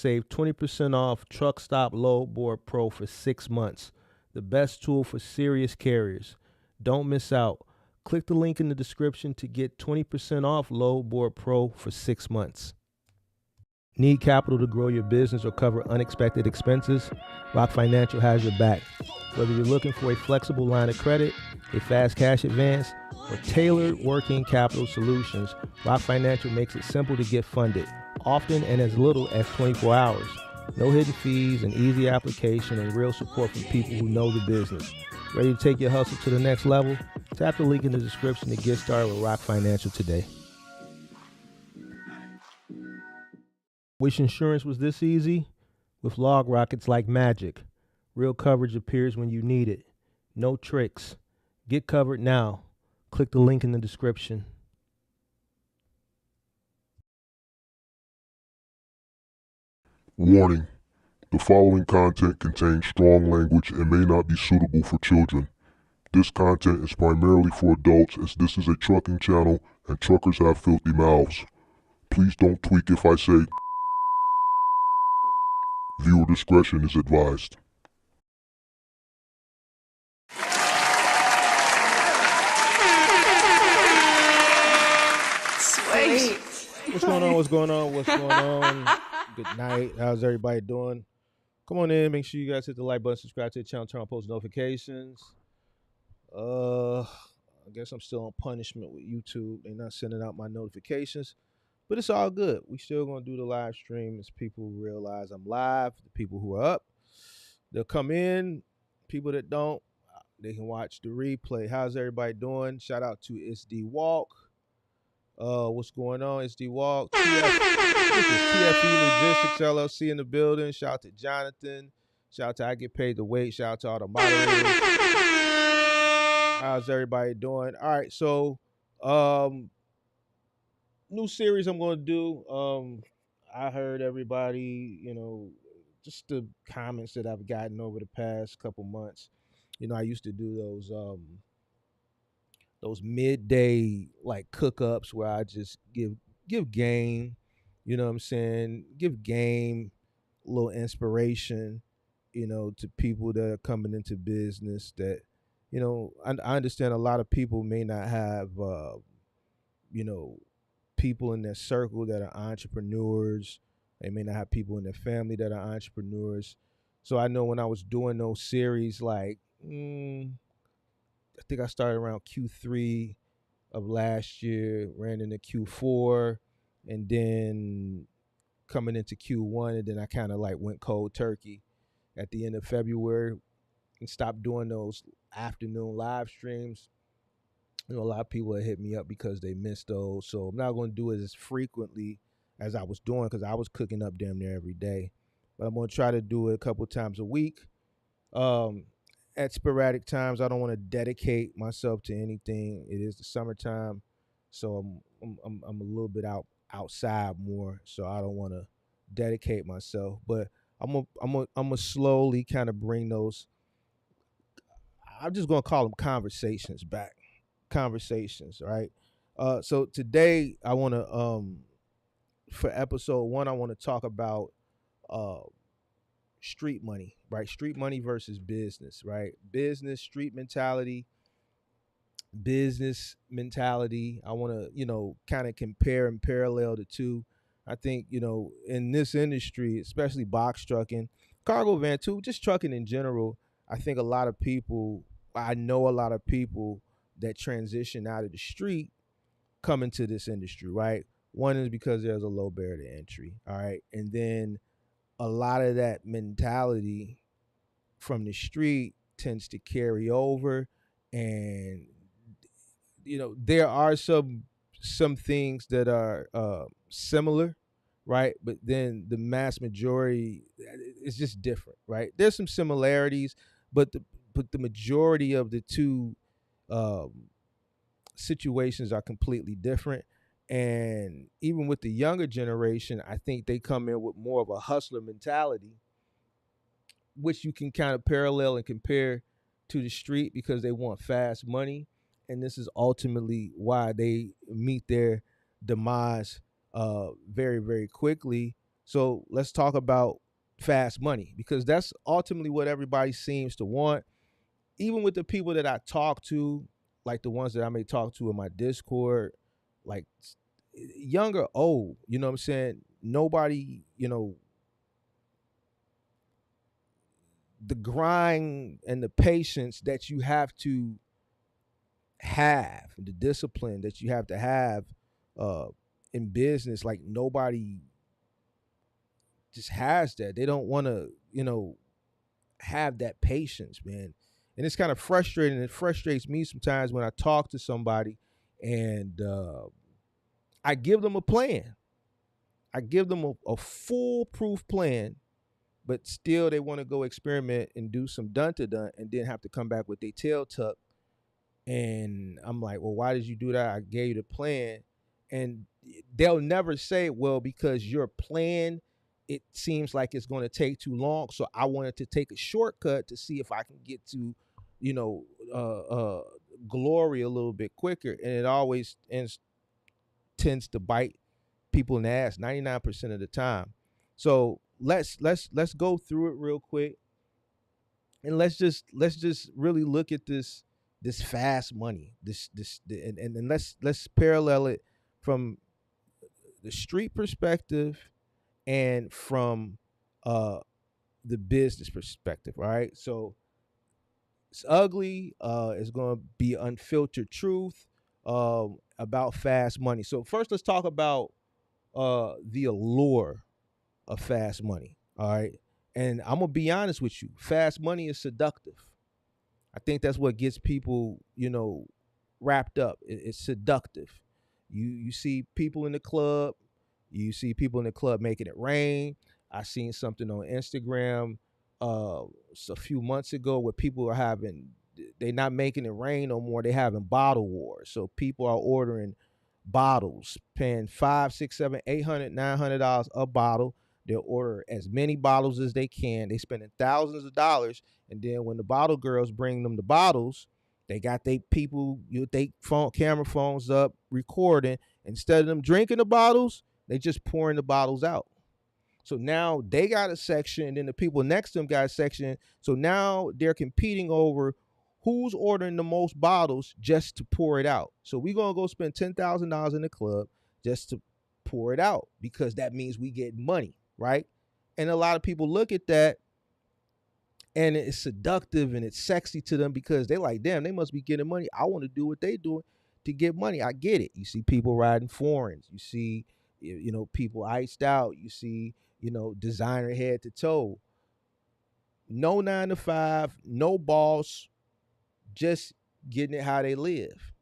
save 20% off Truck Stop Load Board Pro for 6 months. The best tool for serious carriers. Don't miss out. Click the link in the description to get 20% off Load Board Pro for 6 months. Need capital to grow your business or cover unexpected expenses? Rock Financial has your back. Whether you're looking for a flexible line of credit, a fast cash advance, or tailored working capital solutions, Rock Financial makes it simple to get funded, often in as little as 24 hours. No hidden fees, an easy application, and real support from people who know the business. Ready to take your hustle to the next level? Tap the link in the description to get started with Rock Financial today. Wish insurance was this easy? With LogRock, it's like magic. Real coverage appears when you need it. No tricks. Get covered now. Click the link in the description. Warning: the following content contains strong language and may not be suitable for children. This content is primarily for adults, as this is a trucking channel and truckers have filthy mouths. Please don't tweak if I say. Viewer discretion is advised. Sweet. What's going on? What's going on? What's going on? Good night. How's everybody doing? Come on in. Make sure you guys hit the like button, subscribe to the channel, turn on post notifications. I guess I'm still on punishment with YouTube. They're not sending out my notifications, but it's all good. We still gonna do the live stream as people realize I'm live. The people who are up, they'll come in. People that don't, they can watch the replay. How's everybody doing? Shout out to SD Walk. What's going on? SD Walk. This is TFE Logistics LLC in the building. Shout out to Jonathan. Shout out to I Get Paid to Wait. Shout out to all the moderators. How's everybody doing? All right, so new series I'm going to do. I heard everybody, just the comments that I've gotten over the past couple months. I used to do those midday like cook-ups where I just give game, you know what I'm saying? Give game, a little inspiration, to people that are coming into business that, I understand a lot of people may not have, people in their circle that are entrepreneurs. They may not have people in their family that are entrepreneurs. So I know when I was doing those series, like, I think I started around Q3 of last year, ran into Q4, and then coming into Q1, and then I kind of like went cold turkey at the end of February and stopped doing those afternoon live streams. A lot of people have hit me up because they missed those. So I'm not going to do it as frequently as I was doing because I was cooking up damn near every day. But I'm going to try to do it a couple times a week. At sporadic times, I don't want to dedicate myself to anything. It is the summertime, so I'm a little bit outside more. So I don't want to dedicate myself. But I'm gonna slowly kind of bring those. I'm just gonna call them conversations back. Conversations, right? So today I want to for episode 1, I want to talk about street money, right? Street money versus business, right? Street mentality, business mentality. I want to, kind of compare and parallel the two. I think, in this industry, especially box trucking, cargo van too, just trucking in general, I think I know a lot of people that transition out of the street come into this industry, right? One is because there's a low barrier to entry, all right? And then a lot of that mentality from the street tends to carry over, and there are some things that are similar, right? But then the mass majority is just different, right? There's some similarities, but the majority of the two situations are completely different. And even with the younger generation, I think they come in with more of a hustler mentality, which you can kind of parallel and compare to the street because they want fast money. And this is ultimately why they meet their demise very, very quickly. So let's talk about fast money, because that's ultimately what everybody seems to want. Even with the people that I talk to, like the ones that I may talk to in my Discord, like young or old, you know what I'm saying? Nobody, the grind and the patience that you have to have, the discipline that you have to have uh, in business, like nobody just has that. They don't want to, have that patience, man. And it's kind of frustrating. It frustrates me sometimes when I talk to somebody and I give them a plan. I give them a foolproof plan, but still they want to go experiment and do some dun to dun and then have to come back with their tail tucked. And I'm like, well, why did you do that? I gave you the plan. And they'll never say, well, because your plan, it seems like it's going to take too long. So I wanted to take a shortcut to see if I can get to, you know, glory a little bit quicker. And it always tends to bite people in the ass 99% of the time. So let's go through it real quick, and let's just really look at this fast money, and let's parallel it from the street perspective and from uh the business perspective. All right, so it's ugly. It's going to be unfiltered truth about fast money. So first, let's talk about the allure of fast money. All right, and I'm gonna be honest with you. Fast money is seductive. I think that's what gets people, wrapped up. It's seductive. You see people in the club, you see people in the club making it rain. I seen something on Instagram a few months ago where people are having, they not making it rain no more. They having bottle wars. So people are ordering bottles, paying five, six, seven, $800, $900 a bottle. They'll order as many bottles as they can. They spending thousands of dollars, and then when the bottle girls bring them the bottles, they got they people, they camera phones up recording. Instead of them drinking the bottles, they just pouring the bottles out. So now they got a section, and then the people next to them got a section. So now they're competing over who's ordering the most bottles just to pour it out. So we're gonna go spend $10,000 in the club just to pour it out, because that means we get money, right? And a lot of people look at that and it's seductive and it's sexy to them, because they like, damn, they must be getting money. I want to do what they doing to get money. I get it. You see people riding foreigns. You see, people iced out. You see, designer head to toe. No 9 to 5, no boss, just getting it how they live.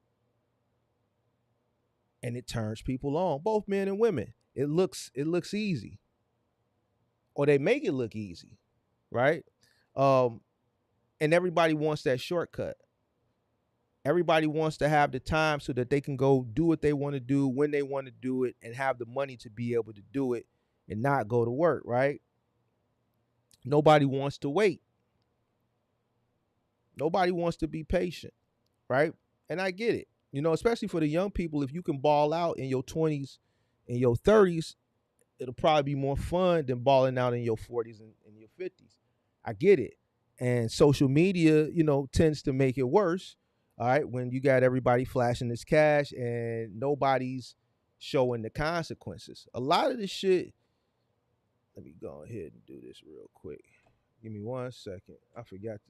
And it turns people on, both men and women. It looks easy. Or they make it look easy, right? Um, and everybody wants that shortcut. Everybody wants to have the time so that they can go do what they want to do when they want to do it and have the money to be able to do it and not go to work, right? Nobody wants to wait. Nobody wants to be patient, right? And I get it. Especially for the young people, if you can ball out in your 20s and your 30s, it'll probably be more fun than balling out in your 40s and your 50s. I get it. And social media, tends to make it worse. All right, when you got everybody flashing this cash and nobody's showing the consequences. A lot of this shit, let me go ahead and do this real quick. Give me 1 second. I forgot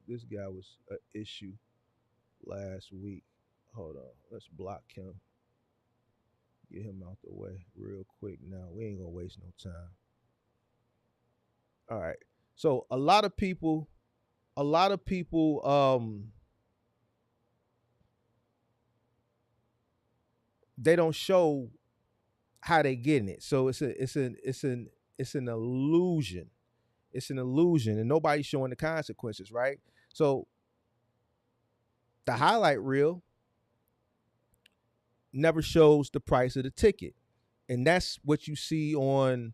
this guy was an issue last week. Hold on. Let's block him. Get him out the way real quick now. We ain't gonna waste no time. All right. So a lot of people they don't show how they getting it. So it's an illusion. It's an illusion, and nobody's showing the consequences, right? So the highlight reel never shows the price of the ticket. And that's what you see on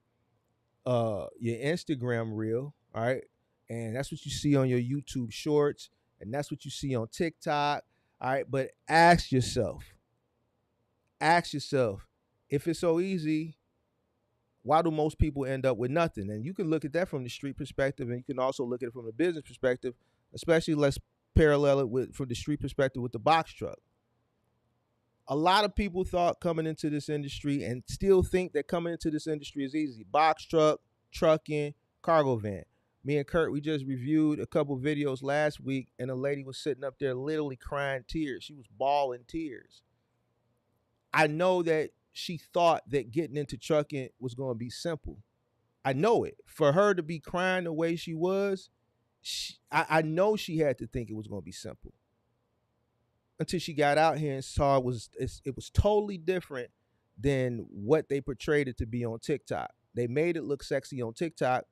your Instagram reel, all right? And that's what you see on your YouTube shorts, and that's what you see on TikTok, all right? But ask yourself, if it's so easy, why do most people end up with nothing? And you can look at that from the street perspective, and you can also look at it from the business perspective, especially let's parallel it with from the street perspective with the box truck. A lot of people thought coming into this industry and still think that coming into this industry is easy. Box truck, trucking, cargo van. Me and Kurt, we just reviewed a couple videos last week, and a lady was sitting up there literally crying tears. She was bawling tears. I know that she thought that getting into trucking was going to be simple. I know it. For her to be crying the way she was, I know she had to think it was going to be simple. Until she got out here and saw it was totally different than what they portrayed it to be on TikTok. They made it look sexy on TikTok,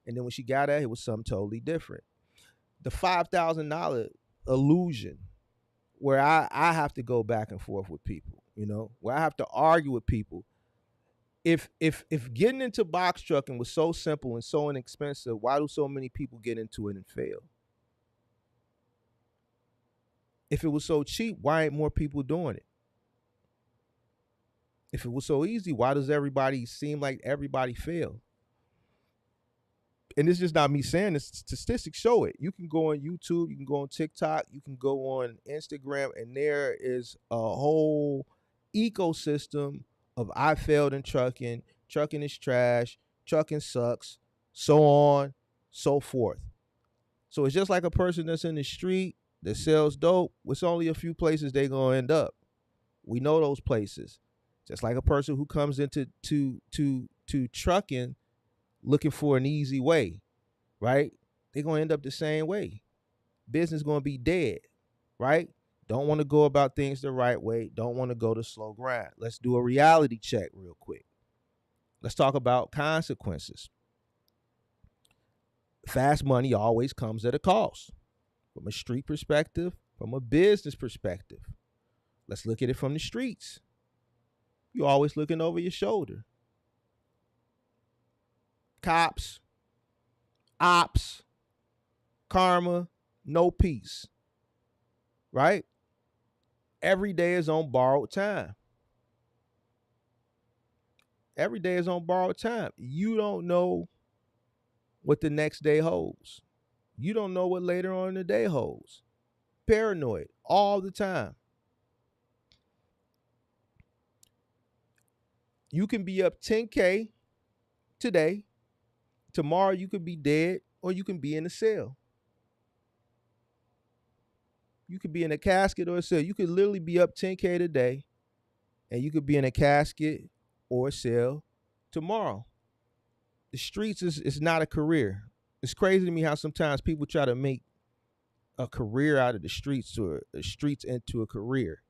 and then when she got out, it was something totally different. The $5,000 illusion, where I have to go back and forth with people, where I have to argue with people. If getting into box trucking was so simple and so inexpensive, why do so many people get into it and fail? If it was so cheap, why ain't more people doing it? If it was so easy, why does everybody seem like everybody fail? And it's just not me saying this. Statistics show it. You can go on YouTube, you can go on TikTok, you can go on Instagram, and there is a whole ecosystem of I failed in trucking, trucking is trash, trucking sucks, so on, so forth. So it's just like a person that's in the street that sells dope. It's only a few places they gonna end up. We know those places. Just like a person who comes into to trucking looking for an easy way, right? They're gonna end up the same way. Business gonna be dead, right? Don't want to go about things the right way. Don't want to go the slow grind. Let's do a reality check real quick. Let's talk about consequences. Fast money always comes at a cost. From a street perspective, from a business perspective. Let's look at it from the streets. You're always looking over your shoulder. Cops, ops, karma, no peace. Right? Every day is on borrowed time. Every day is on borrowed time. You don't know what the next day holds. You don't know what later on in the day holds. Paranoid all the time. You can be up 10K today. Tomorrow you could be dead, or you can be in a cell. You could be in a casket or a cell. You could literally be up 10K today, and you could be in a casket or a cell tomorrow. The streets is not a career. It's crazy to me how sometimes people try to make a career out of the streets, or the streets into a career.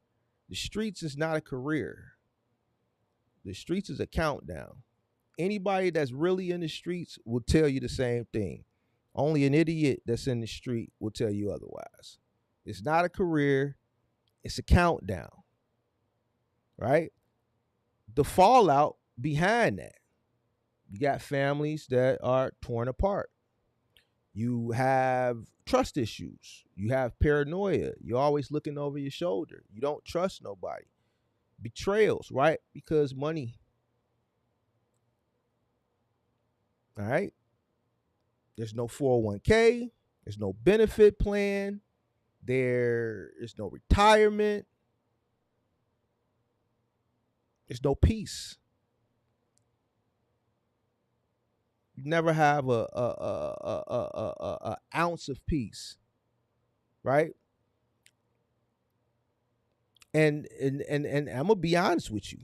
The streets is not a career. The streets is a countdown. Anybody that's really in the streets will tell you the same thing. Only an idiot that's in the street will tell you otherwise. It's not a career, it's a countdown. Right? The fallout behind that. You got families that are torn apart. You have trust issues. You have paranoia. You're always looking over your shoulder. You don't trust nobody. Betrayals, right? Because money. All right? There's no 401k. There's no benefit plan. There is no retirement. There's no peace. You never have a ounce of peace, right? And I'm gonna be honest with you.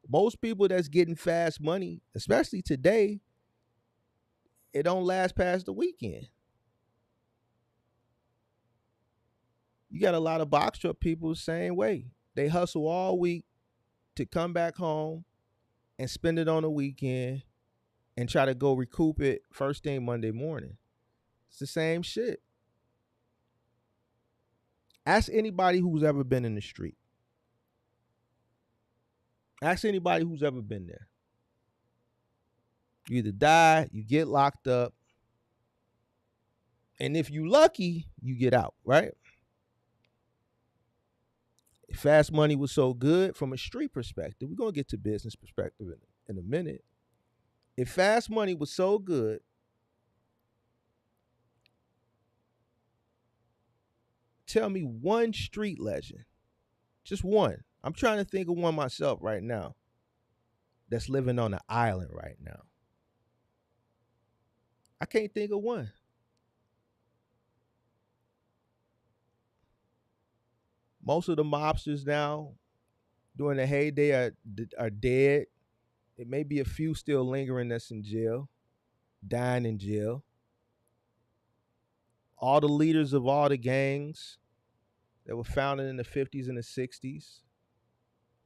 Most people that's getting fast money, especially today, it don't last past the weekend. You got a lot of box truck people the same way. They hustle all week to come back home and spend it on the weekend and try to go recoup it first thing Monday morning. It's the same shit. Ask anybody who's ever been in the street. Ask anybody who's ever been there. You either die, you get locked up, and if you lucky, you get out, right? Fast money was so good from a street perspective. We're going to get to business perspective in a minute. If Fast Money was so good, tell me one street legend, just one. I'm trying to think of one myself right now that's living on an island right now. I can't think of one. Most of the mobsters now during the heyday are dead. It may be a few still lingering that's in jail, dying in jail. All the leaders of all the gangs that were founded in the 50s and the 60s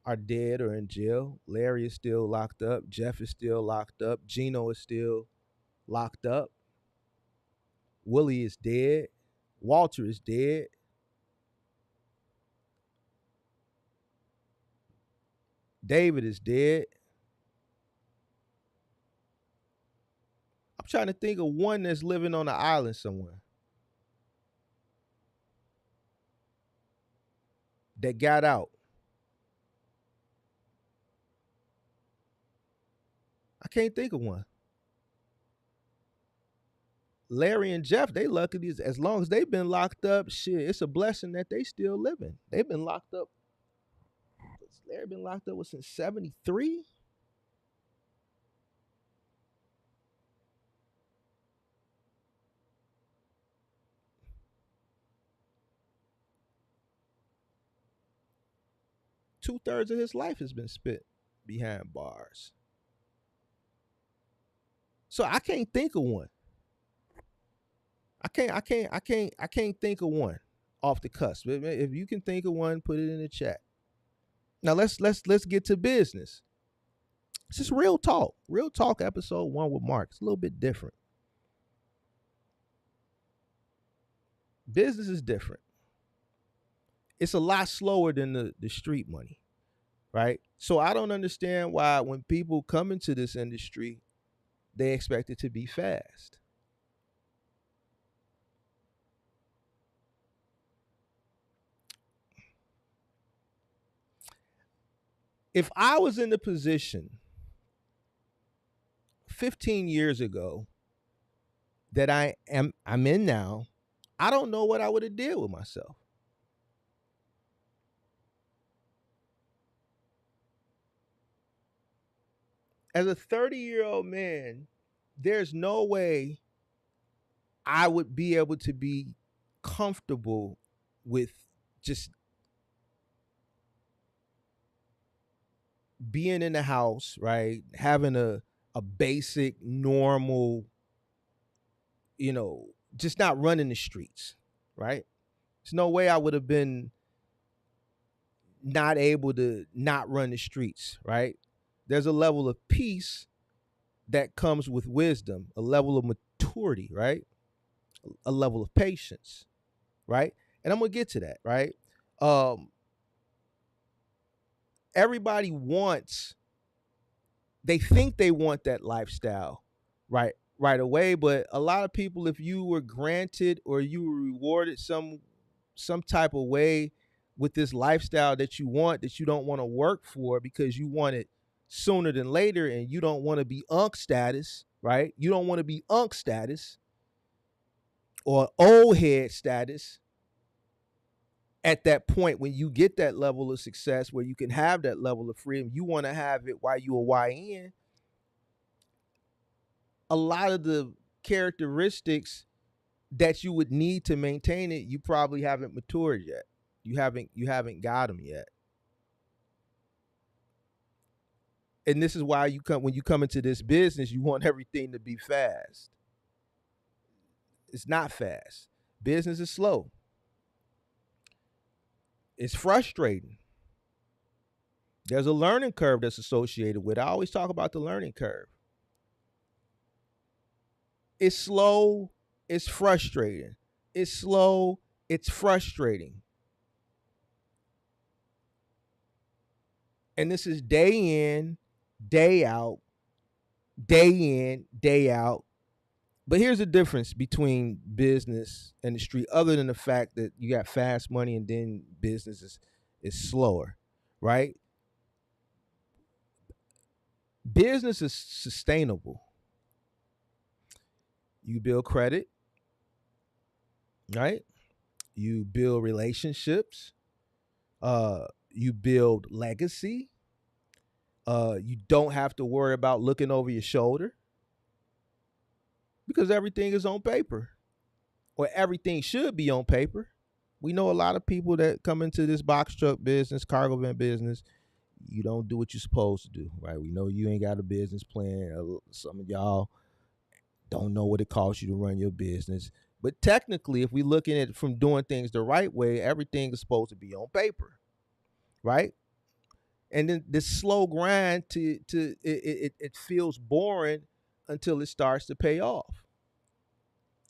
are dead or in jail. Larry is still locked up. Jeff is still locked up. Gino is still locked up. Willie is dead. Walter is dead. David is dead. I'm trying to think of one that's living on an island somewhere that got out. I can't think of one. Larry and Jeff, they lucky as long as they've been locked up. Shit, it's a blessing that they still living. They've been locked up. Larry been locked up since '73. 2/3 of his life has been spent behind bars. So I can't think of one. I can't think of one off the cusp. If you can think of one, put it in the chat. Now let's get to business. It's just real talk. Real talk episode 1 with Mark. It's a little bit different. Business is different. It's a lot slower than the street money, right? So I don't understand why when people come into this industry, they expect it to be fast. If I was in the position 15 years ago that I'm in now, I don't know what I would have did with myself. As a 30-year-old man, there's no way I would be able to be comfortable with just being in the house, right? Having a basic, normal, just not running the streets, right? There's no way I would have been not able to not run the streets, right? There's a level of peace that comes with wisdom, a level of maturity, right? A level of patience, right? And I'm gonna get to that, right? Um, Everybody wants, they think they want that lifestyle, right away. But a lot of people, if you were granted or you were rewarded some type of way with this lifestyle that you want, that you don't want to work for because you want it sooner than later, and you don't want to be unk status, right? You don't want to be unk status or old head status at that point when you get that level of success where you can have that level of freedom. You want to have it while you are YN. A lot of the characteristics that you would need to maintain it, you probably haven't matured yet. You haven't got them yet. And this is why when you come into this business, you want everything to be fast. It's not fast. Business is slow. It's frustrating. There's a learning curve that's associated with it. I always talk about the learning curve. It's slow, it's frustrating. It's slow, it's frustrating. And this is day in, day out, day in, day out. But here's the difference between business and the street, other than the fact that you got fast money and then business is slower, right? Business is sustainable. You build credit, right? You build relationships. You build legacy. You don't have to worry about looking over your shoulder because everything is on paper, or everything should be on paper. We know a lot of people that come into this box truck business, cargo van business. You don't do what you're supposed to do, right? We know you ain't got a business plan. Some of y'all don't know what it costs you to run your business. But technically, if we looking at it from doing things the right way, everything is supposed to be on paper, right? And then this slow grind it feels boring until it starts to pay off.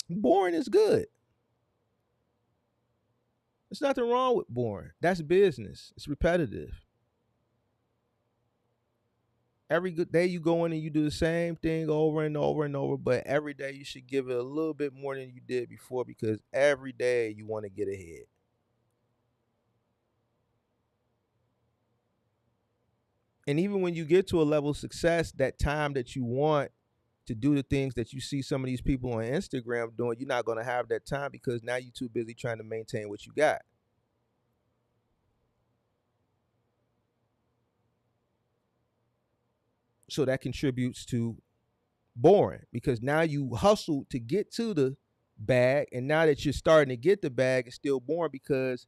Boring is good. There's nothing wrong with boring. That's business. It's repetitive. Every good day you go in and you do the same thing over and over and over, but every day you should give it a little bit more than you did before because every day you want to get ahead. And even when you get to a level of success, that time that you want to do the things that you see some of these people on Instagram doing, you're not going to have that time because now you're too busy trying to maintain what you got. So that contributes to boring because now you hustled to get to the bag, and now that you're starting to get the bag, it's still boring because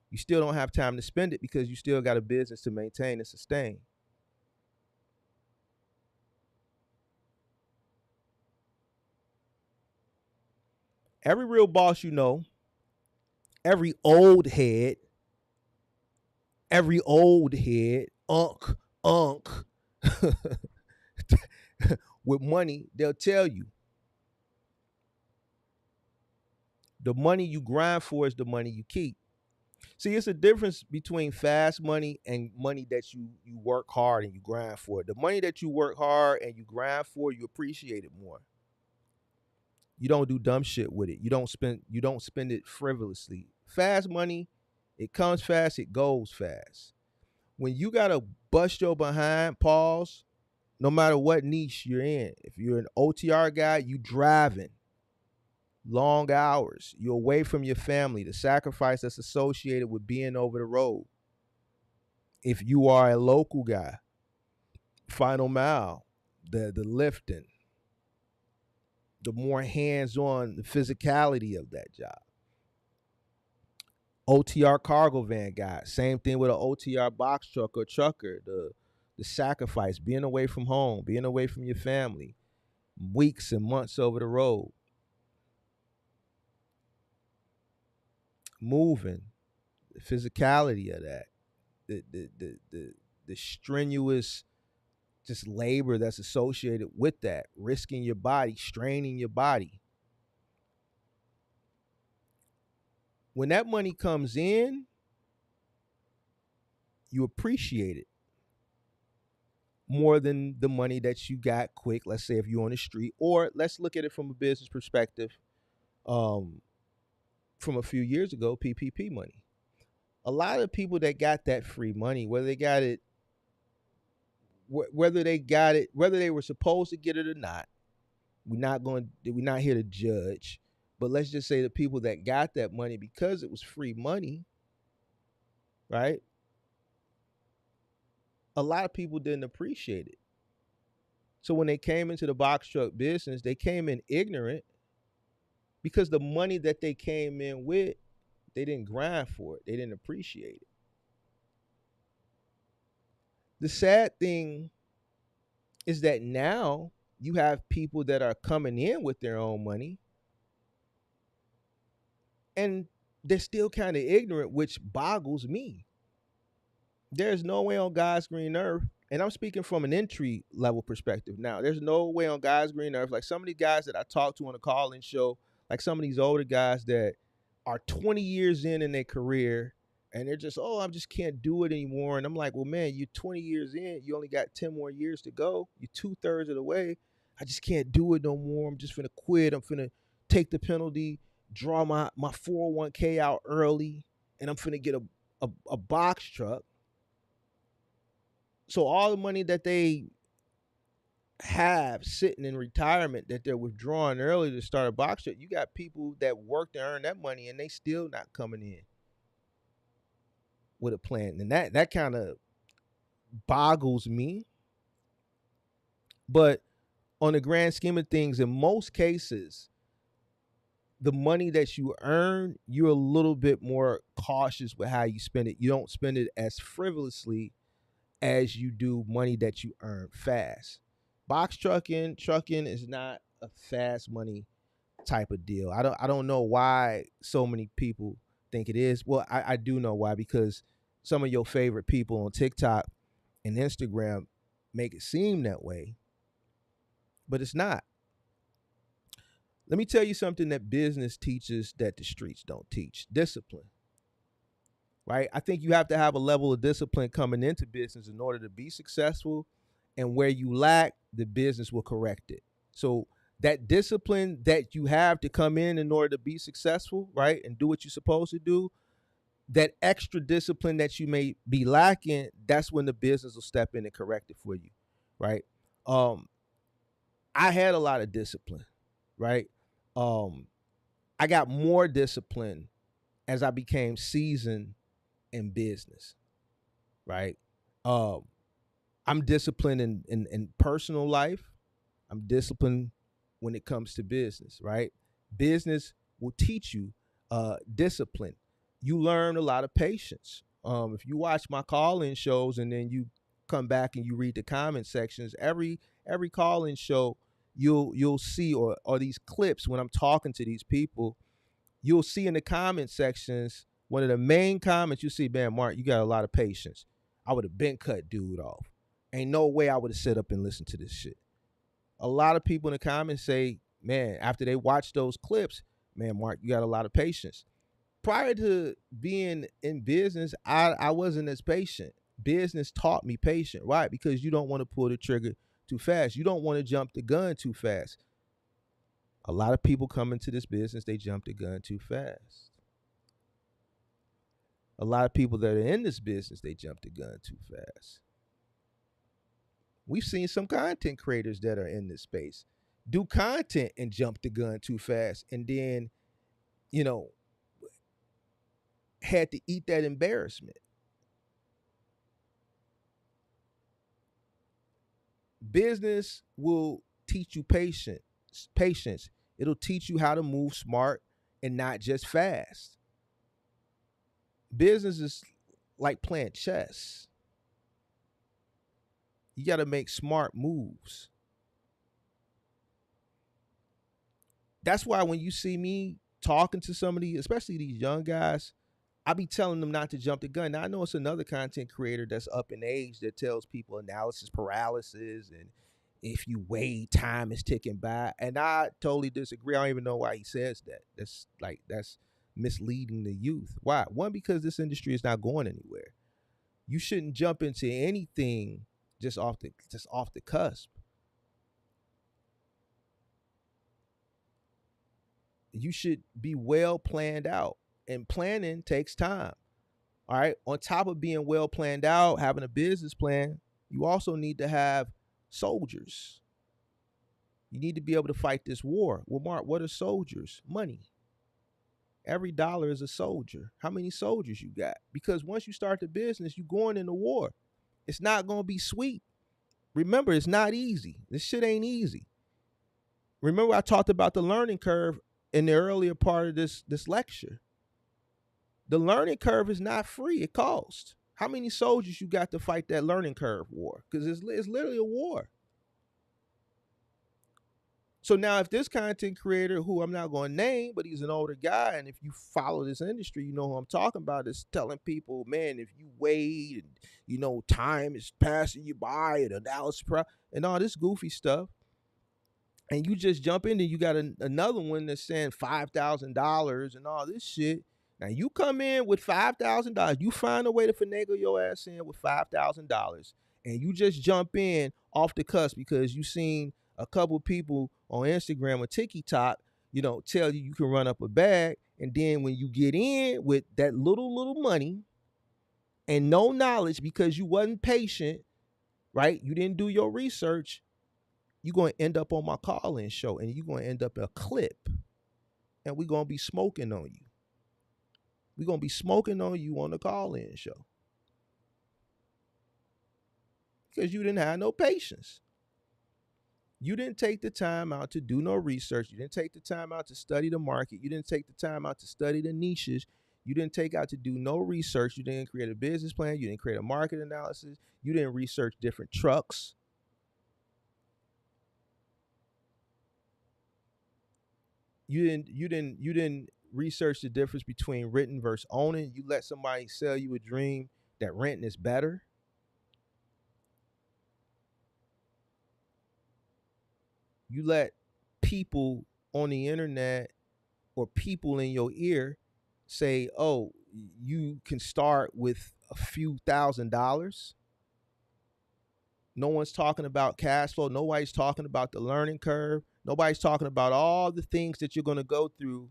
you still don't have time to spend it because you still got a business to maintain and sustain. Every real boss you know, every old head, unk, with money, they'll tell you the money you grind for is the money you keep. See, it's a difference between fast money and money that you work hard and you grind for. The money that you work hard and you grind for, you appreciate it more. You don't do dumb shit with it. You don't spend it frivolously. Fast money, it comes fast, it goes fast. When you gotta bust your behind, pause, no matter what niche you're in. If you're an OTR guy, you driving long hours. You're away from your family, the sacrifice that's associated with being over the road. If you are a local guy, final mile, the lifting, the more hands-on, the physicality of that job. OTR cargo van guy, same thing with an OTR box truck or trucker. The sacrifice, being away from home, being away from your family, weeks and months over the road, moving, the physicality of that, the strenuous just labor that's associated with that, risking your body, straining your body. When that money comes in, you appreciate it more than the money that you got quick. Let's say if you're on the street, or let's look at it from a business perspective. Um, from a few years ago, PPP money. A lot of people that got that free money, whether they got it, whether they were supposed to get it or not, we're not here to judge. But let's just say the people that got that money because it was free money, right? A lot of people didn't appreciate it. So when they came into the box truck business, they came in ignorant because the money that they came in with, they didn't grind for it. They didn't appreciate it. The sad thing is that now you have people that are coming in with their own money and they're still kind of ignorant, which boggles me. There's no way on God's green earth, and I'm speaking from an entry level perspective now. There's no way on God's green earth, like some of these guys that I talked to on the call-in show, like some of these older guys that are 20 years in their career, and they're just, oh, I just can't do it anymore. And I'm like, well, man, you're 20 years in, you only got 10 more years to go. You're 2/3 of the way. I just can't do it no more. I'm just finna quit. I'm finna take the penalty, draw my 401k out early, and I'm finna get a box truck. So all the money that they have sitting in retirement that they're withdrawing early to start a box shop. You got people that work to earn that money and they still not coming in with a plan. And that kind of boggles me. But on the grand scheme of things, in most cases, the money that you earn, you're a little bit more cautious with how you spend it. You don't spend it as frivolously as you do money that you earn fast. Box trucking is not a fast money type of deal. I don't know why so many people think it is. Well, I do know why, because some of your favorite people on TikTok and Instagram make it seem that way, but it's not. Let me tell you something that business teaches that the streets don't teach: discipline. Right? I think you have to have a level of discipline coming into business in order to be successful. And where you lack, the business will correct it. So that discipline that you have to come in order to be successful, right, and do what you're supposed to do, that extra discipline that you may be lacking, that's when the business will step in and correct it for you, right? Um, I had a lot of discipline, right? Um, I got more discipline as I became seasoned in business, right? Um, I'm disciplined in personal life. I'm disciplined when it comes to business, right? Business will teach you discipline. You learn a lot of patience. If you watch my call-in shows and then you come back and you read the comment sections, every call-in show you'll see, or these clips when I'm talking to these people, you'll see in the comment sections, one of the main comments you see, man, Mark, you got a lot of patience. I would have been cut dude off. Ain't no way I would have sit up and listened to this shit. A lot of people in the comments say, man, after they watch those clips, man, Mark, you got a lot of patience. Prior to being in business, I wasn't as patient. Business taught me patience, right? Because you don't want to pull the trigger too fast. You don't want to jump the gun too fast. A lot of people come into this business, they jump the gun too fast. A lot of people that are in this business, they jump the gun too fast. We've seen some content creators that are in this space do content and jump the gun too fast, and then, you know, had to eat that embarrassment. Business will teach you patience. It'll teach you how to move smart and not just fast. Business is like playing chess. You got to make smart moves. That's why when you see me talking to some of these, especially these young guys, I be telling them not to jump the gun. Now I know it's another content creator that's up in age that tells people analysis paralysis, and if you wait, time is ticking by. And I totally disagree. I don't even know why he says that. That's misleading the youth. Why? One, because this industry is not going anywhere. You shouldn't jump into anything just off the cusp. You should be well planned out. And planning takes time. All right. On top of being well planned out, having a business plan, you also need to have soldiers. You need to be able to fight this war. Well, Mark, what are soldiers? Money. Every dollar is a soldier. How many soldiers you got? Because once you start the business, you going into war. It's not going to be sweet. Remember, it's not easy. This shit ain't easy. Remember, I talked about the learning curve in the earlier part of this lecture. The learning curve is not free. It costs. How many soldiers you got to fight that learning curve war? Because it's literally a war. So now, if this content creator, who I'm not going to name, but he's an older guy, and if you follow this industry, you know who I'm talking about, is telling people, man, if you wait, and time is passing you by, and analysis and all this goofy stuff, and you just jump in and you got another one that's saying $5,000 and all this shit. Now you come in with $5,000, you find a way to finagle your ass in with $5,000, and you just jump in off the cusp because you seen a couple people on Instagram or TikTok, tell you can run up a bag, and then when you get in with that little money and no knowledge because you wasn't patient, right? You didn't do your research. you're going to end up on my call-in show, and you're going to end up a clip, and we're going to be smoking on you. We're going to be smoking on you on the call-in show because you didn't have no patience. You didn't take the time out to do no research. You didn't take the time out to study the market. You didn't take the time out to study the niches. You didn't take out to do no research. You didn't create a business plan. You didn't create a market analysis. You didn't research different trucks. You didn't research the difference between renting versus owning. You let somebody sell you a dream that renting is better. You let people on the internet or people in your ear say, oh, you can start with a few $1,000s. No one's talking about cash flow. Nobody's talking about the learning curve. Nobody's talking about all the things that you're going to go through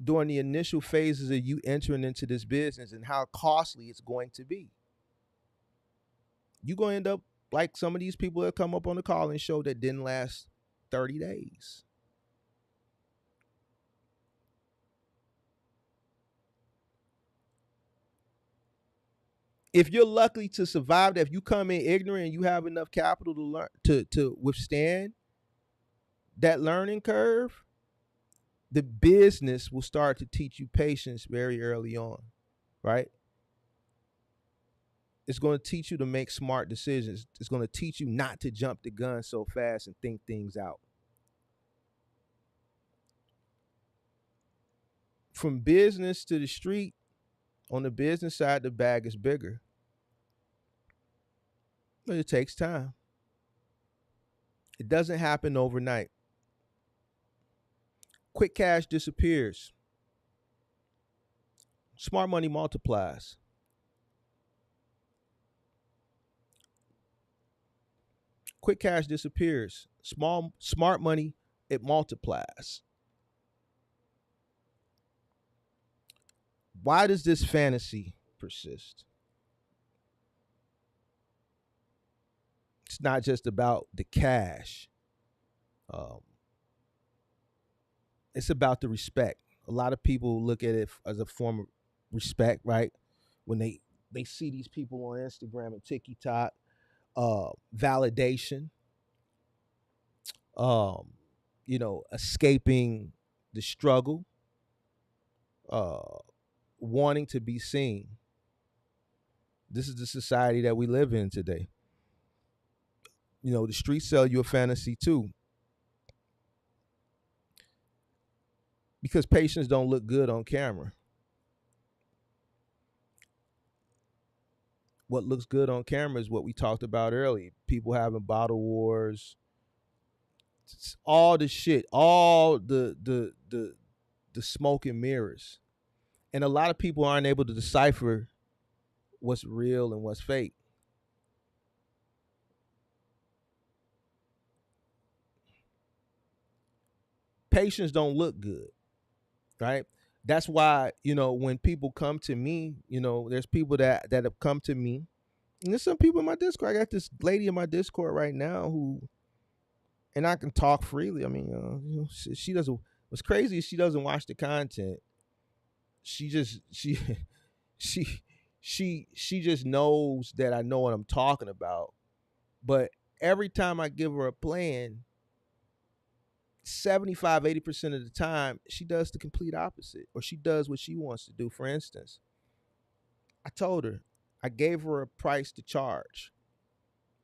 during the initial phases of you entering into this business and how costly it's going to be. You're going to end up like some of these people that come up on the call-in show that didn't last 30 days. If you're lucky to survive that, if you come in ignorant and you have enough capital to learn to withstand that learning curve, the business will start to teach you patience very early on, right? It's going to teach you to make smart decisions. It's going to teach you not to jump the gun so fast and think things out. From business to the street, on the business side, the bag is bigger. But it takes time. It doesn't happen overnight. Quick cash disappears. Smart money multiplies. Quick cash disappears. Smart money, it multiplies. Why does this fantasy persist? It's not just about the cash. Um, it's about the respect. A lot of people look at it as a form of respect, right? When they see these people on Instagram and TikTok, validation, um, escaping the struggle, uh, wanting to be seen. This is the society that we live in today. The streets sell you a fantasy too, because patients don't look good on camera. What looks good on camera is what we talked about earlier. People having bottle wars, all the shit, all the smoke and mirrors. And a lot of people aren't able to decipher what's real and what's fake. Patients don't look good, right? That's why, when people come to me, there's people that have come to me. And there's some people in my Discord. I got this lady in my Discord right now who, and I can talk freely. I mean, she doesn't. What's crazy is she doesn't watch the content. She just she she just knows that I know what I'm talking about. But every time I give her a plan, 75-80% of the time, she does the complete opposite, or she does what she wants to do. For instance, I told her, I gave her a price to charge.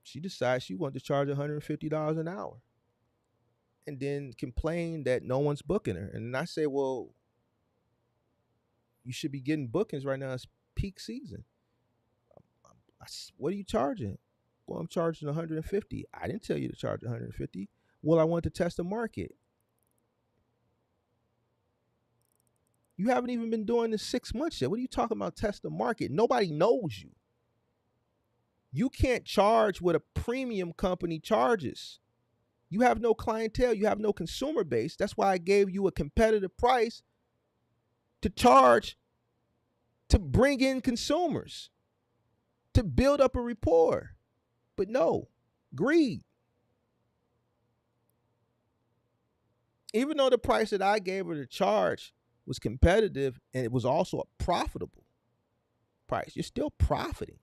She decided she wanted to charge $150 an hour, and then complained that no one's booking her. And I say, well, you should be getting bookings right now. It's peak season. What are you charging? Well, I'm charging 150. I didn't tell you to charge 150. Well, I want to test the market. You haven't even been doing this 6 months yet. What are you talking about test the market? Nobody knows you. You can't charge what a premium company charges. You have no clientele. You have no consumer base. That's why I gave you a competitive price to charge to bring in consumers, to build up a rapport. But no, Greed. Even though the price that I gave her to charge was competitive and it was also a profitable price, you're still profiting.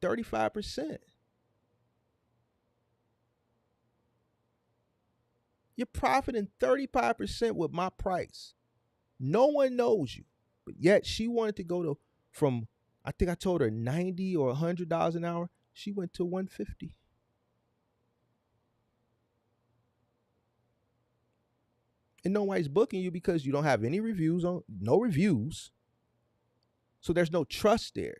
35%. You're profiting 35% with my price. No one knows you. But yet she wanted to go to from, I think I told her $90 or $100 an hour. She went to $150. And nobody's booking you because you don't have any reviews on, no reviews. So there's no trust there.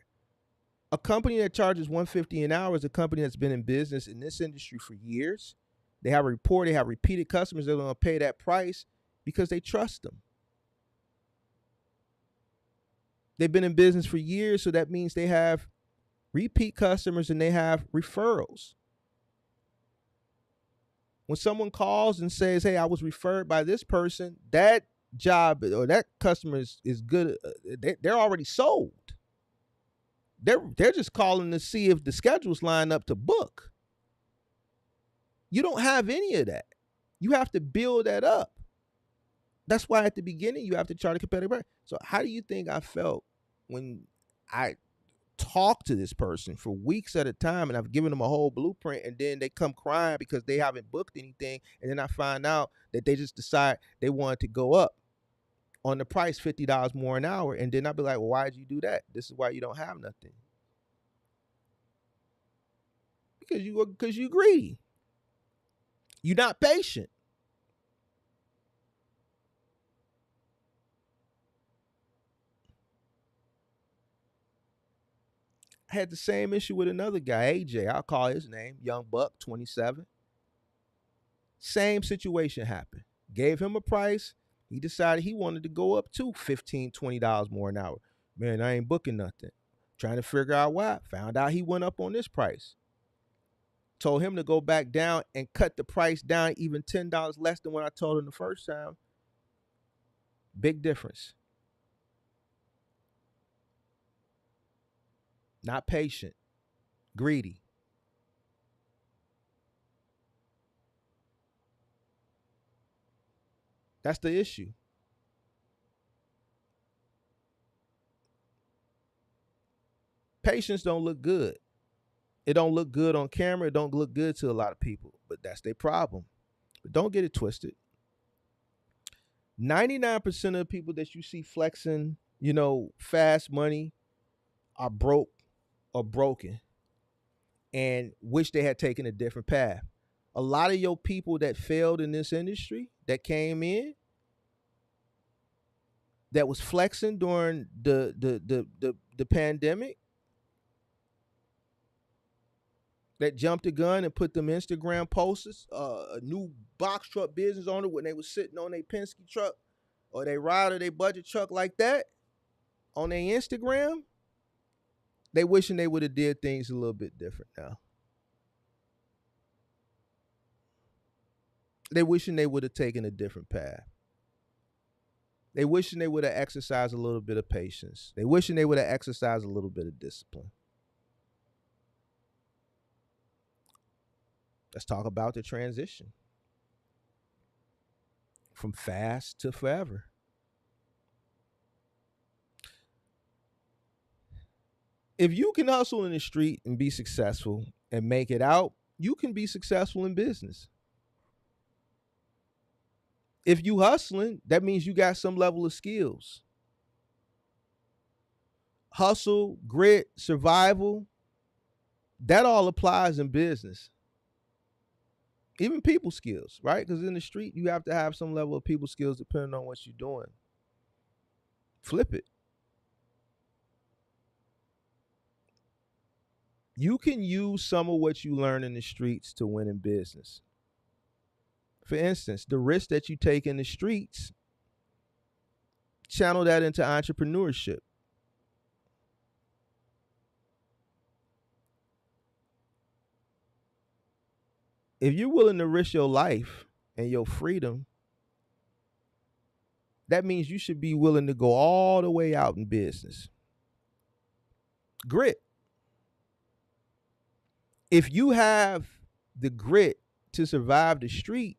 A company that charges $150 an hour is a company that's been in business in this industry for years. They have a report, they have repeated customers, they're going to pay that price because they trust them. They've been in business for years, so that means they have repeat customers and they have referrals. When someone calls and says, hey, I was referred by this person, that job or that customer is good. They're already sold. They're just calling to see if the schedules line up to book. You don't have any of that. You have to build that up. That's why at the beginning you have to chart a competitive price. So how do you think I felt when I talked to this person for weeks at a time and I've given them a whole blueprint and then they come crying because they haven't booked anything, and then I find out that they just decide they wanted to go up on the price $50 more an hour, and then I'll be like, well, why did you do that? This is why you don't have nothing. Because you greedy. You're not patient. I had the same issue with another guy, AJ. I'll call his name, young buck, 27. Same situation happened. Gave him a price. He decided he wanted to go up to $15, $20 more an hour. Man, I ain't booking nothing. Trying to figure out why. Found out he went up on this price. Told him to go back down and cut the price down even $10 less than what I told him the first time. Big difference. Not patient. Greedy. That's the issue. Patience don't look good. It don't look good on camera. It don't look good to a lot of people, but that's their problem. But don't get it twisted. 99% of the people that you see flexing, fast money are broke or broken and wish they had taken a different path. A lot of your people that failed in this industry that came in that was flexing during the pandemic, that jumped the gun and put them Instagram posts, a new box truck business owner when they was sitting on their Penske truck or they ride or their budget truck like that on their Instagram, they wishing they would have did things a little bit different now. They wishing they would have taken a different path. They wishing they would have exercised a little bit of patience. They wishing they would have exercised a little bit of discipline. Let's talk about the transition from fast to forever. If you can hustle in the street and be successful and make it out, you can be successful in business. If you hustling, that means you got some level of skills. Hustle, grit, survival, that all applies in business. Even people skills, right? Because in the street, you have to have some level of people skills depending on what you're doing. Flip it. You can use some of what you learn in the streets to win in business. For instance, the risk that you take in the streets, channel that into entrepreneurship. If you're willing to risk your life and your freedom, that means you should be willing to go all the way out in business. Grit. If you have the grit to survive the street,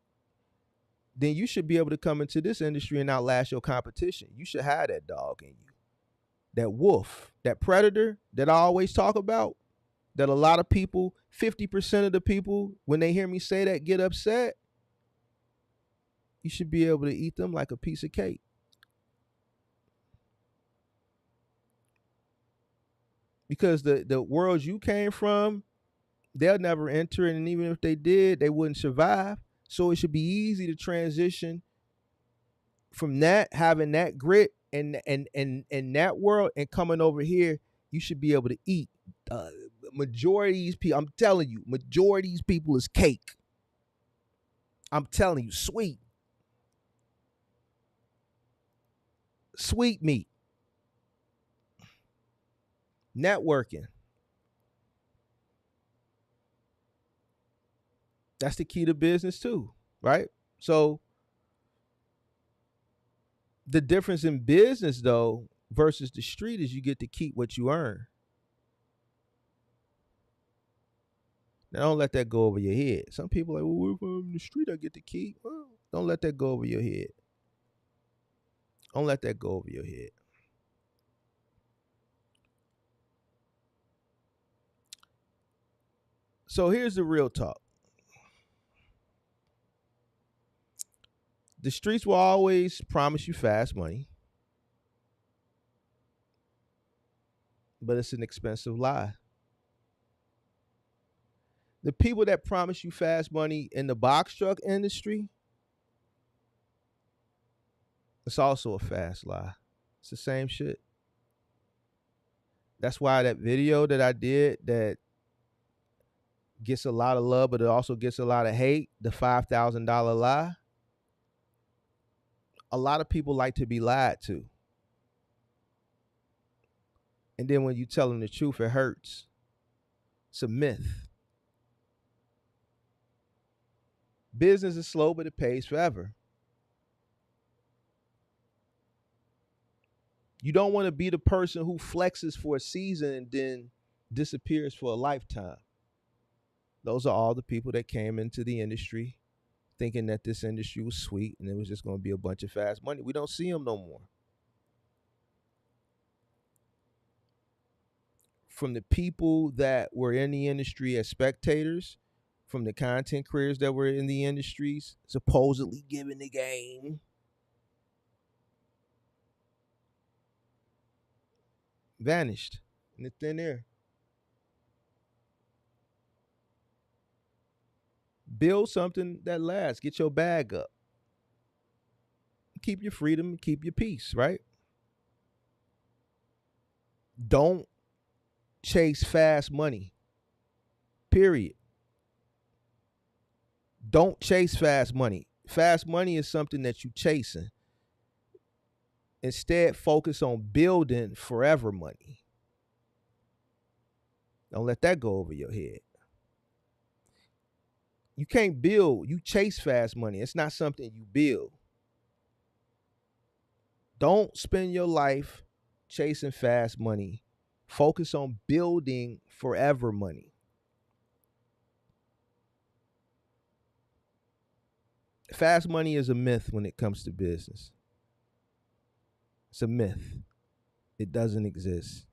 then you should be able to come into this industry and outlast your competition. You should have that dog in you, that wolf, that predator that I always talk about. That a lot of people, 50% of the people, when they hear me say that, get upset. You should be able to eat them like a piece of cake. Because the worlds you came from, they'll never enter it, and even if they did, they wouldn't survive. So it should be easy to transition from that, having that grit and that world, and coming over here. You should be able to eat. Uh, Majority of these people, I'm telling you, majority of these people is cake. I'm telling you, sweet meat, networking. That's the key to business too, right? So the difference in business though versus the street is you get to keep what you earn. Now don't let that go over your head. Some people are like, well, if I'm in the street, I get to keep. Well, don't let that go over your head. Don't let that go over your head. So here's the real talk. The streets will always promise you fast money, but it's an expensive lie. The people that promise you fast money in the box truck industry, it's also a fast lie. It's the same shit. That's why that video that I did that gets a lot of love, but it also gets a lot of hate, the $5,000 lie. A lot of people like to be lied to. And then when you tell them the truth, it hurts. It's a myth. Business is slow, but it pays forever. You don't want to be the person who flexes for a season and then disappears for a lifetime. Those are all the people that came into the industry thinking that this industry was sweet and it was just going to be a bunch of fast money. We don't see them no more. From the people that were in the industry as spectators, from the content creators that were in the industries, supposedly giving the game, vanished in the thin air. Build something that lasts. Get your bag up. Keep your freedom, keep your peace, right? Don't chase fast money. Period. Don't chase fast money. Fast money is something that you chasing. Instead, focus on building forever money. Don't let that go over your head. You can't build, you chase fast money. It's not something you build. Don't spend your life chasing fast money. Focus on building forever money. Fast money is a myth when it comes to business. It's a myth. It doesn't exist.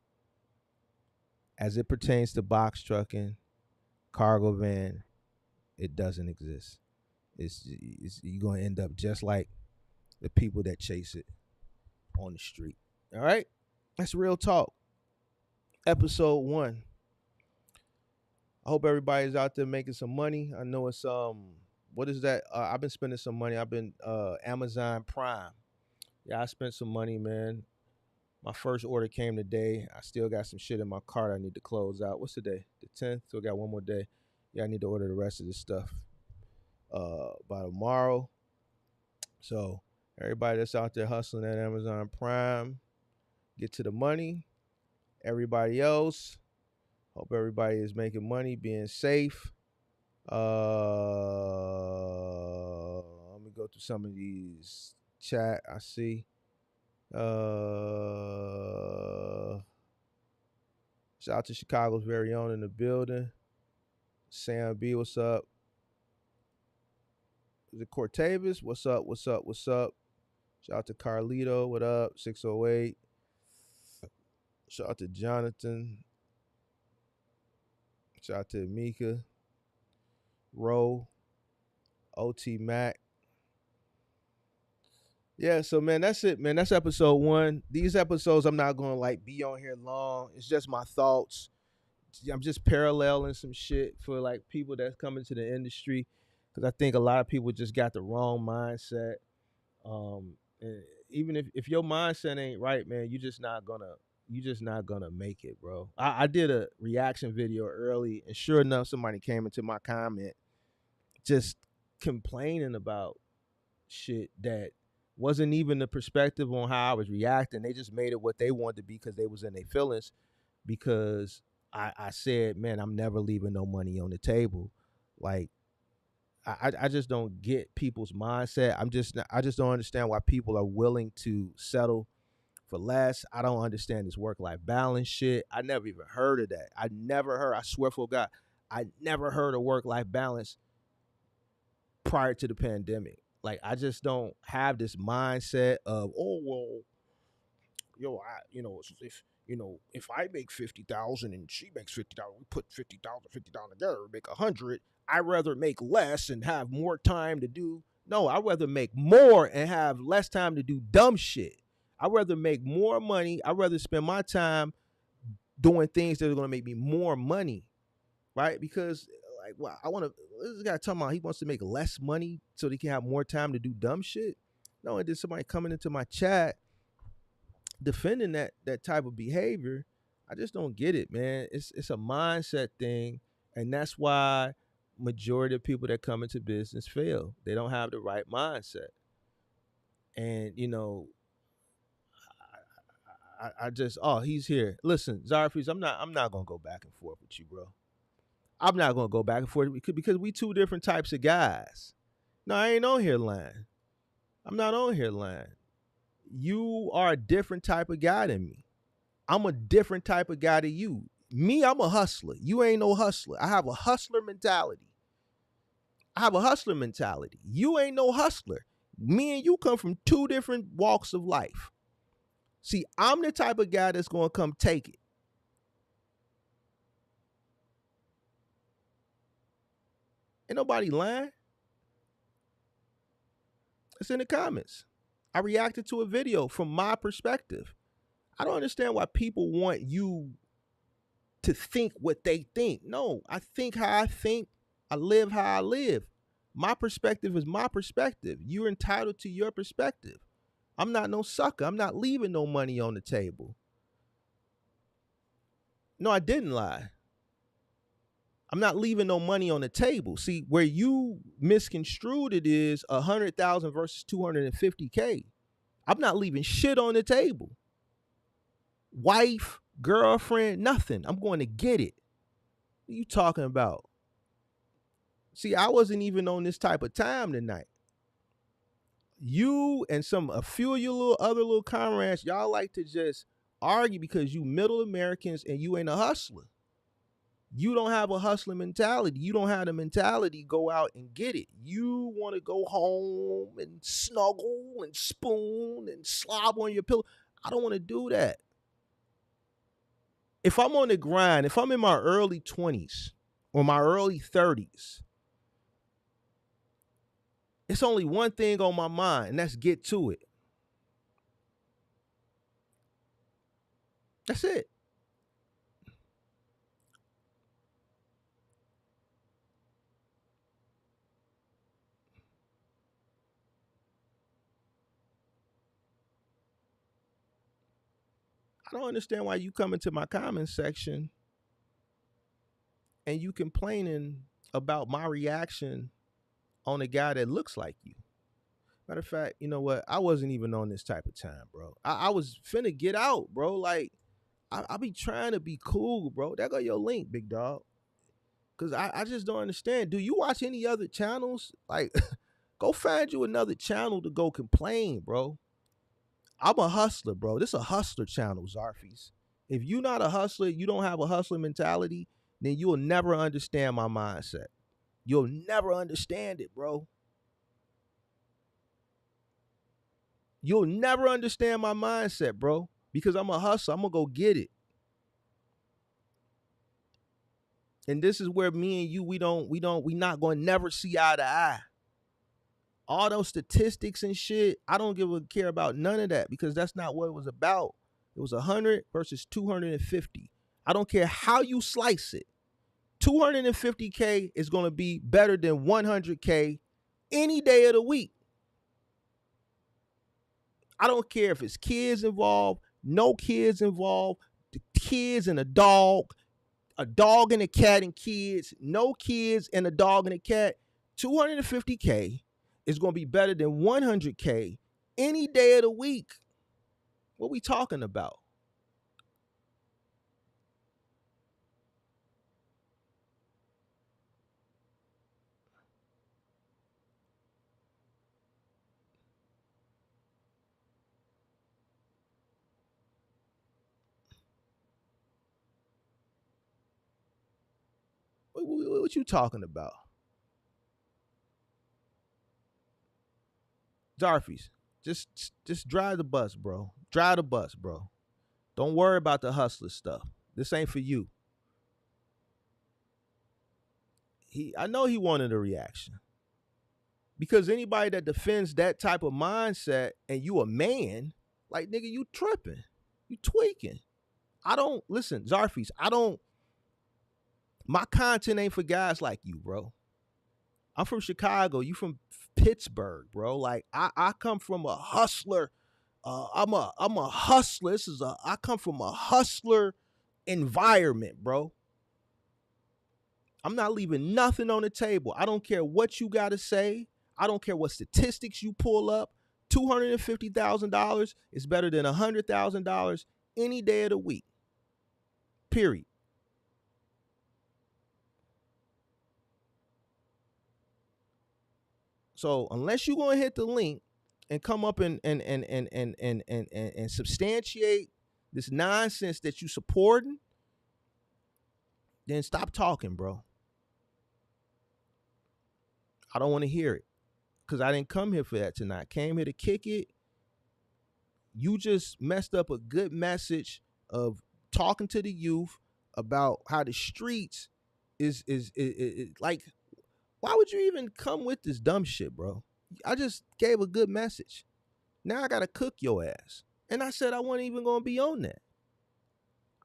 As it pertains to box trucking, cargo van, it doesn't exist. It's you're gonna end up just like the people that chase it on the street. All right, that's real talk. Ep.1. I hope everybody's out there making some money. I know it's what is that? I've been spending some money. I've been Amazon Prime. Yeah, I spent some money, man. My first order came today. I still got some shit in my cart I need to close out. What's today? The 10th. Still got one more day. Yeah, I need to order the rest of this stuff by tomorrow. So everybody that's out there hustling at Amazon Prime, get to the money. Everybody else, hope everybody is making money, being safe. Let me go through some of these chat I see. Shout out to Chicago's very own in the building. Sam B, what's up? Is it Cortavis? What's up? What's up? What's up? Shout out to Carlito. What up? 608. Shout out to Jonathan. Shout out to Mika. Ro. OT Mac. Yeah, so man, that's it, man. That's episode 1. These episodes, I'm not gonna like be on here long. It's just my thoughts. I'm just paralleling some shit for like people that's coming to the industry, because I think a lot of people just got the wrong mindset. And even if your mindset ain't right, man, you just not gonna make it, bro. I did a reaction video early, and sure enough, somebody came into my comment just complaining about shit that wasn't even the perspective on how I was reacting. They just made it what they wanted to be because they was in their feelings. Because I said, man, I'm never leaving no money on the table. Like I just don't get people's mindset. I just don't understand why people are willing to settle for less. I don't understand this work-life balance shit. I never even heard of that. I swear for God, I never heard of work-life balance prior to the pandemic. Like I just don't have this mindset of, oh well, if I make 50,000 and she makes 50,000, we put 50,000 together, we make 100. I rather make less and have more time to do. No, I rather make more and have less time to do dumb shit. I rather make more money. I rather spend my time doing things that are going to make me more money, right? Because like, well, I want to. This guy talking about he wants to make less money so he can have more time to do dumb shit. No, and then somebody coming into my chat defending that type of behavior. I just don't get it, man. It's a mindset thing, and that's why majority of people that come into business fail. They don't have the right mindset, and I just he's here. Listen, Zarfis, I'm not gonna go back and forth with you, bro. I'm not gonna go back and forth because we two different types of guys. No, I ain't on here lying. I'm not on here lying. You are a different type of guy than me. I'm a different type of guy to you. Me, I'm a hustler. You ain't no hustler. I have a hustler mentality. You ain't no hustler. Me and you come from two different walks of life. See, I'm the type of guy that's going to come take it. Ain't nobody lying. It's in the comments. I reacted to a video from my perspective. I don't understand why people want you to think what they think. No, I think how I think. I live how I live. My perspective is my perspective. You're entitled to your perspective. I'm not no sucker. I'm not leaving no money on the table. No, I didn't lie. I'm not leaving no money on the table. See, where you misconstrued it is 100,000 versus 250K. I'm not leaving shit on the table. Wife, girlfriend, nothing. I'm going to get it. What are you talking about? See, I wasn't even on this type of time tonight. You and a few of your other little comrades, y'all like to just argue because you middle Americans and you ain't a hustler. You don't have a hustling mentality. You don't have the mentality go out and get it. You want to go home and snuggle and spoon and slob on your pillow. I don't want to do that. If I'm on the grind, if I'm in my early 20s or my early 30s, it's only one thing on my mind, and that's get to it. That's it. I don't understand why you come into my comment section and you complaining about my reaction on a guy that looks like you. Matter of fact, you know what? I wasn't even on this type of time, bro. I was finna get out, bro. Like, I be trying to be cool, bro. There go your link, big dog. Because I just don't understand. Do you watch any other channels? Like, go find you another channel to go complain, bro. I'm a hustler, bro. This is a hustler channel, Zarfies. If you're not a hustler, you don't have a hustler mentality, then you'll never understand my mindset. You'll never understand it, bro. You'll never understand my mindset, bro, because I'm a hustler. I'm gonna go get it. And this is where me and you, we not gonna never see eye to eye. All those statistics and shit, I don't give a care about none of that because that's not what it was about. It was 100 versus 250. I don't care how you slice it. 250K is going to be better than 100K any day of the week. I don't care if it's kids involved, no kids involved, the kids and a dog and a cat and kids, no kids and a dog and a cat. 250K is going to be better than 100K any day of the week. What we talking about? What you talking about? Zarfies, just drive the bus, bro. Drive the bus, bro. Don't worry about the hustler stuff. This ain't for you. I know he wanted a reaction. Because anybody that defends that type of mindset and you a man, like nigga, you tripping. You tweaking. I don't listen, Zarfies, my content ain't for guys like you, bro. I'm from Chicago. You from Pittsburgh, bro. Like I come from a hustler. I'm a hustler. I come from a hustler environment, bro. I'm not leaving nothing on the table. I don't care what you got to say. I don't care what statistics you pull up. $250,000 is better than $100,000 any day of the week. Period. So unless you're gonna hit the link and come up and substantiate this nonsense that you supporting, then stop talking, bro. I don't want to hear it because I didn't come here for that tonight. I came here to kick it. You just messed up a good message of talking to the youth about how the streets is like. Why would you even come with this dumb shit, bro? I just gave a good message. Now I gotta cook your ass. And I said I wasn't even gonna be on that.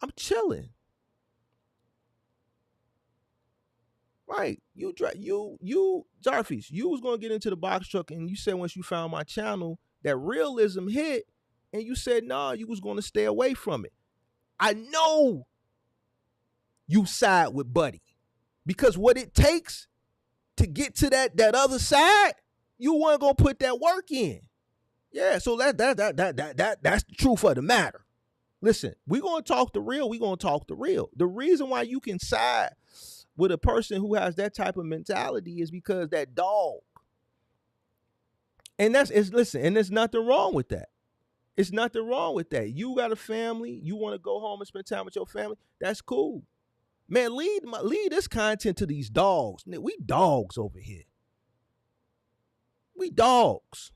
I'm chilling. Right. You Jarfies, you was gonna get into the box truck and you said once you found my channel that realism hit and you said nah, you was gonna stay away from it. I know you side with Buddy. Because what it takes to get to that other side, you weren't gonna put that work in. Yeah, so that's the truth of the matter. Listen, we're gonna talk the real. We're gonna talk the real. The reason why you can side with a person who has that type of mentality is because that dog. And listen, and there's nothing wrong with that. It's nothing wrong with that. You got a family, you want to go home and spend time with your family, that's cool. Man, lead this content to these dogs. We dogs over here. We dogs.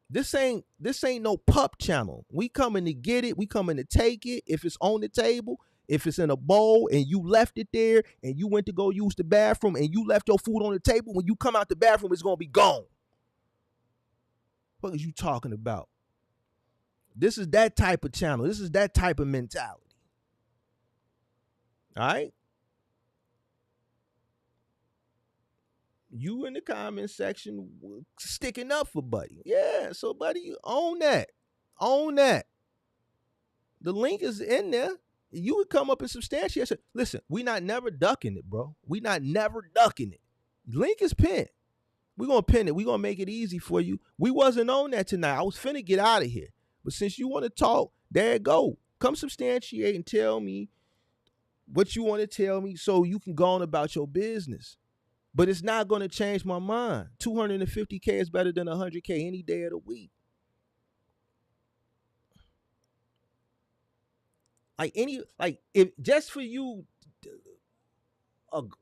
This ain't no pup channel. We coming to get it. We coming to take it. If it's on the table, if it's in a bowl and you left it there and you went to go use the bathroom and you left your food on the table, when you come out the bathroom, it's gonna be gone. What is you talking about? This is that type of channel. This is that type of mentality. All right? You in the comment section sticking up for Buddy. Yeah, so Buddy, you own that. Own that. The link is in there. You would come up and substantiate. Listen, we not never ducking it, bro. We not never ducking it. Link is pinned. We're going to pin it. We're going to make it easy for you. We wasn't on that tonight. I was finna get out of here. But since you want to talk, there it go. Come substantiate and tell me what you want to tell me so you can go on about your business. But it's not going to change my mind. 250K is better than 100K any day of the week. Like if just for you ag-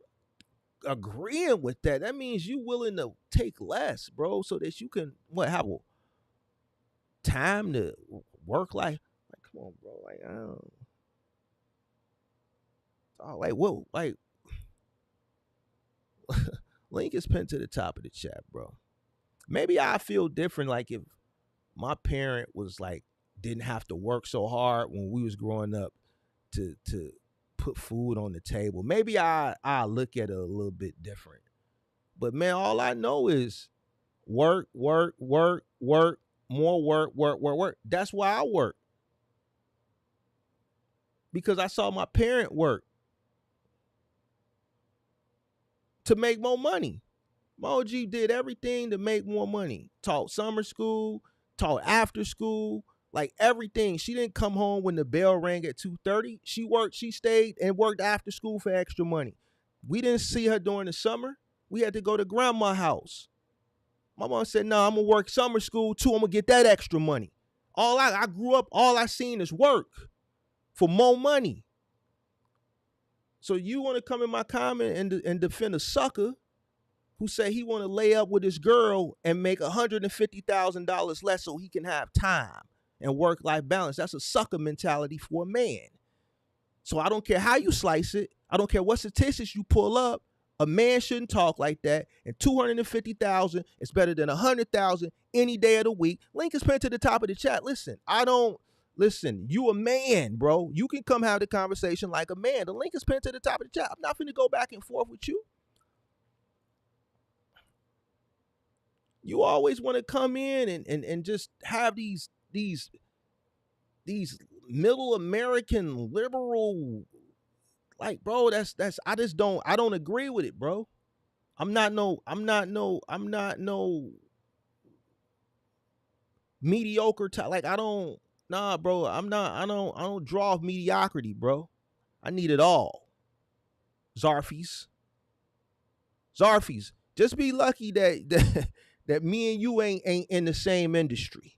agreeing with that, that means you willing to take less, bro, so that you can have a time to work like come on, bro. Like I don't like what like link is pinned to the top of the chat, bro. Maybe I feel different like if my parent was like didn't have to work so hard when we was growing up to put food on the table. Maybe I look at it a little bit different. But man, all I know is work, work, work, work, more work, work, work, work. That's why I work. Because I saw my parent work to make more money. My OG did everything to make more money. Taught summer school, taught after school, like everything. She didn't come home when the bell rang at 2:30. She stayed and worked after school for extra money. We didn't see her during the summer. We had to go to grandma's house. My mom said, "No, I'm gonna work summer school too. I'm gonna get that extra money." I grew up, all I seen is work for more money. So you want to come in my comment and defend a sucker who said he want to lay up with his girl and make $150,000 less so he can have time and work-life balance? That's a sucker mentality for a man. So I don't care how you slice it. I don't care what statistics you pull up. A man shouldn't talk like that. And 250,000 is better than 100,000 any day of the week. Link is pinned to the top of the chat. Listen. You a man, bro. You can come have the conversation like a man. The link is pinned to the top of the chat. I'm not finna go back and forth with you. You always want to come in and just have these middle American liberal, like, bro, that's I don't agree with it, bro. I'm not no mediocre like I don't nah, bro. I don't draw off mediocrity, bro. I need it all. Zarfies. Just be lucky that me and you ain't in the same industry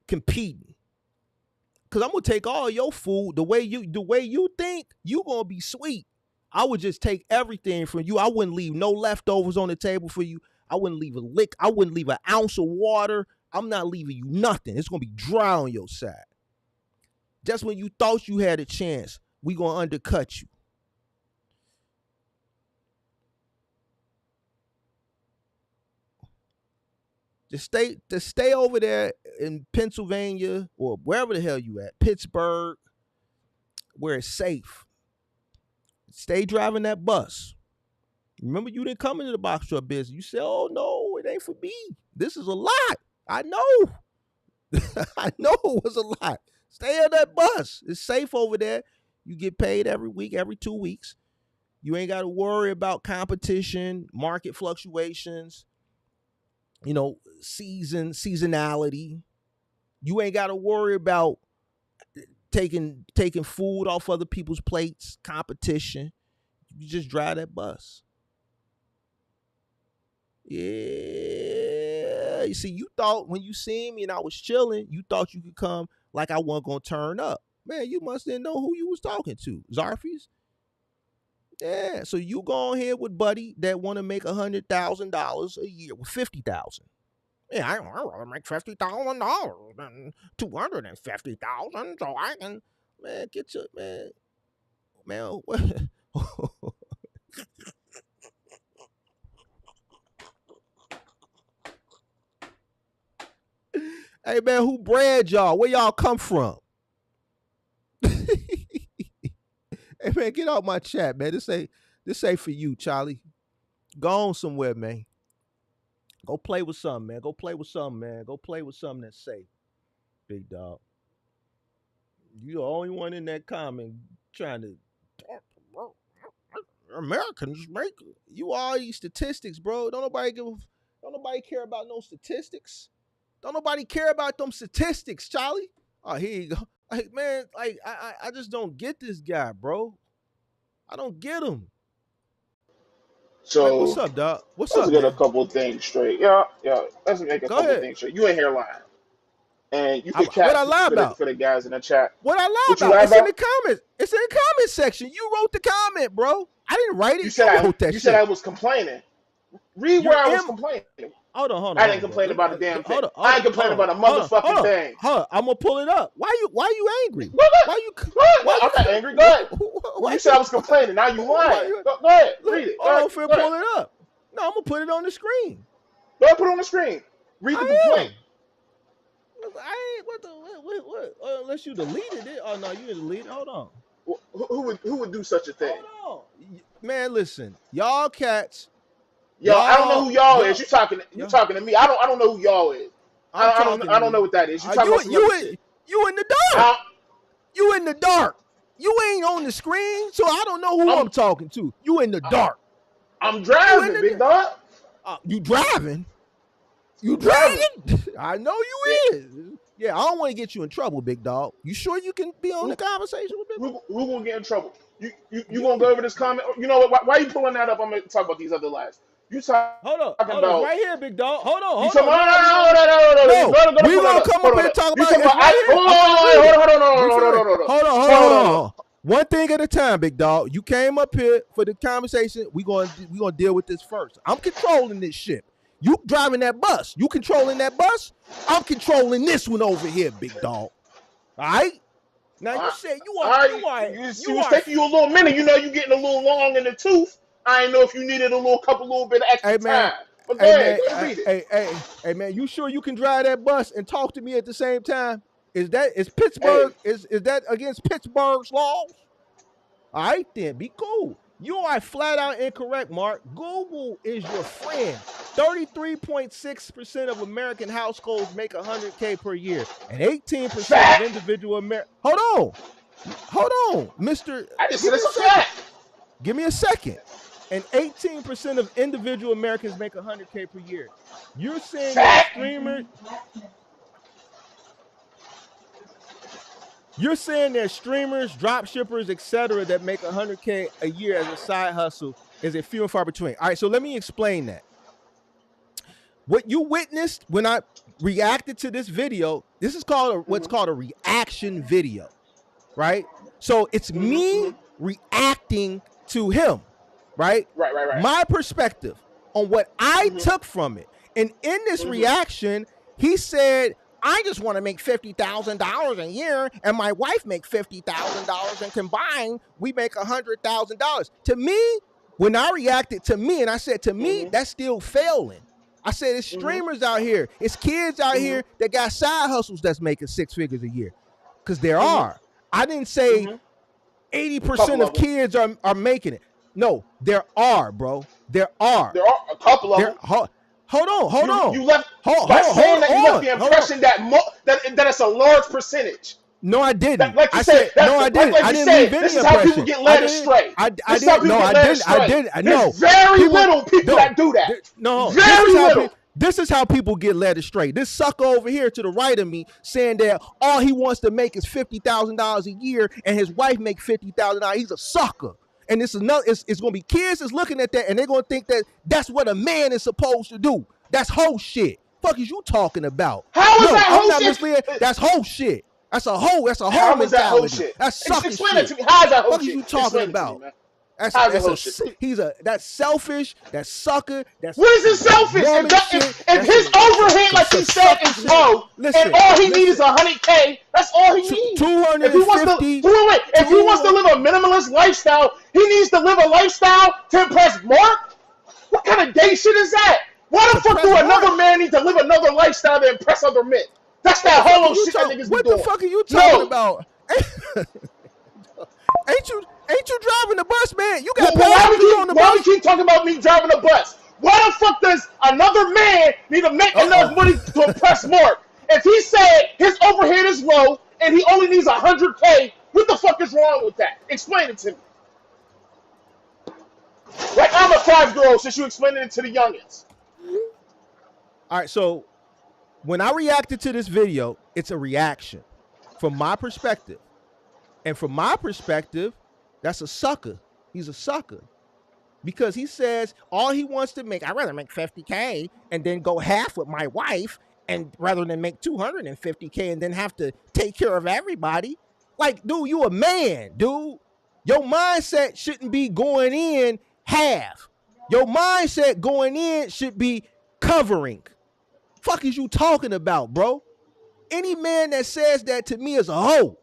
competing. Cause I'm gonna take all your food the way you think you gonna be sweet. I would just take everything from you. I wouldn't leave no leftovers on the table for you. I wouldn't leave a lick. I wouldn't leave an ounce of water. I'm not leaving you nothing. It's gonna be dry on your side. Just when you thought you had a chance, we gonna undercut you. Just stay over there in Pennsylvania or wherever the hell you at, Pittsburgh, where it's safe. Stay driving that bus. Remember, you didn't come into the box truck business. You said, "Oh no, it ain't for me. This is a lot." I know. I know it was a lot. Stay on that bus. It's safe over there. You get paid every week, every 2 weeks. You ain't got to worry about competition, market fluctuations, seasonality. You ain't got to worry about taking food off other people's plates, competition. You just drive that bus. Yeah. You see, you thought when you seen me and I was chilling, you thought you could come like I wasn't gonna turn up. Man, you must didn't know who you was talking to. Zarfies? Yeah. So you go on here with Buddy that wanna make $100,000 a year with 50,000. Yeah, I want to make $50,000 and 250,000 so I can, man, get your man. Hey man, who bred y'all? Where y'all come from? Hey man, get out my chat, man. This ain't for you, Charlie. Go on somewhere, man. Go play with something, man. Go play with something, man. Go play with something that's safe, big dog. You the only one in that comment trying to Americans make you all these statistics, bro. Don't nobody care about no statistics. Don't nobody care about them statistics, Charlie. Oh, here you go. Like, man, like I just don't get this guy, bro. I don't get him. Like, what's So up, dog? What's let's up, get a man? couple things straight. Yeah, yeah. Let's make a Go couple ahead. things straight. You ain't here lying. And you can What I cap lie about? for the guys in the chat. What I lie What you about? lie It's in about? the comments. It's in the comment section. You wrote the comment, bro. I didn't write You it. said You wrote that you said I shit. was complaining. Read You're where I was in. complaining. Hold I didn't on, bro. complain about a damn thing. Hold I on, ain't complaining about a hold motherfucking on. thing. I'm gonna pull it up. Why you angry? Go ahead. Why you Go ahead. No, why I'm you not angry. Go ahead. Well, why you said I was complaining. Now you why lying. you Go ahead. look? Read it. Go Hold ahead. on, Phil, Go ahead. pull it up. No, I'm gonna put it on the screen. Go ahead. Put it on the screen. Read the I complaint. am. I ain't what unless you deleted it. Oh no, you didn't delete it. Hold on. Who would do such a thing? Hold on. Man, listen. Y'all cats. Yo, I don't know who y'all is. You Y'all talking to me? I don't know who y'all is. I'm talking to I don't know you. what that is. You talking about some other shit? You in the dark. You in the dark. You ain't on the screen, so I don't know who I'm talking to. You in the dark. I'm driving, big dog. You driving? You driving? I know you is. Yeah, I don't want to get you in trouble, big dog. You sure you can be on the conversation with me? Who gonna get in trouble? You gonna go over this comment? You know what? Why are you pulling that up? I'm gonna talk about these other lives. You talking Hold about it's right here, big dog. Hold on. You talking about? No, we gonna come up here and talk about it. It's right here. Hold on. One thing at a time, big dog. You came up here for the conversation. We gonna deal with this first. I'm controlling this shit. You driving that bus. You controlling that bus. I'm controlling this one over here, big dog. All right. Now you said you are. It was taking you a little minute. You know, you getting a little long in the tooth. I didn't know if you needed a little bit of extra time. But go ahead, read it. Hey man, you sure you can drive that bus and talk to me at the same time? Is Pittsburgh is that against Pittsburgh's laws? All right then, be cool. You are flat out incorrect, Mark. Google is your friend. 33.6% of American households make $100K per year, and 18% of individual Americans. Hold on, Mister. I just said it's a fact. Give me a second. And 18% of individual Americans make $100K per year. You're saying that streamers. You're saying there's streamers, drop shippers, etc., that make $100K a year as a side hustle is a few and far between. All right, so let me explain that. What you witnessed when I reacted to this video, this is called what's called a reaction video, right? So it's me reacting to him, right? Right. My perspective on what I took from it. And in this reaction, he said, I just want to make $50,000 a year, and my wife make $50,000, and combined, we make $100,000. To me, when I reacted to me, and I said, to me, that's still failing. I said, it's streamers out here. It's kids out here that got side hustles that's making six figures a year. Because there are. I didn't say 80% of kids are making it. No, there are, bro. There are. There are a couple of them. Hold on. You left by saying that you left the impression that it's a large percentage. No, I didn't. Like you said, no, I didn't. Like I you didn't said, leave any this is impression. how people get led astray. I didn't. No, I didn't. There's very little people that do that. No, very little. This is how people get led astray. This sucker over here to the right of me saying that all he wants to make is $50,000 a year, and his wife make $50,000. He's a sucker. And this is it's going to be kids that's looking at that, and they're going to think that that's what a man is supposed to do. That's whole shit. Fuck is you talking about? How is that whole shit? That's whole shit. That's a whole mentality. That whole shit? That's sucking Explain shit. it to me. How is that whole what shit? What are you talking about? That's that's selfish. That's sucker. That's what is it selfish? If his overhead, like he said, is low, and all he needs is $100K, that's all he needs. 250. If he wants to live a minimalist lifestyle, he needs to live a lifestyle to impress Mark. What kind of gay shit is that? Why the fuck do another man need to live another lifestyle to impress other men? That's that hollow shit that niggas be doing. What the fuck are you talking about? Ain't you driving the bus, man? You got on the bus. Why we keep talking about me driving the bus? Why the fuck does another man need to make enough money to impress Mark? If he said his overhead is low and he only needs $100K, what the fuck is wrong with that? Explain it to me. Like I'm a 5-year-old since you explained it to the youngins. All right, so when I reacted to this video, it's a reaction from my perspective. And from my perspective, that's a sucker. He's a sucker. Because he says all he wants to make, I'd rather make $50K and then go half with my wife and rather than make $250K and then have to take care of everybody. Like, dude, you a man, dude. Your mindset shouldn't be going in half. Your mindset going in should be covering. Fuck is you talking about, bro? Any man that says that to me is a hoe.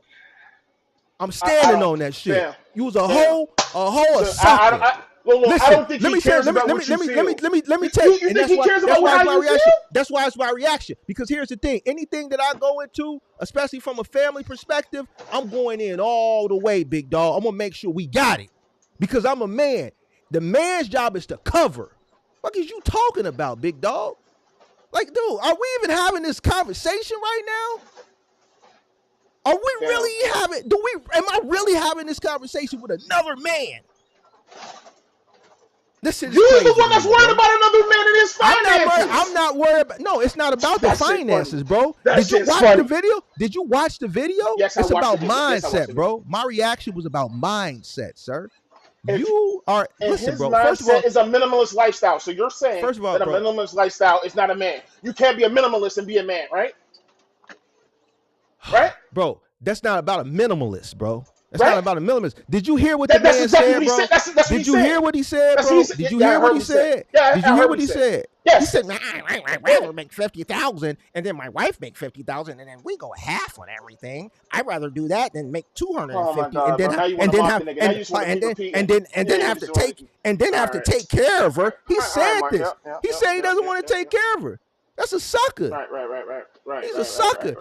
I'm standing on that shit. Damn. You was a hoe, a sucker. Listen, I don't think he cares about what you feel. Let me tell you. You think he cares about how you feel? That's why it's my reaction. Because here's the thing. Anything that I go into, especially from a family perspective, I'm going in all the way, big dog. I'm going to make sure we got it. Because I'm a man. The man's job is to cover. What is you talking about, big dog? Like, dude, are we even having this conversation right now? Are we really having, am I really having this conversation with another man? This is You're the one that's worried about another man and his finances. I'm not worried about, no, it's not about the finances, bro. Did you watch the video? Did you watch the video? Yes, it's about mindset, bro. My reaction was about mindset, sir. You are, listen, his bro. First of all, is a minimalist lifestyle. So you're saying first of all, that a minimalist lifestyle is not a man. You can't be a minimalist and be a man, right? Right? Bro, that's not about a minimalist, bro. That's right? not about a minimalist. Did you hear what the man said, bro? Did you hear what he said, bro? Did you hear what he said? Did you hear what he said? Yes. He said, I'd rather make $50,000 and then my wife make $50,000 and then we go half on everything. I'd rather do that than make $250 and then have to take care of her. He said this. He said he doesn't want to take care of her. That's a sucker. Right. He's a sucker.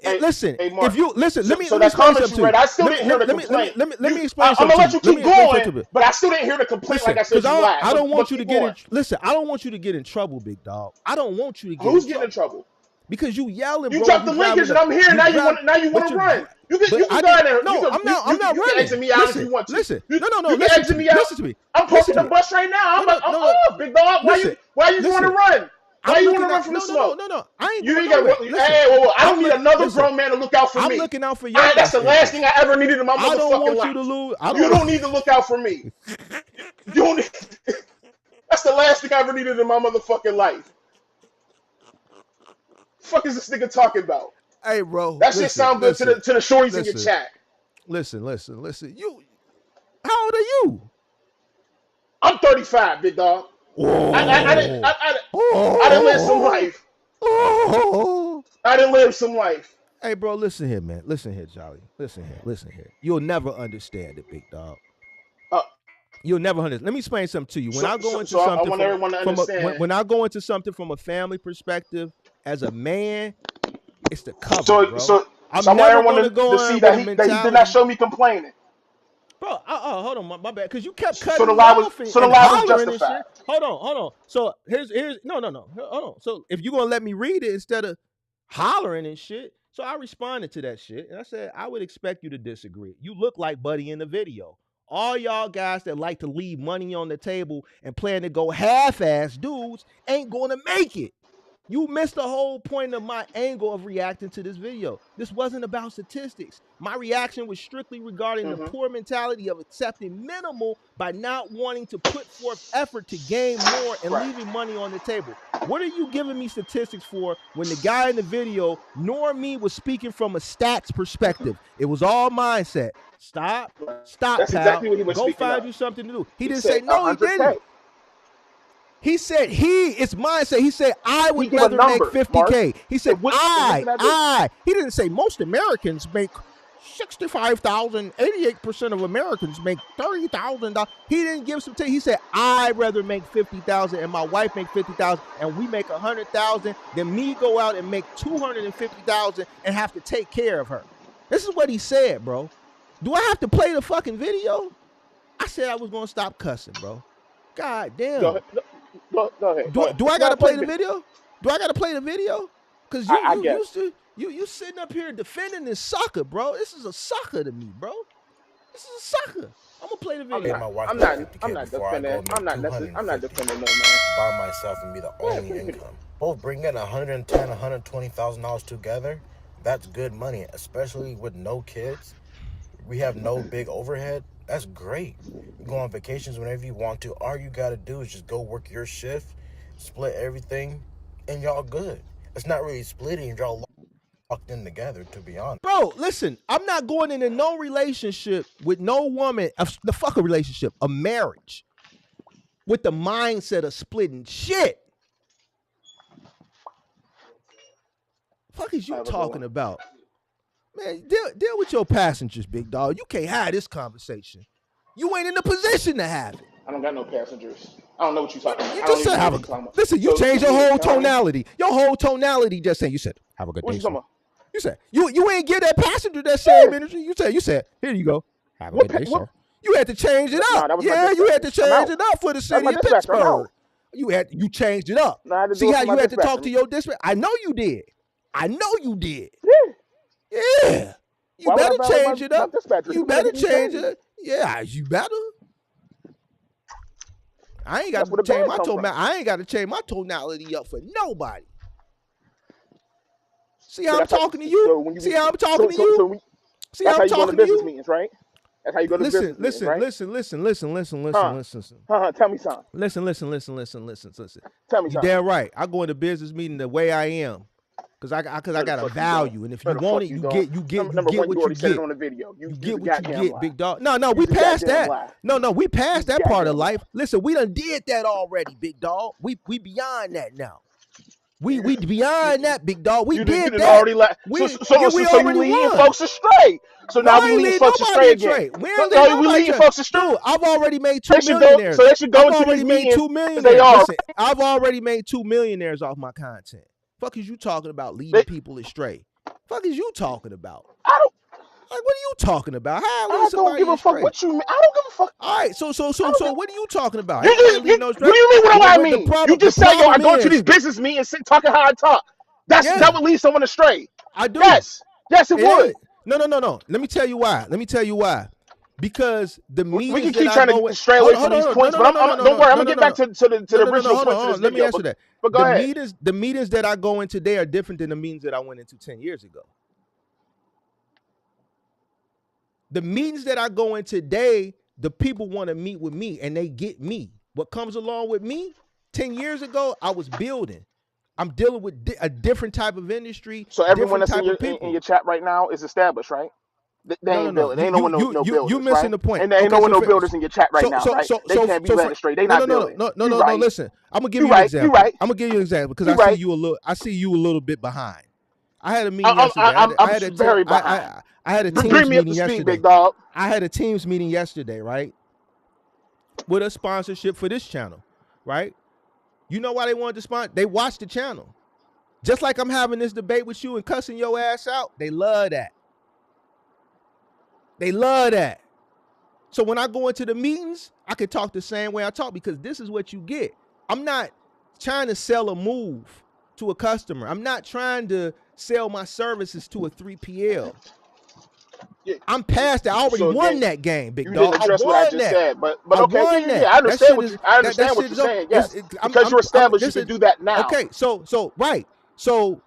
Listen, Mark, if you listen, let me explain something to you. I still didn't hear the complaint. Let me explain something. I'm gonna let you keep going, but I still didn't hear the complaint. Like I said, I don't want you to get in. Listen, I don't want you to get in trouble, big dog. I don't want you to get. Who's getting in trouble? Because you yelling, bro. You dropped the linkage, and I'm here. Now you want to run. You can go in there. No, I'm not running. You can exit me out if you want to. Listen, no. You can exit me out. Listen to me. I'm parking the bus right now. I'm like, big dog. Why you want to run? Why you want to run from the smoke? No. I ain't. You ain't got. Hey, I don't need another grown man to look out for me. I'm looking out for you. That's the last thing I ever needed in my motherfucking life. I don't want you to lose. You don't need to look out for me. You don't. That's the last thing I ever needed in my motherfucking life. Fuck is this nigga talking about? Hey, bro. That shit sound good to the shorties in your chat. Listen. You. How old are you? I'm 35, big dog. I didn't live some life. I didn't live some life. Hey, bro, listen here, man. Listen here, Jolly. Listen here. You'll never understand it, big dog. You'll never understand. Let me explain something to you. When I go into something, I want everyone to understand. When I go into something from a family perspective, as a man, it's the cover, bro. So I want everyone to see that he did not show me complaining. Bro, hold on, my bad, because you kept cutting so the lie was justified. Hold on. So here's no. Hold on. So if you're gonna let me read it instead of hollering and shit, so I responded to that shit and I said I would expect you to disagree. You look like Buddy in the video. All y'all guys that like to leave money on the table and plan to go half-ass dudes ain't gonna make it. You missed the whole point of my angle of reacting to this video. This wasn't about statistics. My reaction was strictly regarding the poor mentality of accepting minimal by not wanting to put forth effort to gain more and leaving money on the table. What are you giving me statistics for when the guy in the video, nor me, was speaking from a stats perspective? It was all mindset. Stop, That's pal. exactly what he was Go speaking find of. you something to do. He didn't said say, no, he 100K. didn't. He said it's mindset. He said I would rather make 50K. Mark. He said I. He didn't say most Americans make $65,000. 88% of Americans make $30,000. He didn't give some. He said I'd rather make $50,000 and my wife make $50,000 and we make $100,000 than me go out and make $250,000 and have to take care of her. This is what he said, bro. Do I have to play the fucking video? I said I was gonna stop cussing, bro. God damn. Go ahead. Do I gotta play the video? Do I gotta play the video? Because you sitting up here defending this sucker, bro. This is a sucker to me, bro. This is a sucker. I'm gonna play the video. I'm not defending no man. By myself and be the only income. Both bring in $110,000, $120,000 together. That's good money, especially with no kids. We have no big overhead. That's great. You go on vacations whenever you want to. All you got to do is just go work your shift, split everything, and y'all good. It's not really splitting. You're all locked in together, to be honest. Bro, listen, I'm not going into no relationship with no woman, the fuck a relationship, a marriage, with the mindset of splitting shit. Fuck is you talking about? Man, deal with your passengers, big dog. You can't have this conversation. You ain't in the position to have it. I don't got no passengers. I don't know what you're talking about. You just said have a. Listen, you changed your whole tonality. Your whole tonality just saying. You said have a good day. What you talking about? You said you ain't give that passenger that same energy. You said here you go. Have a good day, sir. You had to change it up. You had to change it up for the city of Pittsburgh. You changed it up. See how you had to talk to your dispatch? I know you did. Yeah. You better change it up. You better change it. Yeah, you better. I ain't got to change my tonality. I ain't got to change my tonality up for nobody. See how I'm talking to you? See how I'm talking to you? See how I'm talking to you? Business meetings, right? That's how you go to business meetings, right? Listen. Tell me something. Listen. Tell me something. You damn right. I go into business meeting the way I am. Cause I got a value, and if you want it, you get what you get. On the video. You get what you get, big dog. No, we passed that. No, we passed that part of life. Listen, we done did that already, big dog. We beyond that now. We beyond that, big dog. We did that. Already so you leading folks astray. So now we lead folks astray again. We leading folks astray. Dude, I've already made 2 millionaires. So they should go into these meetings. Listen, I've already made 2 millionaires off my content. Fuck is you talking about leading people astray? Fuck is you talking about? I don't. Like, what are you talking about? How I don't give a fuck what you mean. I don't give a fuck. All right, so what are you talking about? What do you mean what I mean? You just said, yo, I go to these business meetings talking how I talk. That would lead someone astray. I do. Yes, it would. No. Let me tell you why. Because the meetings we can keep trying to stray away from these points, but don't worry. I'm gonna get back to the original points of this video. Let me answer that. But go ahead. The meetings that I go in today are different than the meetings that I went into 10 years ago. The meetings that I go in today, the people want to meet with me and they get me. What comes along with me, 10 years ago, I was building. I'm dealing with a different type of industry. So everyone that's in your chat right now is established, right? They ain't building. They ain't no builders. You missing the point. And there ain't no builders in your chat right now, right? They can't be led astray. They not building. No. Listen, I'm gonna give you an example. I'm gonna give you an example because I see you a little bit behind. I had a meeting yesterday. I'm very behind. I had a teams Bring me up to meeting speed, yesterday. big dog. I had a teams meeting yesterday, right? With a sponsorship for this channel, right? You know why they wanted to sponsor? They watched the channel. Just like I'm having this debate with you and cussing your ass out, they love that. They love that. So when I go into the meetings, I can talk the same way I talk because this is what you get. I'm not trying to sell a move to a customer. I'm not trying to sell my services to a 3PL. Yeah. I'm past that. I already won that game, big dog. You didn't address what I just said, but okay, I understand what you're saying. Yes, because you're established, you can do that now. Okay, so right, so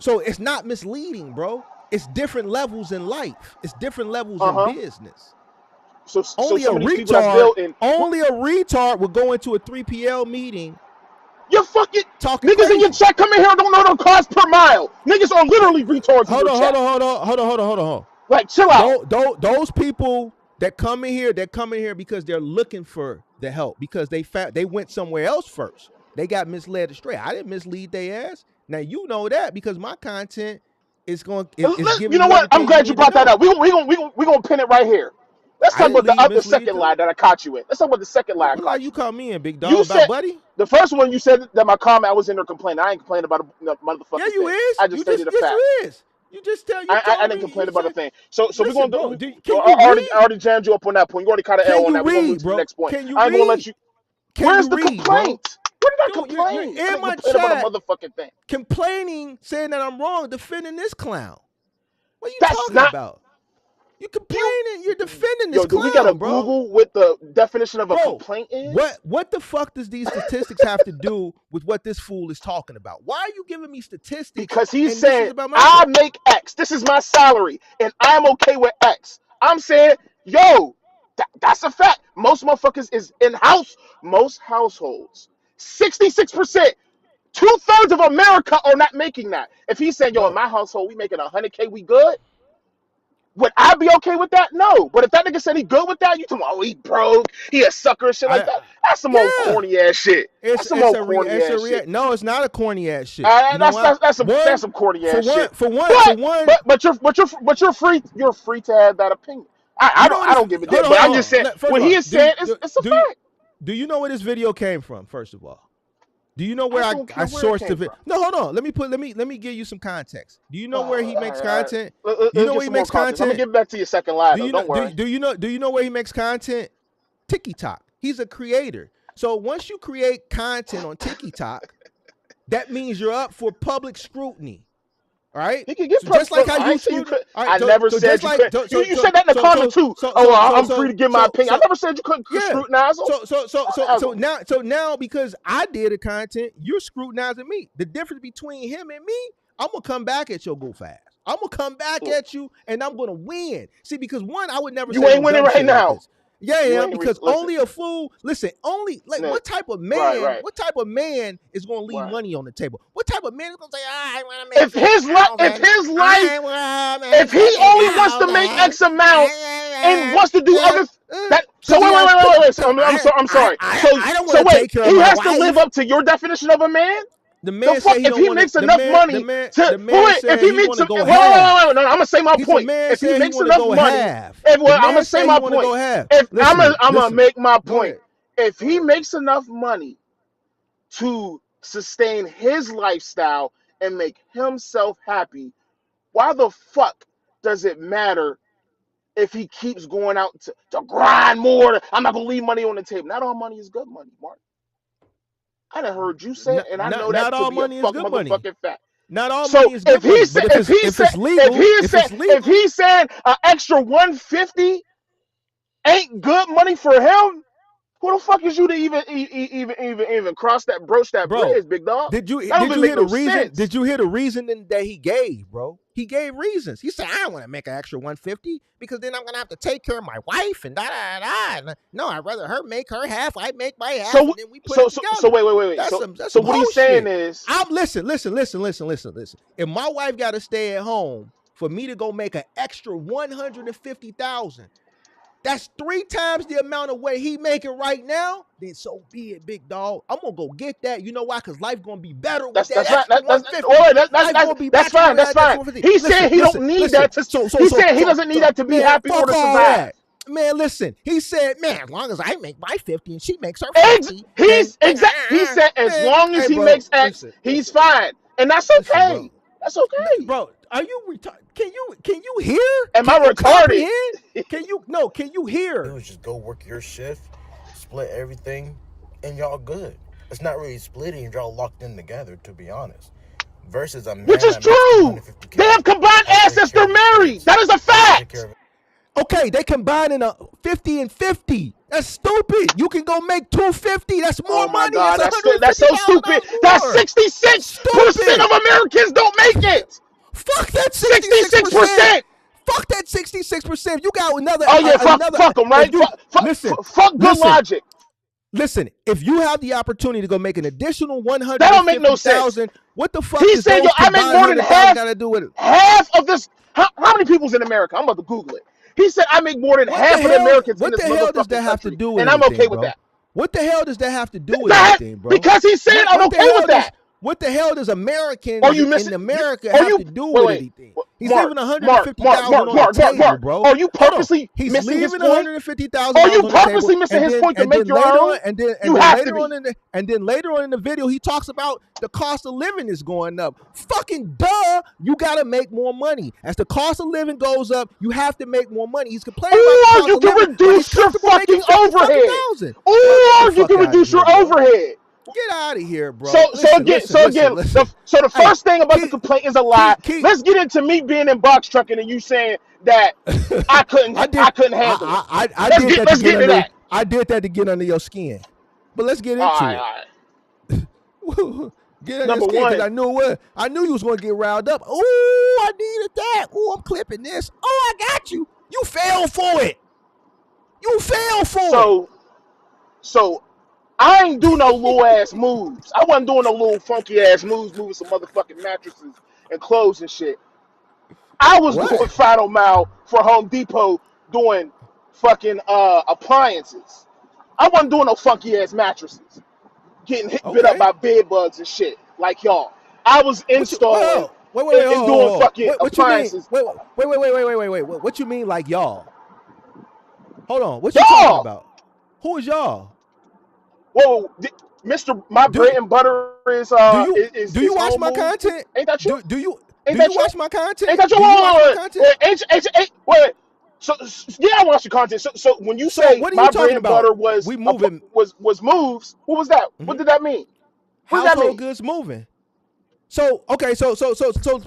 it's not misleading, bro. It's different levels in life. It's different levels in business. So only a retard would go into a 3PL meeting. You fucking talking niggas crazy. In your chat come in here and don't know the cost per mile. Niggas are literally retards. Hold on. Like, chill out. Those people that come in here because they're looking for the help because they went somewhere else first. They got misled astray. I didn't mislead their ass. Now you know that because my content is going. You know what? I'm glad you brought that up. We gonna pin it right here. Let's talk about the second lie that I caught you in. Let's talk about the second lie. What lie you caught me in, big dog? About buddy? The first one you said that my comment I was in there complaining. I ain't complaining about a motherfucker. Yeah, you is. I just stated a fact. You is. You just tell you. I didn't complain about a thing. So we're gonna do. I already jammed you up on that point. You already caught an L on that. We're gonna move to the next point. I'm gonna let you. Where's the complaint? Where did I complain? You're in my chat about a motherfucking thing. Complaining, saying that I'm wrong, defending this clown. What are you talking about? You complaining? You're defending this clown, we got to bro. Google what the definition of a complaint is. What the fuck does these statistics have to do with what this fool is talking about? Why are you giving me statistics? Because he's saying I make X. This is my salary, and I'm okay with X. I'm saying, that's a fact. Most motherfuckers is in house. Most households, 66% 2/3 of America are not making that. If he's saying, yo, in bro. my household, we making 100K, we good. Would I be okay with that? No. But if that nigga said he good with that, you talking about, oh, he broke, he a sucker and shit like that. That's some old Yeah. corny ass shit. That's some old corny ass shit. No, it's not a corny ass shit. You know why? That's some corny ass shit. For one. But you're free. You're free to have that opinion. I don't give a damn. But I'm just saying what he is saying it's a fact. Do you know where this video came from? First of all, do you know where I sourced the video? No, hold on. Let me give you some context. Do you know where he makes content? You know where he makes content? Let me get back to your second line. Don't worry. Do you know where he makes content? TikTok. He's a creator. So once you create content on TikTok, that means you're up for public scrutiny. All right. He can get just like how you could. I never said you couldn't. You said that in the comment too. I'm free to give my opinion. I never said you couldn't scrutinize them. So now because I did the content, you're scrutinizing me. The difference between him and me, I'm gonna come back at your goof ass. I'm gonna come back at you, and I'm gonna win. See, because one, I would never. You ain't winning right now. Like yeah, because only a fool. Listen, what type of man? Right. What type of man is going to leave money on the table? What type of man is going to say, I want to make? If he only wants to make X amount and wants to do other that. So wait. I'm sorry. So wait, he has to live up to your definition of a man. The man said if he makes enough money to if he makes wait, I'm gonna say my point. If he makes enough money, I'm gonna say my point. I'm gonna make my point. If he makes enough money to sustain his lifestyle and make himself happy, why the fuck does it matter if he keeps going out to grind more? I'm not gonna leave money on the table. Not all money is good money, Mark. I done heard you say it, and I know that to be a fuck motherfucking fact. Not all money is good money. But if it's legal, if he's saying an extra 150 ain't good money for him, who the fuck is you to even broach that bridge, big dog? Did you hear the reason? Did you hear the reason that he gave, bro? He gave reasons. He said, I don't want to make an extra 150 because then I'm gonna have to take care of my wife and da da da. No, I'd rather her make her half. I make my half. And then we put it together. So wait. So what he's saying is, listen. If my wife got to stay at home for me to go make an extra 150,000. That's 3 times the amount of what he making right now. Then so be it, big dog. I'm gonna go get that. You know why? Because life gonna be better with that extra 150. That's fine. He said he don't need that to. He said he doesn't need that to be happy or to survive. Man, listen. He said, man, as long as I make my 50 and she makes her 50. He said as long as he makes X, he's fine, and that's okay. That's okay, bro. Are you retarded? Can you hear? Am I retarded? Can you hear? You just go work your shift, split everything, and y'all good. It's not really splitting, y'all locked in together, to be honest. Versus a man, which is true. They have combined assets. They're married. That is a fact. Okay, they combine in a 50 and 50. That's stupid. You can go make 250. That's more money. God, that's so stupid. That's 66% of Americans don't make it. Fuck that 66%. Fuck that 66%. You got another. Oh yeah, fuck them, right? Fuck good logic. Listen, if you have the opportunity to go make an additional 150,000, that don't make no sense. What the fuck? He said, "Yo, I make more than half." Got to do with it. Half of this. How many people's in America? I'm about to Google it. He said, "I make more than half of the Americans in this motherfucking country." What the hell does that have to do with anything? And I'm okay with that. What the hell does that have to do with anything, bro? Because he said I'm okay with that. What the hell does Americans in America have to do with anything? He's leaving 150,000 on the table, bro. Are you purposely missing his point? 150,000. Are you purposely missing his point to make your own? And then later on in the video, he talks about the cost of living is going up. Fucking duh! You gotta make more money. As the cost of living goes up, you have to make more money. He's complaining about or you can reduce your fucking overhead. Or you can reduce your overhead. Get out of here, bro. So the first thing about the complaint is a lie. Let's get into me being in box trucking and you saying that I couldn't handle it. Let's get into that. I did that to get under your skin, but let's get into it. All right. Get under your skin because I knew you was gonna get riled up. Oh, I needed that. Oh, I'm clipping this. Oh, I got you. You fell for it. So I ain't do no little ass moves. I wasn't doing no little funky ass moves, moving some motherfucking mattresses and clothes and shit. I was doing What? Final Mile for Home Depot doing fucking appliances. I wasn't doing no funky ass mattresses, getting bit up Okay. by bed bugs and shit like y'all. I was What you? installing Well, wait, and doing fucking What you mean? appliances. Wait. What you mean like y'all? Hold on. What you talking Y'all, about? Who is y'all? whoa, Mr. My Do bread and butter is do you is do is you watch home my move. content? Ain't that you? Ain't Do you that you? watch my Ain't content? that you? Do you watch my content? Wait. So yeah, I watch your content. So when you So say what are you my bread talking and butter about? was We moving was moves, what was that? What mhm. did that mean? What did that Household mean? goods moving. So okay, so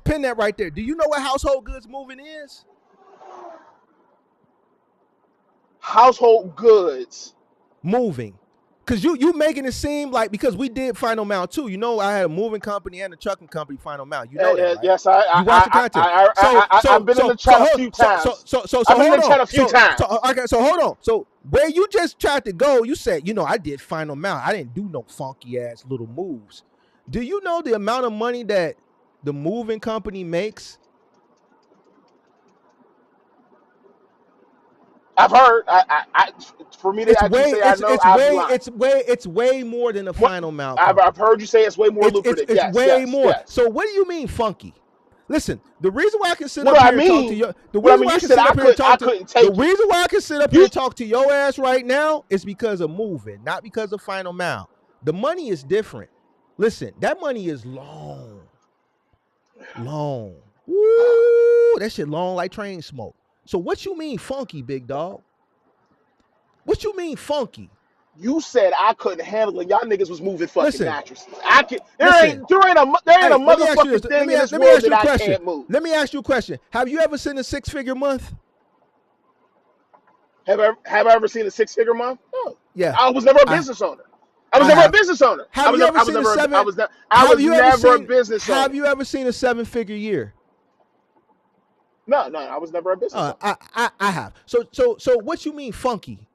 pin that right there. Do you know what household goods moving is? Household goods. Moving. Cause you making it seem like because we did Final Mount too. You know I had a moving company and a trucking company, Final Mount. You know that, right? Yes, You watch the content. I've been in the chat a few times. I've been in Hold the on. chat a few times. Okay, so hold on. So where you just tried to go, you said, I did Final Mount. I didn't do no funky ass little moves. Do you know the amount of money that the moving company makes? I've heard. For me to actually say I know, I'd be lying. It's way more than a What Final Mount I've company. heard you say it's way more lucrative. It's Yes, way yes, more. yes. So what do you mean funky? Listen, the reason why I can sit What up I here and talk to mean, you, the what I reason mean, why I you can said sit up here and I talk to, couldn't the take it. reason why I can sit up here You and talk to your ass right now is because of moving, not because of Final Mile. The money is different. Listen, that money is long, long. Woo, that shit long like train smoke. So what you mean funky, big dog? What you mean funky? you said I couldn't handle it. Y'all niggas was moving fucking Listen, mattresses. I can. listen. There ain't a Hey, let me ask you this. motherfucking thing in this Let me world ask that you a I question. can't move. Let me ask you a question. Have you ever seen a 6-figure month? Have I ever seen a 6-figure month? No. Yeah, I was never a I business owner. I was I never a have. business owner. Have you ever seen a seven? I Have was you ever never a seen? business Have owner. you ever seen a 7-figure year? No, I was never a business owner. I have. So what you mean funky?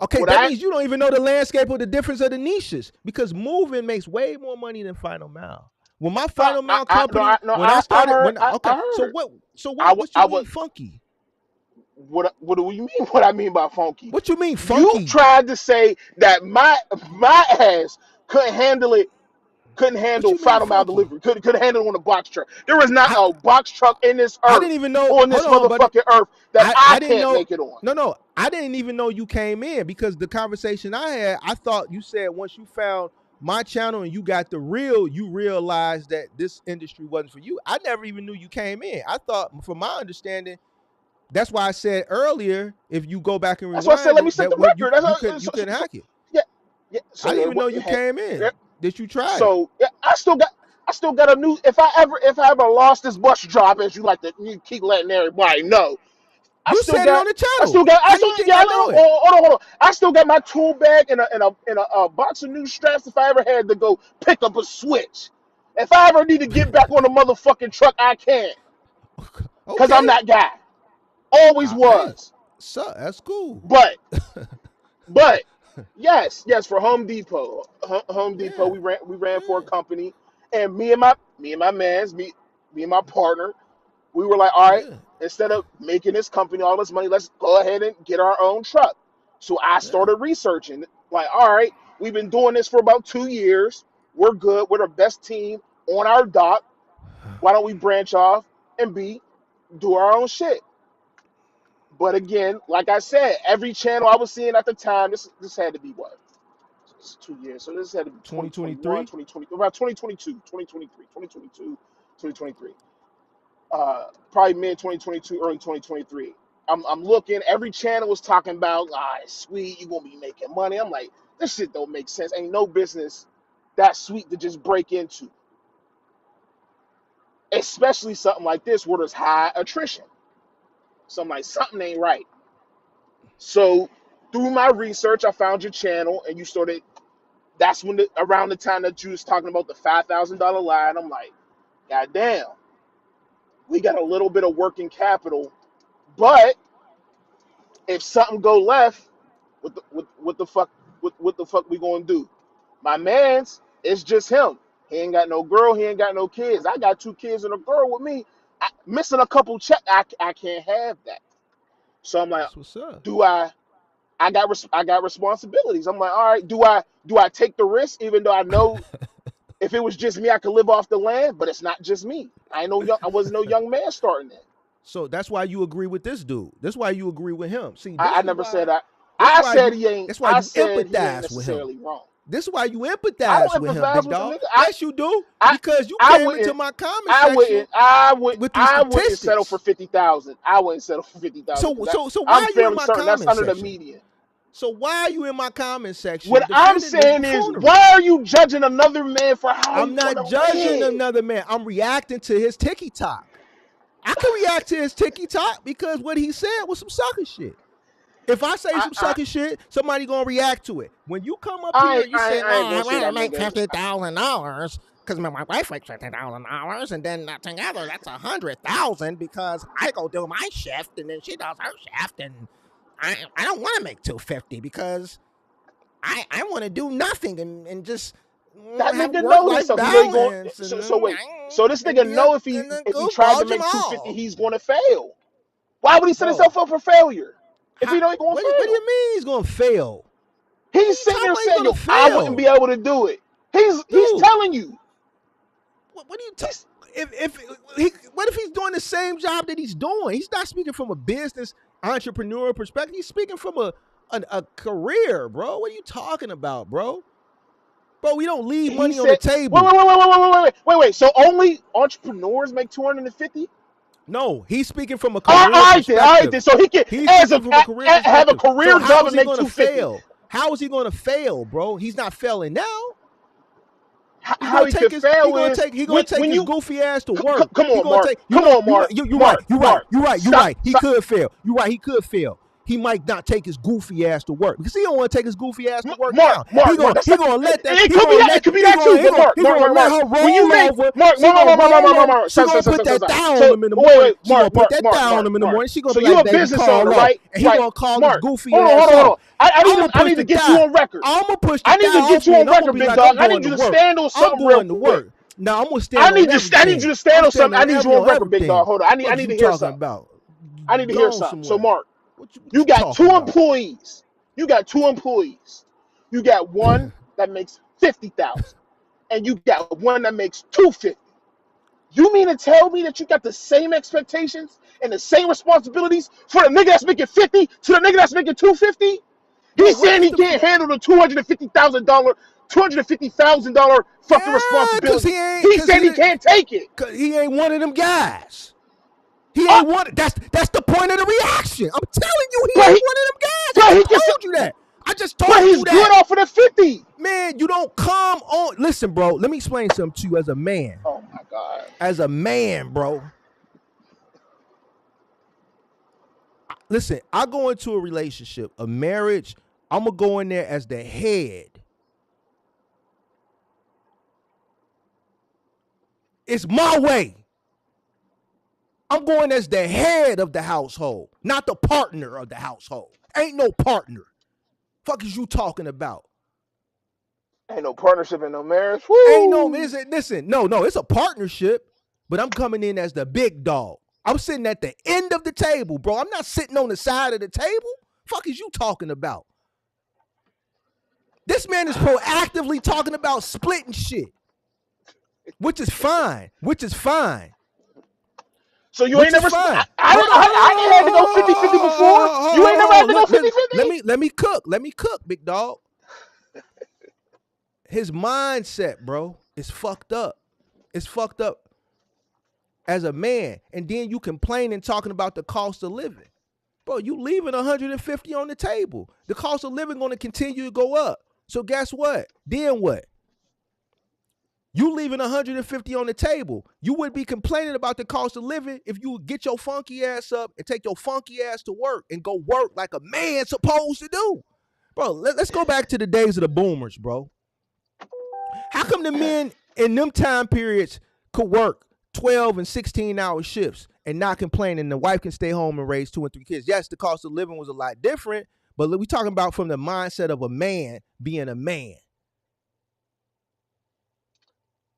Okay, What that I means you don't even know the landscape or the difference of the niches because moving makes way more money than Final Mile. When my no, Final Mile company, no, when I I started, heard, when okay, I heard. so I what you I mean was funky? what do you mean? What I mean by funky? What you mean You funky? tried to say that my ass couldn't handle it. Couldn't What handle you mean final mile funky? delivery. Couldn't handle it on a box truck. There is not I, a box truck in this I didn't earth, even know. on Hold this on, buddy. motherfucking earth, that I I didn't can't know. make it on. No, I didn't even know you came in because the conversation I had, I thought you said once you found my channel and you got the real, you realized that this industry wasn't for you. I never even knew you came in. I thought, from my understanding, that's why I said earlier, if you go back and That's why I said rewind let me it, set that the what record. That's you couldn't hack it. yeah, yeah. I So didn't even know what? you came in. That you tried it. So yeah, I still got a new. If I ever lost this bus drop, as you keep letting everybody know, I You still said it on got. the channel. I How still, you think yeah. I know it? Hold on. I still got my tool bag and a box of new straps. If I ever had to go pick up a switch, if I ever need to get back on the motherfucking truck, I can, cause I'm Okay. that guy. Always Hey, was. so that's cool. But But yes, for Home Depot, Home Depot, Yeah. we ran for a Yeah. company, and me and my man's me and my partner, we were like, all right, Yeah. instead of making this company all this money, let's go ahead and get our own truck. So I Yeah. started researching, like, all right, we've been doing this for about 2 years. We're good. We're the best team on our dock. Why don't we branch off and do our own shit? But again, like I said, every channel I was seeing at the time, this had to be what? It's 2 years. So this had to be 2021, 2023. 2020, about 2022, 2023, 2022, 2023. Probably mid 2022, early 2023. I'm looking, every channel was talking about, sweet, you're going to be making money. I'm like, this shit don't make sense. Ain't no business that sweet to just break into, especially something like this where there's high attrition. So I'm like, something ain't right. So through my research, I found your channel and you started. That's when around the time that you was talking about the $5,000 line. I'm like, God damn, we got a little bit of working capital, but if something go left, what the fuck? What the fuck we gonna do? My man's, it's just him. He ain't got no girl. He ain't got no kids. I got 2 kids and a girl with me. Missing a couple check. I can't have that. So I'm like, That's what's up. do I? I got responsibilities. I'm like, all right. Do I take the risk, even though I know if it was just me, I could live off the land? But it's not just me. I wasn't no young man starting that. So that's why you agree with this dude. That's why you agree with him. See, I this is never said why. that. This I why said you. he ain't. That's why I you said he ain't empathize with him. necessarily wrong. This is why you I empathize don't with him, empathize big with the dog. nigga. Yes, you do. I, Because you I came into wouldn't. my comment I section wouldn't. I would. with these I wouldn't settle for statistics. 50,000. I wouldn't settle for 50,000 So because so so why I'm are you in fairly my certain that's comment under the section? median. So why are you in my comment section What I'm defending this saying is, buffoonery? why are you judging another man for how he I'm want not to judging live? another man. I'm reacting to his TikTok. I can react to his TikTok because what he said was some sucker shit. If I say I, some I, sucker shit, somebody gonna react to it. When you come up here and you say, I ain't "Oh, gonna I say want to that, make nigga. $50,000 because my wife makes $50,000, and then together that's 100,000 because I go do my shift and then she does her shift, and I don't want to make 250 because I want to do nothing and just That have nigga work know this, life so he ain't going. balance So wait. and So this nigga be a, know and a if he tried goofball to make 250, Jamal, he's gonna fail. Why would he set bro. himself up for failure if How, he don't gonna what do fail? you mean he's gonna fail? What are He's you sitting talking there about? He's saying, gonna "Yo, I wouldn't be fail, able to do it." He's dude. telling you. What are you talking? He's What if he's doing the same job that he's doing? He's not speaking from a business entrepreneur perspective. He's speaking from a career, bro. What are you talking about, bro? Bro, we don't leave he money on the said, table. wait. So only entrepreneurs make 250? No, he's speaking from a All career right then, all right perspective. then. So he can He's speaking from a career have a perspective. So career how job is and he make going to 250. fail? How is he going to fail, bro? He's not failing now. He's How gonna he take could his he fail gonna is take he gonna take when his you goofy ass to work. come He on, gonna Mark. take Come on, Mark. you right, Mark, Mark. you Stop, right. He stop. could fail. You right, he could fail. He might not take his goofy ass to work because he don't want to take his goofy ass to work Mark, now. Mark, Mark. That's He not. gonna let that It could be that. It could be that too. But Mark, he Mark, gonna Mark, let Mark. her When you roll make over. Mark, She Mark, gonna Mark, Mark, Mark, roll Mark, over. Mark. She Stop, stop, gonna stop, put stop, that stop. down on So him in the morning. wait, She Mark, gonna put Mark, that Mark, down on Mark, him in the Mark. morning. She gonna So be you like, a baby, business call owner, off. right? And he Right, gonna call his Mark. goofy Hold on, ass hold on, hold off. on. I'ma I push need the to get you die. on record. I'ma push the I need die to get off you me on and I'm gonna record, be big like, dog. I'm I going need to you to work. stand on I'm something real going to quick. work. Now I'm gonna stand on I need you everything. to stand I'm on something. standing I on need you every on on record, big dog. everything. Hold on. Fuck I is need you to hear talking something. about? I need to hear Gone something. So, somewhere. Mark, What you you got talking two about? employees. You got two employees. You got one that makes 50,000, and you got one that makes 250. You mean to tell me that you got the same expectations and the same responsibilities for the nigga that's making 50 to the nigga that's making 250? Bro, He's what saying is he the can't handle the $250,000 fucking cause responsibility. he ain't He's saying he can't take it. cause he ain't one of them guys. He Uh, ain't one. That's the point of the reaction. I'm telling you, he but ain't he one of them guys. I but just he gets told you that. I just but told he's you that. good off of the 50. Man, you don't come on. Listen, bro, let me explain something to you as a man. Oh my god. As a man, bro. Listen, I go into a relationship, a marriage, I'm going to go in there as the head. It's my way. I'm going as the head of the household, not the partner of the household. Ain't no partner. Fuck is you talking about? Ain't no partnership in no marriage. Ain't no, Woo. listen, no, it's a partnership, but I'm coming in as the big dog. I'm sitting at the end of the table, bro. I'm not sitting on the side of the table. Fuck is you talking about? This man is proactively talking about splitting shit, which is fine. So you Which ain't is never fine. I Hold on, ain't had to go 50-50 before. You ain't never had hold to on. go 50-50? Let me cook. Let me cook, big dog. His mindset, bro, is fucked up. It's fucked up as a man. And then you complaining talking about the cost of living. Bro, you leaving 150 on the table. The cost of living going to continue to go up. So guess what? Then what? You leaving 150 on the table. You would be complaining about the cost of living if you would get your funky ass up and take your funky ass to work and go work like a man supposed to do. Bro, let's go back to the days of the boomers, bro. How come the men in them time periods could work 12 and 16-hour shifts and not complain, and the wife can stay home and raise 2 and 3 kids? Yes, the cost of living was a lot different, But we talking about from the mindset of a man being a man.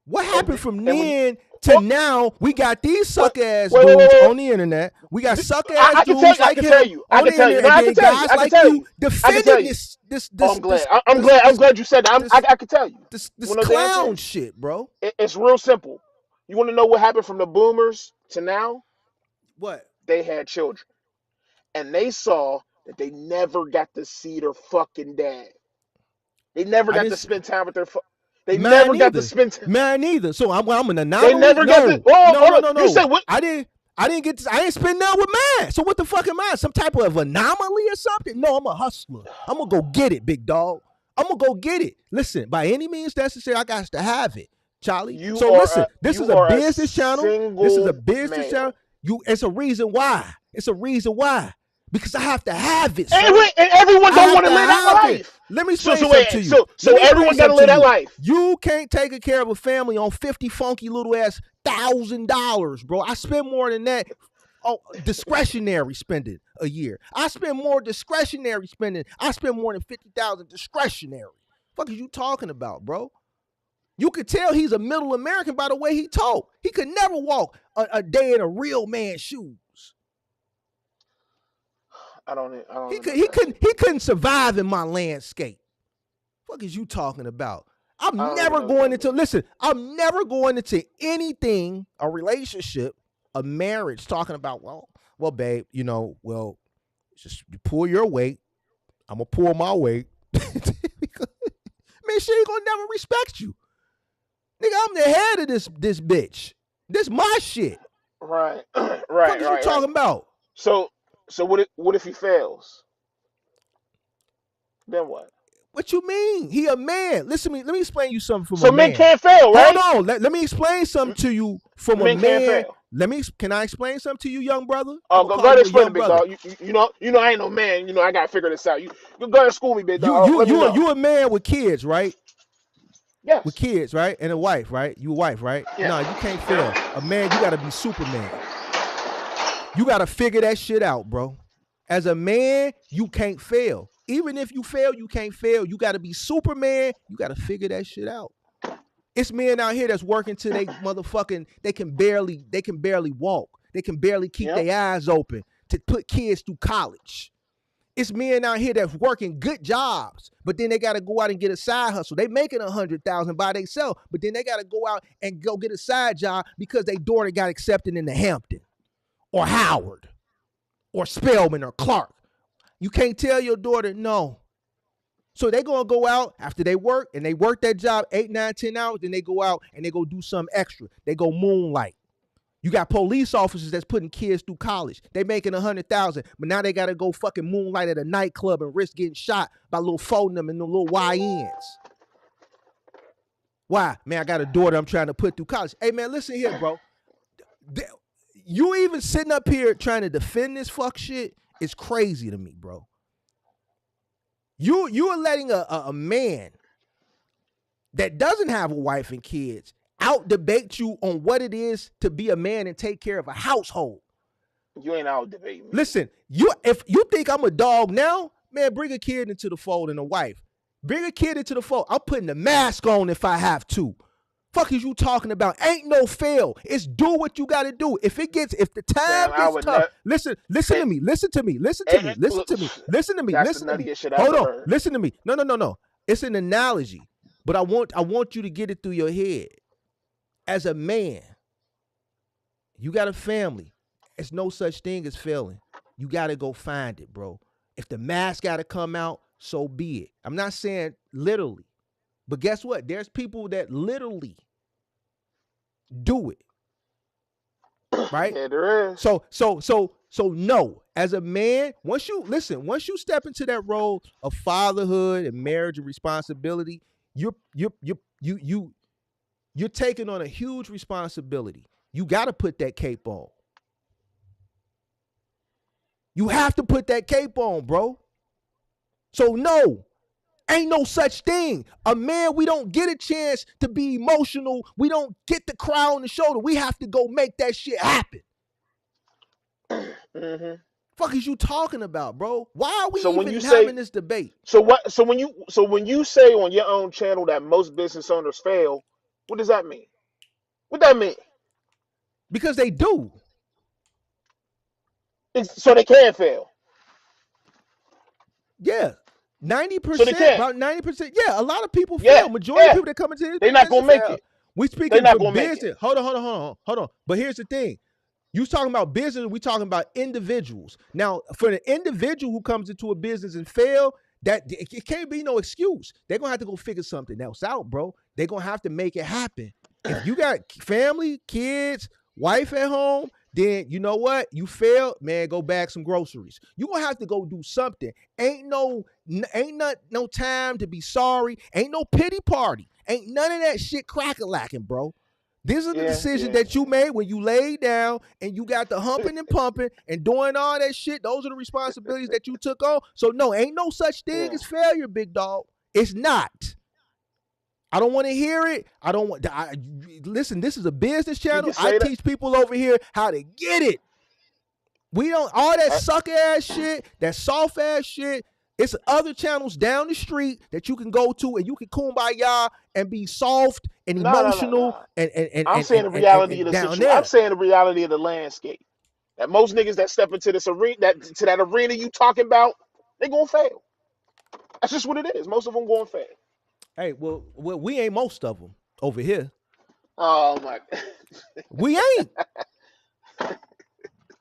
What happened from then to now? We got these suck ass dudes on the internet. We got suck ass dudes like him on the internet, and then guys like you defending this. I'm glad. I'm glad you said that. I can tell you. This clown shit, bro. It's real simple. You want to know what happened from the boomers to now? What? They had children, and they saw that they never got to see their fucking dad. They never got to spend time with their. They never got to spend time. Man, neither. So I'm an anomaly. They never got to. No. You said what? I didn't spend none with mine. So what the fuck am I? Some type of anomaly or something? No, I'm a hustler. I'm gonna go get it, big dog. I'm gonna go get it. Listen, by any means necessary, I got to have it, Charlie. This is a business channel. This is a business channel. It's a reason why. Because I have to have it. And everyone don't want to live that life. Let me explain something to you. So everyone got to live that life. You can't take care of a family on 50 funky little ass $1,000, bro. I spend more than that on discretionary spending a year. I spend more discretionary spending. I spend more than 50,000 discretionary. Fuck is you talking about, bro? You could tell he's a middle American by the way he talk. He could never walk a day in a real man's shoes. He couldn't survive in my landscape. What is you talking about? I'm never going into anything, a relationship, a marriage, talking about, well, babe, just you pull your weight. I'm gonna pull my weight. Man, she ain't gonna never respect you. Nigga, I'm the head of this bitch. This my shit. Right. What is you talking about? So what if he fails? Then what? What you mean? He a man. Listen to me. Let me explain you something from a man. So men can't fail, right? Hold on. Let me explain something to you from a man. Can't fail. Can I explain something to you, young brother? Go ahead and explain it, big dog. You know I ain't no man. I gotta figure this out. You go ahead and school me, big dog. You a man with kids, right? Yes. With kids, right? And a wife, right? You a wife, right? Yeah. No, you can't fail. A man, you gotta be Superman. You got to figure that shit out, bro. As a man, you can't fail. Even if you fail, you can't fail. You got to be Superman. You got to figure that shit out. It's men out here that's working till they motherfucking, they can barely walk. They can barely keep their eyes open to put kids through college. It's men out here that's working good jobs, but then they got to go out and get a side hustle. They making $100,000 by themselves, but then they got to go out and go get a side job because their daughter got accepted into Hampton. Or Howard, or Spelman, or Clark. You can't tell your daughter no. So they gonna go out after they work, and they work that job 8, 9, 10 hours, then they go out and they go do something extra. They go moonlight. You got police officers that's putting kids through college. They making $100,000, but now they gotta go fucking moonlight at a nightclub and risk getting shot by little folding them and the little YNs. Why? Man, I got a daughter I'm trying to put through college. Hey man, listen here, bro. You even sitting up here trying to defend this fuck shit is crazy to me, bro. You are letting a man that doesn't have a wife and kids out debate you on what it is to be a man and take care of a household. You ain't out debating me. Listen, if you think I'm a dog now, man, bring a kid into the fold and a wife. Bring a kid into the fold. I'm putting the mask on if I have to. Fuck is you talking about? Ain't no fail. It's do what you got to do. If the time gets tough, listen to me. Hold on. Listen to me. No. It's an analogy, but I want you to get it through your head. As a man, you got a family. There's no such thing as failing. You got to go find it, bro. If the mask got to come out, so be it. I'm not saying literally, but guess what? There's people that literally do it. Right? Yeah, there is. So no, as a man, once you step into that role of fatherhood and marriage and responsibility, you're taking on a huge responsibility. You got to put that cape on. You have to put that cape on, bro. So no, ain't no such thing. A man, we don't get a chance to be emotional. We don't get the cry on the shoulder. We have to go make that shit happen. Mm-hmm. Fuck is you talking about, bro? Why are we So when you even say having this debate? so what so when you say on your own channel that most business owners fail, what does that mean? What that mean? Because they do. So they can fail. Yeah. So they 90%, can. about 90%. Yeah, a lot of people Yeah, fail. Majority of yeah. people that come into this They're not business gonna make fail. it. We They're speaking not for gonna make it. business. Hold on. But here's the thing. You talking about business, we talking about individuals. Now, for the individual who comes into a business and fail, that it can't be no excuse. They're gonna have to go figure something else out, bro. They're gonna have to make it happen. If you got family, kids, wife at home, then you know what? You failed, man. Go bag some groceries. You gonna have to go do something. Ain't no time to be sorry. Ain't no pity party. Ain't none of that shit crack-a-lacking, bro. These are the Yeah, decisions yeah. that you made when you laid down and you got the humping and pumping and doing all that shit. Those are the responsibilities that you took on. So no, ain't no such thing Yeah. as failure, big dog. It's not. I don't want to hear it. I don't want. Listen, this is a business You channel. can I say that. teach people over here how to get it. We don't all that I, sucker ass shit, that soft ass shit. It's other channels down the street that you can go to and you can kumbaya and be soft and no, no, no, emotional no. and and and I'm and saying and, the and, and, reality of and the down situation. I'm there. saying the reality of the landscape. That most niggas that step into this arena, that arena you talking about, they gonna fail. That's just what it is. Most of them gonna fail. Hey, well, we ain't most of them over here. Oh my. We ain't.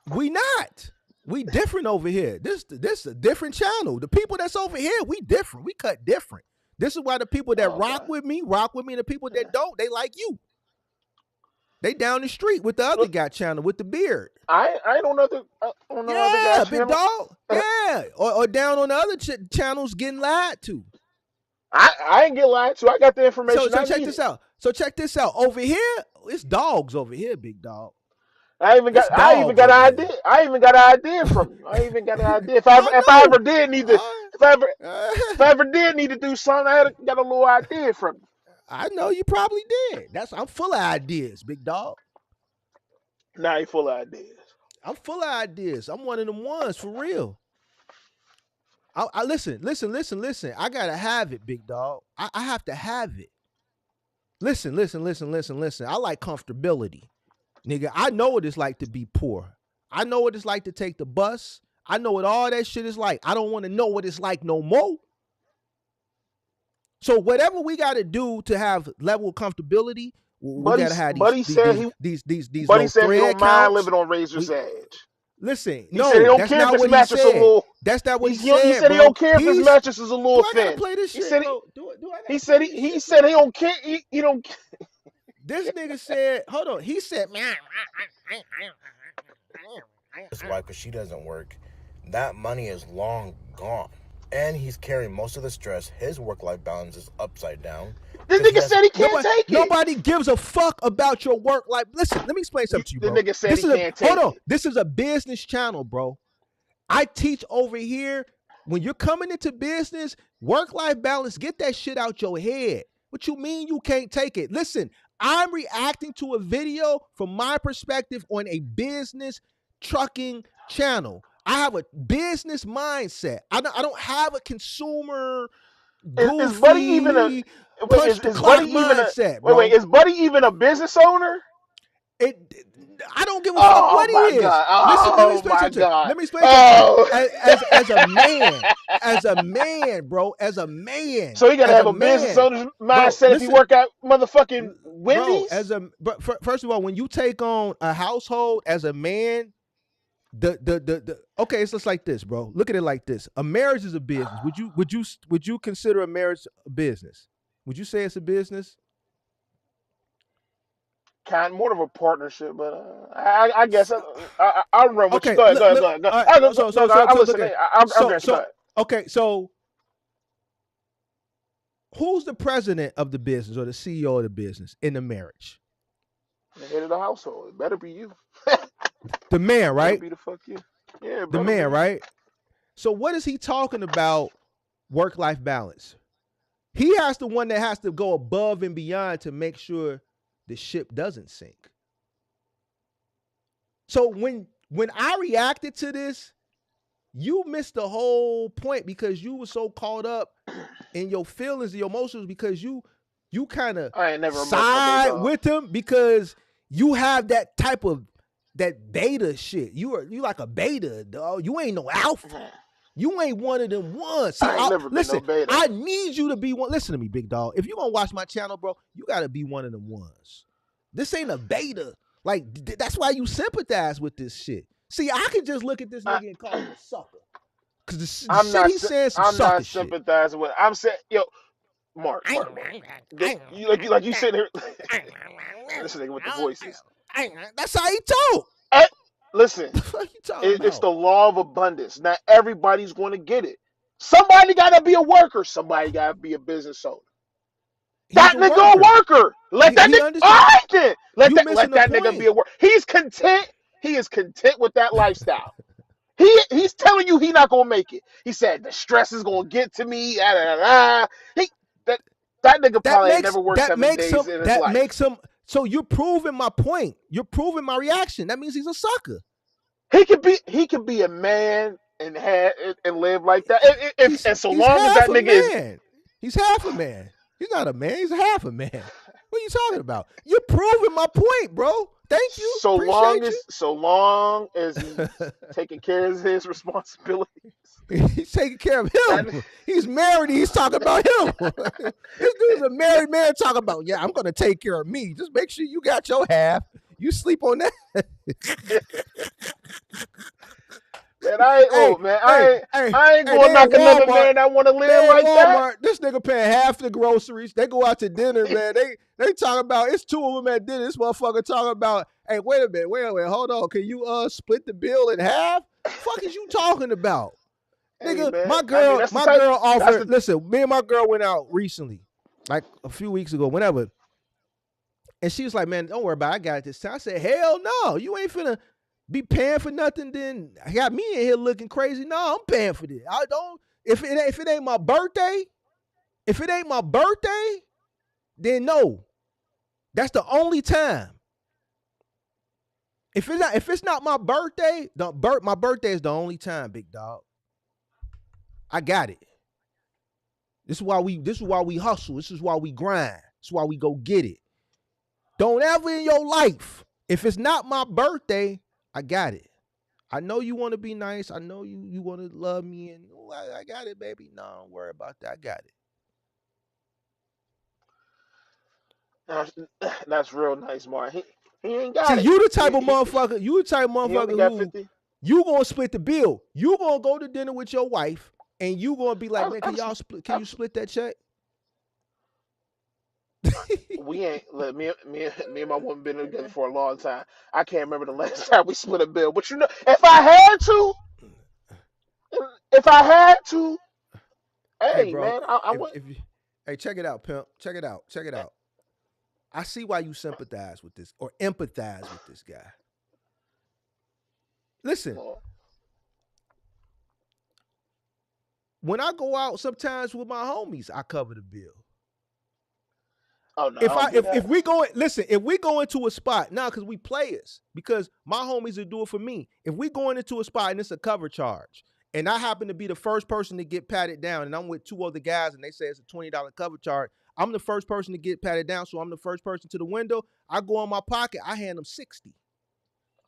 We not. We different over here. This a different channel. The people that's over here, we different. We cut different. This is why the people that Oh rock god. with me, and the people that don't, they like you. They down the street with the other Look, guy channel with the beard. I don't know on no other Yeah, guy's big channel. dog. Yeah, or down on the other channels getting lied to. I ain't get lied to. I got the So information so I check needed. this out. So check this out. Over here, it's dogs over here, big dog. I even It's got I even dogs got over an here. idea. I even got an idea from you. I even got an idea. If I I ever know. did need to I, if I ever did need to do something, got a little idea from you. I know you probably did. I'm full of ideas, big dog. Now you full of ideas. I'm full of ideas. I'm one of them ones for real. I listen. I gotta have it, big dog. I have to have it. Listen. I like comfortability. Nigga, I know what it's like to be poor. I know what it's like to take the bus. I know what all that shit is like. I don't want to know what it's like no more. So whatever we got to do to have level of comfortability, we got to have Buddy said he these Buddy little said he thread don't mind counts. living on razor's We edge. listen. He said he No, don't that's care if not his what he mattress a said. little. That's not what he He said, said he bro. don't care if his mattress is a Do little I gotta thin. play this He shit, said bro? Do I he gotta said play this he shit, said bro? he don't care. He don't. This nigga said, hold on. He said, His wife, because she doesn't work, that money is long gone. And he's carrying most of the stress. His work-life balance is upside down. This Because nigga said he can't take it. nobody gives a fuck about your work life. Listen, let me explain something to you, The bro. nigga said he can't Hold take on. it. This is a business channel, bro. I teach over here. When you're coming into business, work-life balance, get that shit out your head. What you mean you can't take it? Listen, I'm reacting to a video from my perspective on a business trucking channel. I have a business mindset. I don't have a consumer Is Buddy even a goofy wait? punch the Is Buddy clock even a mindset, wait? bro. Is Buddy even a business owner? It I don't give a fuck Oh what he my is. god! Listen, let me Oh explain my something to you. god! Let me explain something to you. Oh. As a man, bro, So he gotta as have a a business man, owner's bro. mindset if he Listen, work at motherfucking bro. Wendy's. First of all, when you take on a household as a man, the okay, it's just like this, bro. Look at it like this: a marriage is a business. Would you consider a marriage a business? Would you say it's a business? Kind more of a partnership, but I guess I'll run with you. Okay, Go ahead, look, go ahead, look. go ahead. Go All ahead. right, No, I look listen. at I got you. Go ahead. okay, so who's the president of the business or the CEO of the business in the marriage? The head of the household. It better be you. The man, Better right? be the fuck you. Yeah, it The better man, be. right? So what is he talking about? Work-life balance. He has the one that has to go above and beyond to make sure the ship doesn't sink. So when I reacted to this, you missed the whole point because you were so caught up in your feelings and your emotions because you kind of I ain't never emotional, big side dog. with him because you have that type of that beta shit. You like a beta, dog. You ain't no alpha. You ain't one of them ones. See, I ain't never been no listen, beta. I need you to be one. Listen to me, big dog. If you gonna watch my channel, bro, you gotta be one of them ones. This ain't a beta. Like, that's why you sympathize with this shit. See, I can just look at this nigga and call him a sucker. Because the shit he's saying some I'm sucker not shit. sympathizing with. I'm saying, yo, Mark. Like you sitting here. This nigga with the voices. That's how he talk. Listen, The fuck you talking it's about? the law of abundance. Not everybody's going to get it. Somebody got to be a worker. Somebody got to be a business owner. He's That a nigga a worker. worker. Let that He nigga. All understand. right then. You Let missing the that nigga be point. a worker. He's content. He is content with that lifestyle. He's telling you he not gonna make it. He said the stress is gonna get to me. Da, da, da, da. He that nigga probably ain't never worked 7 days in his that life. makes him. So you're proving my point. You're proving my reaction. That means he's a sucker. He could be a man and live like that. And so He's long as half that a nigga is man. He's half a man. He's not a man. He's half a man. What are you talking about? You're proving my point, bro. Thank you. Appreciate so long as he's taking care of his responsibilities. you. He's taking care of That him. He's married. He's talking about him. This dude's a married man talking about, yeah, I'm going to take care of me. Just make sure you got your half. You sleep on that. man, I ain't Hey, look, man. hey, I ain't hey, gonna they at knock another Walmart. man that want to live They at like that. Walmart. This nigga paying half the groceries. They go out to dinner, man. They talk about it's two of them at dinner. This motherfucker talking about, hey, wait a minute, hold on. Can you split the bill in half? Fuck is you talking about? Hey Nigga, man, my I mean girl that's the type. That's offered, the listen, me and my girl went out recently, like a few weeks ago, whenever. And she was like, man, don't worry about it. I got it this time. I said, hell no. You ain't finna be paying for nothing. Then I got me in here looking crazy. No, I'm paying for this. I don't, if it ain't my birthday, then no. That's the only time. If it's not my birthday, my birthday is the only time, big dog. I got it. This is why we hustle. This is why we grind. This is why we go get it. Don't ever in your life, if it's not my birthday, I got it. I know you want to be nice. I know you want to love me, and I got it, baby. No, don't worry about that. I got it. that's, that's real nice, Mark. He ain't See, got it. you the type of motherfucker. You the type of He only motherfucker got who 50. you gonna split the bill. You gonna go to dinner with your wife, and you gonna be like, I'm, man, I'm, can you split that check? we ain't let me and my woman been together for a long time. I can't remember the last time we split a bill. But you know, if I had to, Hey, hey bro, man, I if would. if you, hey, check it out, pimp. Check it out. Check it out. I see why you sympathize with this or empathize with this guy. Listen, Well, when I go out sometimes with my homies, I cover the bill. oh no, I don't do If that. we go if we go into a spot now because we players because my homies will do it for me. If we going into a spot and it's a cover charge and I happen to be the first person to get patted down and I'm with two other guys and they say it's a $20 cover charge, I'm the first person to get patted down, so I'm the first person to the window. I go in my pocket, I hand them 60.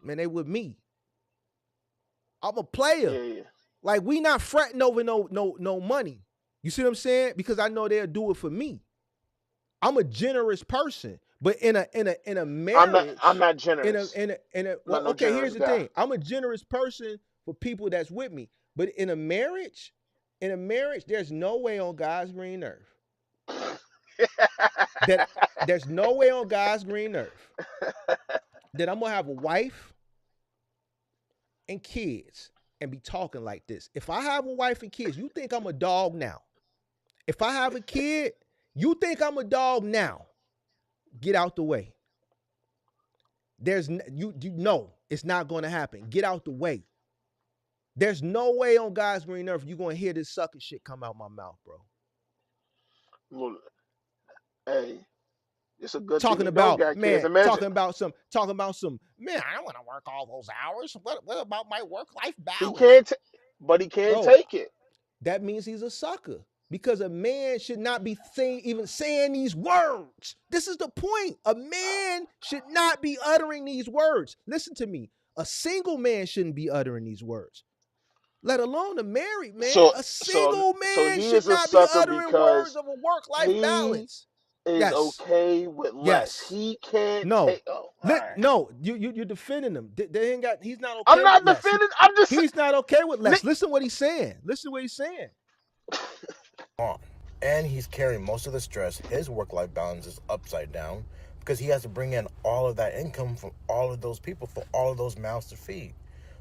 Man, they with me. I'm a player. Yeah, yeah. Like we not fretting over no money. You see what I'm saying? Because I know they'll do it for me. I'm a generous person, but in a I'm marriage, not generous. I'm well, not no okay, here's generous the guy. thing. I'm a generous person for people that's with me, but in a marriage, there's no way on God's green earth that there's no way on God's green earth that I'm gonna have a wife and kids and be talking like this. If I have a wife and kids, you think I'm a dog now. If I have a kid, you think I'm a dog now. Get out the way. You know it's not going to happen. Get out the way. There's no way on God's green earth you're going to hear this sucker shit come out my mouth, bro. Well, hey, it's a good thing Talking he don't about, got kids. man, Imagine man, I don't want to work all those hours. What about my work-life he balance? can't. but he can't Bro, take it. that means he's a sucker. Because a man should not be even saying these words. This is the point. A man should not be uttering these words. Listen to me. A single man shouldn't be uttering these words, let alone a married man. So A so single so man he should is a not be sucker uttering words because of a work-life he balance. is Yes. okay with less. Yes. He can't No. take. Oh, all right. No, you're defending him. They ain't got. He's not I'm okay with not less. defending. I'm just He's not okay with less. Nick, Listen what he's saying. Listen what he's saying. On. And he's carrying most of the stress. His work-life balance is upside down because he has to bring in all of that income from all of those people for all of those mouths to feed.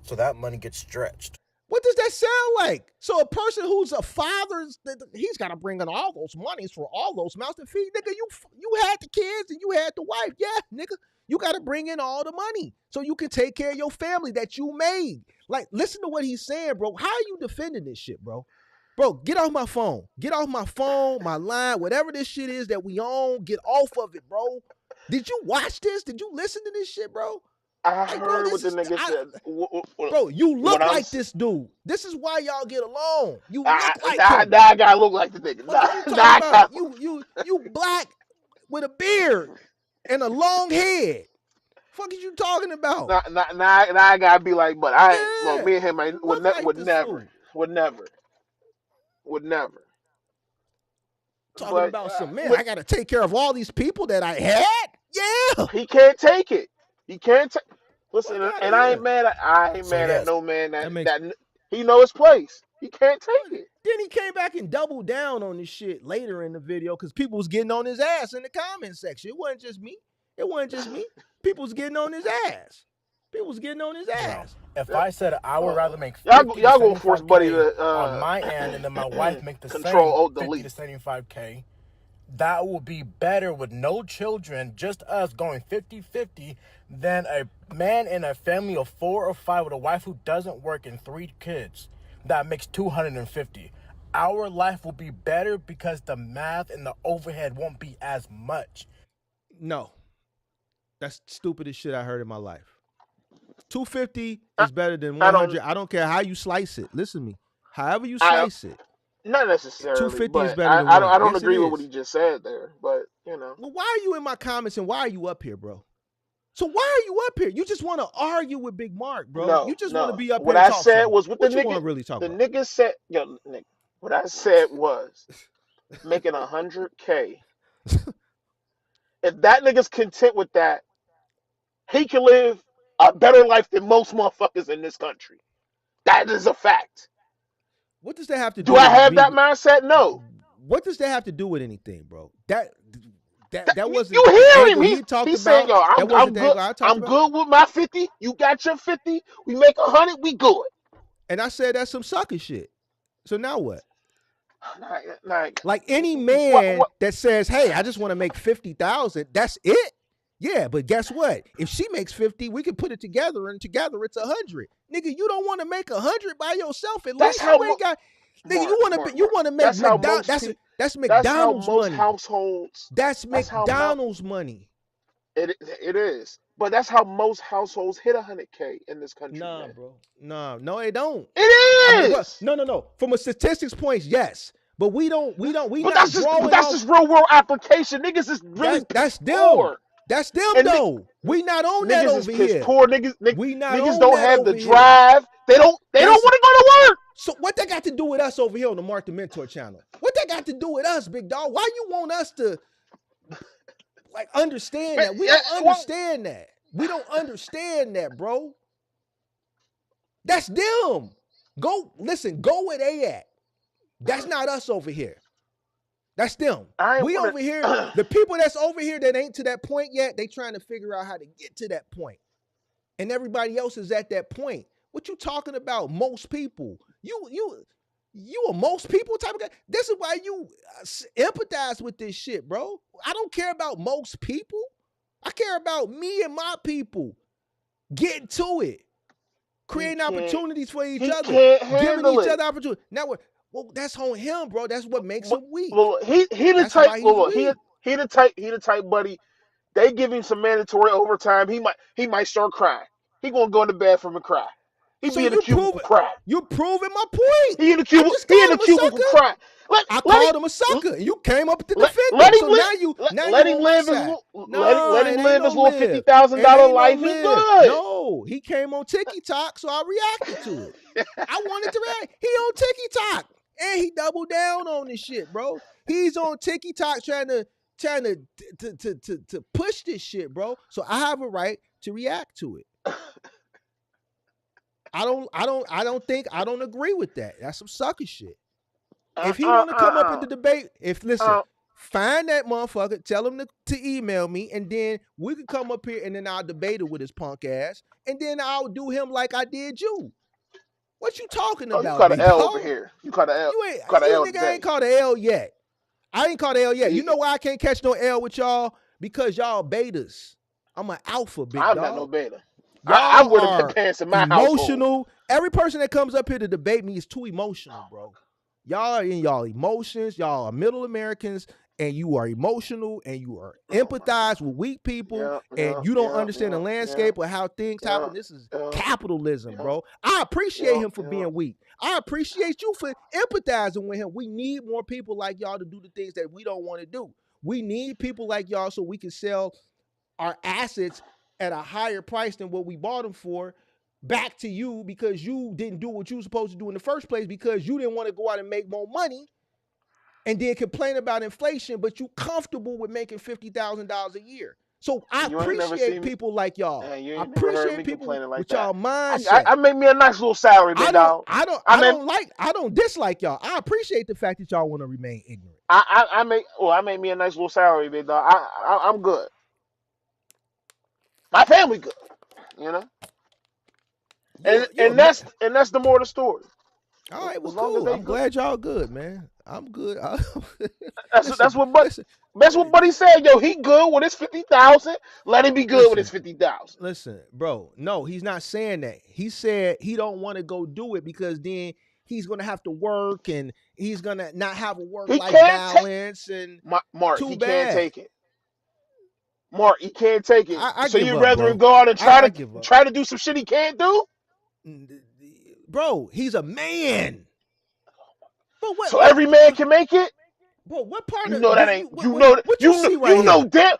So that money gets stretched. What does that sound like? So a person who's a father, he's got to bring in all those monies for all those mouths to feed. Nigga, you had the kids and you had the wife. Yeah, nigga, you got to bring in all the money so you can take care of your family that you made. Like, listen to what he's saying, bro. How are you defending this shit, bro? Bro, get off my phone. Get off my phone, my line, whatever this shit is that we own. Get off of it, bro. Did you watch this? Did you listen to this shit, bro? I Like, bro, heard this what the is nigga said. bro. You look What I'm like this dude. This is why y'all get along. You I, look like now, him. now I gotta look like the nigga. What are you Now talking I about? gotta, You black with a beard and a long head. Fuck is you talking about? now I gotta be like, but I ain't. Well, Yeah, me and him you ain't, look like would this never, fool. would never, would never. Talking But about some man. with I got to take care of all these people that I had. Yeah, he can't take it. He can't take. fuck Listen, out of and I ain't here. mad. I ain't So mad at yes, no man That makes. that he know his place. He can't take it. Then he came back and doubled down on this shit later in the video because people was getting on his ass in the comment section. It wasn't just me. It wasn't just me. People was getting on his ass. People was getting on his ass. if I said I would rather make Y'all 50 to y'all gonna force Buddy 75K to on my end and then my wife make the control same alt 50 to delete. 75K, that will be better with no children, just us going 50-50 than a man in a family of 4 or 5 with a wife who doesn't work and 3 kids that makes 250. Our life will be better because the math and the overhead won't be as much. No, that's the stupidest shit I heard in my life. 250 I, is better than I 100. don't. I don't care how you slice it. Listen to me. However you I slice it, not necessarily, 250 is but better than one. I don't Yes, it agree with what he is. just said there. But you know, Well, why are you in my comments and why are you up here, bro? So why are you up here? You just want to argue with Big Mark, bro. You just want to no. be up here What and I talk some. said was what the What you want nigga to really talk the about? nigga said. Yo, Nick. What I said was making 100K. If that nigga's content with that, he can live a better life than most motherfuckers in this country. That is a fact. What does that have to Do do I with have me? that mindset? No. What does that have to do with anything, bro? That You wasn't the hear him? angle he talked He's saying, about. yo, That wasn't I'm the good. angle I talked I'm about. good with my 50. You got your 50. We make 100. We good. And I said that's some sucker shit. So now what? Like, Like any what? man What? that says, "Hey, I just want to make 50,000," that's it. Yeah, but guess what? If she makes 50, we can put it together, and together it's 100. Nigga, you don't want to make 100 by yourself. At That's least how. you ain't got. Nigga, Mark, you want to make That's how McDonald's. most people. That's That's how McDonald's most money. households. That's That's how McDonald's money. it is. But that's how most households hit 100K in this country, Nah, man. bro. No, they don't. I mean, It well, is. no. From a statistics point, yes, but we But not but drawing that's off. just real world application. Niggas is really That's them. poor. That's them And though. We not on that niggas is over piss here. poor. Niggas We not niggas on don't that have the over here. drive. They don't want That's to go to work. so what that got to do with us over here on the Mark the Mentor channel? What that got to do with us, big dog? Why you want us to like understand Man, that? We yeah, don't understand that. We don't understand that, bro. That's them. Go listen, go where they at. That's not us over here. That's them. We over here, the people that's over here that ain't to that point yet, they trying to figure out how to get to that point. And everybody else is at that point. What you talking about? Most people. You a most people type of guy. This is why you empathize with this shit, bro. I don't care about most people. I care about me and my people getting to it, creating opportunities for each other, giving each other opportunities. Now, well, that's on him, bro. That's what makes him weak. Well, he the type. Well, he the type, buddy. They give him some mandatory overtime. He might start crying. He gonna go in the bathroom and cry. He So be in the you cubicle prove crying. you're proving my point. He in the I cubicle. just He in called the him a cubicle sucker. crying. I Let called him a him sucker, and you came up to let, defend let him. him So live. now Let you him on my live his side. let No, him it ain't live no his little live. $50,000 It ain't no life. He live. good. No, he came on TikTok, so I reacted to it. I wanted to react. He on TikTok, and he doubled down on this shit, bro. He's on TikTok trying to push this shit, bro. So I have a right to react to it. I don't agree with that. That's some sucker shit. If he want to come up in the debate, find that motherfucker, tell him to email me, and then we could come up here and then I'll debate it with his punk ass, and then I'll do him like I did you. What you talking Oh, you about, caught an big L over dog? here. You caught an L. Caught an You L nigga ain't today. caught an L yet. I ain't caught an L yet. You know why I can't catch no L with y'all? Because y'all betas. I'm an alpha, big I'm not no dog. beta. I Y'all wear the are pants in my household. emotional. Every person that comes up here to debate me is too emotional, bro. Y'all are in y'all emotions. Y'all are middle Americans, and you are emotional, and you are empathize with weak people, and you don't understand the landscape or how things happen. This is capitalism, bro. I appreciate him for being weak. I appreciate you for empathizing with him. We need more people like y'all to do the things that we don't want to do. We need people like y'all so we can sell our assets at a higher price than what we bought them for back to you because you didn't do what you were supposed to do in the first place because you didn't want to go out and make more money and then complain about inflation, but you comfortable with making $50,000 a year. So I appreciate people like y'all. You I ain't never heard appreciate me people complaining like with that. y'all mindset. I make me a nice little salary, big dog. I don't dislike y'all. I appreciate the fact that y'all want to remain ignorant. I make me a nice little salary, big dog. I'm good. My family good, you know. You a And man. that's the more of the story. All right, well, As long as cool. they I'm good. glad y'all good, man. I'm good. That's what Listen. Buddy said. Yo, he good with his 50,000. Let him be good with his Listen, 50,000. listen, bro. No, he's not saying that. He said he don't want to go do it because then he's gonna have to work and he's gonna not have a work He life can't take balance and Mark. too He can't bad. take it. Mark, he can't take it. I So give you'd up, rather bro. go out and I give up, try to do some shit he can't do? bro. He's a man. But So every man can make it? bro? What part You of know do that you ain't what you see right you know here? damn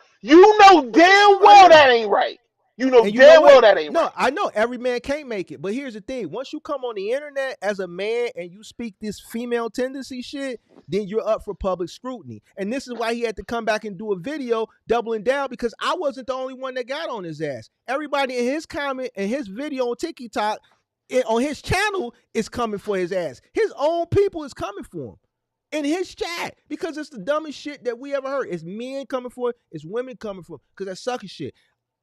What you see right well here? that ain't right. You know And you know damn what? well that ain't No, right. I know every man can't make it. But here's the thing. Once you come on the internet as a man and you speak this female tendency shit, then you're up for public scrutiny. And this is why he had to come back and do a video doubling down because I wasn't the only one that got on his ass. Everybody in his comment and his video on TikTok on his channel is coming for his ass. His own people is coming for him in his chat because it's the dumbest shit that we ever heard. It's men coming for it. It's women coming for it because that sucker shit.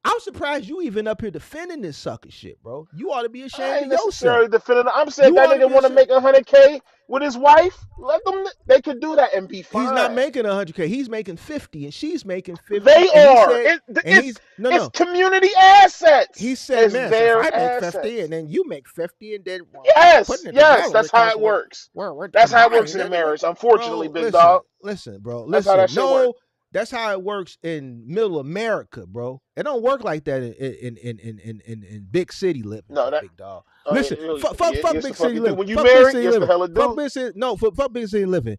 I'm surprised you even up here defending this sucker shit, bro. You ought to be I ashamed ain't of yourself. necessarily defending. I'm saying You that ought to nigga be want to ashamed. make 100K with his wife. Let them. They could do that and be He's not fine. making 100K. He's making 50, and she's making 50. They And he are. said, and he's It's no. community assets. He said, It's man, so if their I make 50 assets. and then you make 50, and then Yes, putting it yes. together That's how because it works. we're That's how it works combined. in a And what, marriage. Unfortunately, bro? big dog. Listen, bro. That's how that Listen. shit works. No, that's how it works in Middle America, bro. It don't work like that in big city living, No, that big dog. Listen, fuck yes, the big fuck city you do. living. When you Fuck big married, city yes, the living. hell it Fuck do. big city. No, fuck big city living.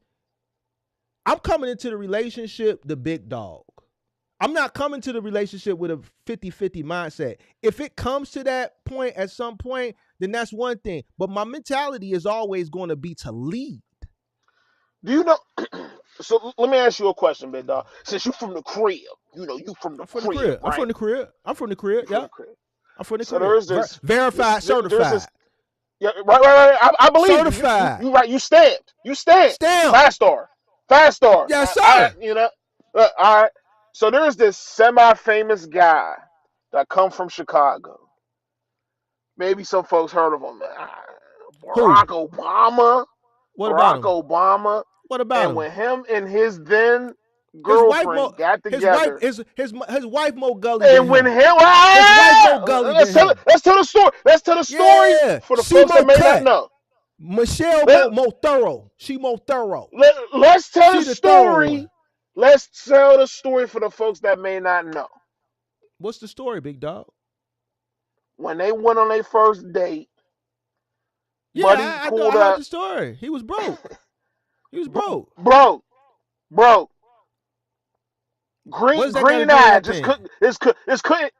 I'm coming into the relationship the big dog. I'm not coming to the relationship with a 50-50 mindset. If it comes to that point at some point, then that's one thing. But my mentality is always going to be to lead. Do you know? So let me ask you a question, big dog. Since you from the crib, you from the I'm from the crib, crib. I'm right? from the crib. I'm from the crib. You from Yeah. the crib. I'm from the So there crib. is Verified, there's certified. this. Yeah, right. I believe you. Certified. You right. You stamped. You stamped. Stamp. 5 star. 5 star. Yes, All right. sir. All right. So there's this semi-famous guy that come from Chicago. Maybe some folks heard of him. Who? Barack Obama. What about Barack him? Obama. What about And him? when him and his then His wife girlfriend got together, his wife more gully than and when him. him, His wife more gully than him. let's tell the story. Let's tell the story Yeah. for the She folks that more may not cut. know. Michelle Let, more thorough. She more thorough. let's tell the She the thorough one. story. Let's tell the story for the folks that may not know. What's the story, big dog? When they went on their first date, Buddy Yeah, I pulled heard up, the story. He was broke. He was broke. bro, bro. What Green does that got to green do with eye just anything? couldn't. It's couldn't.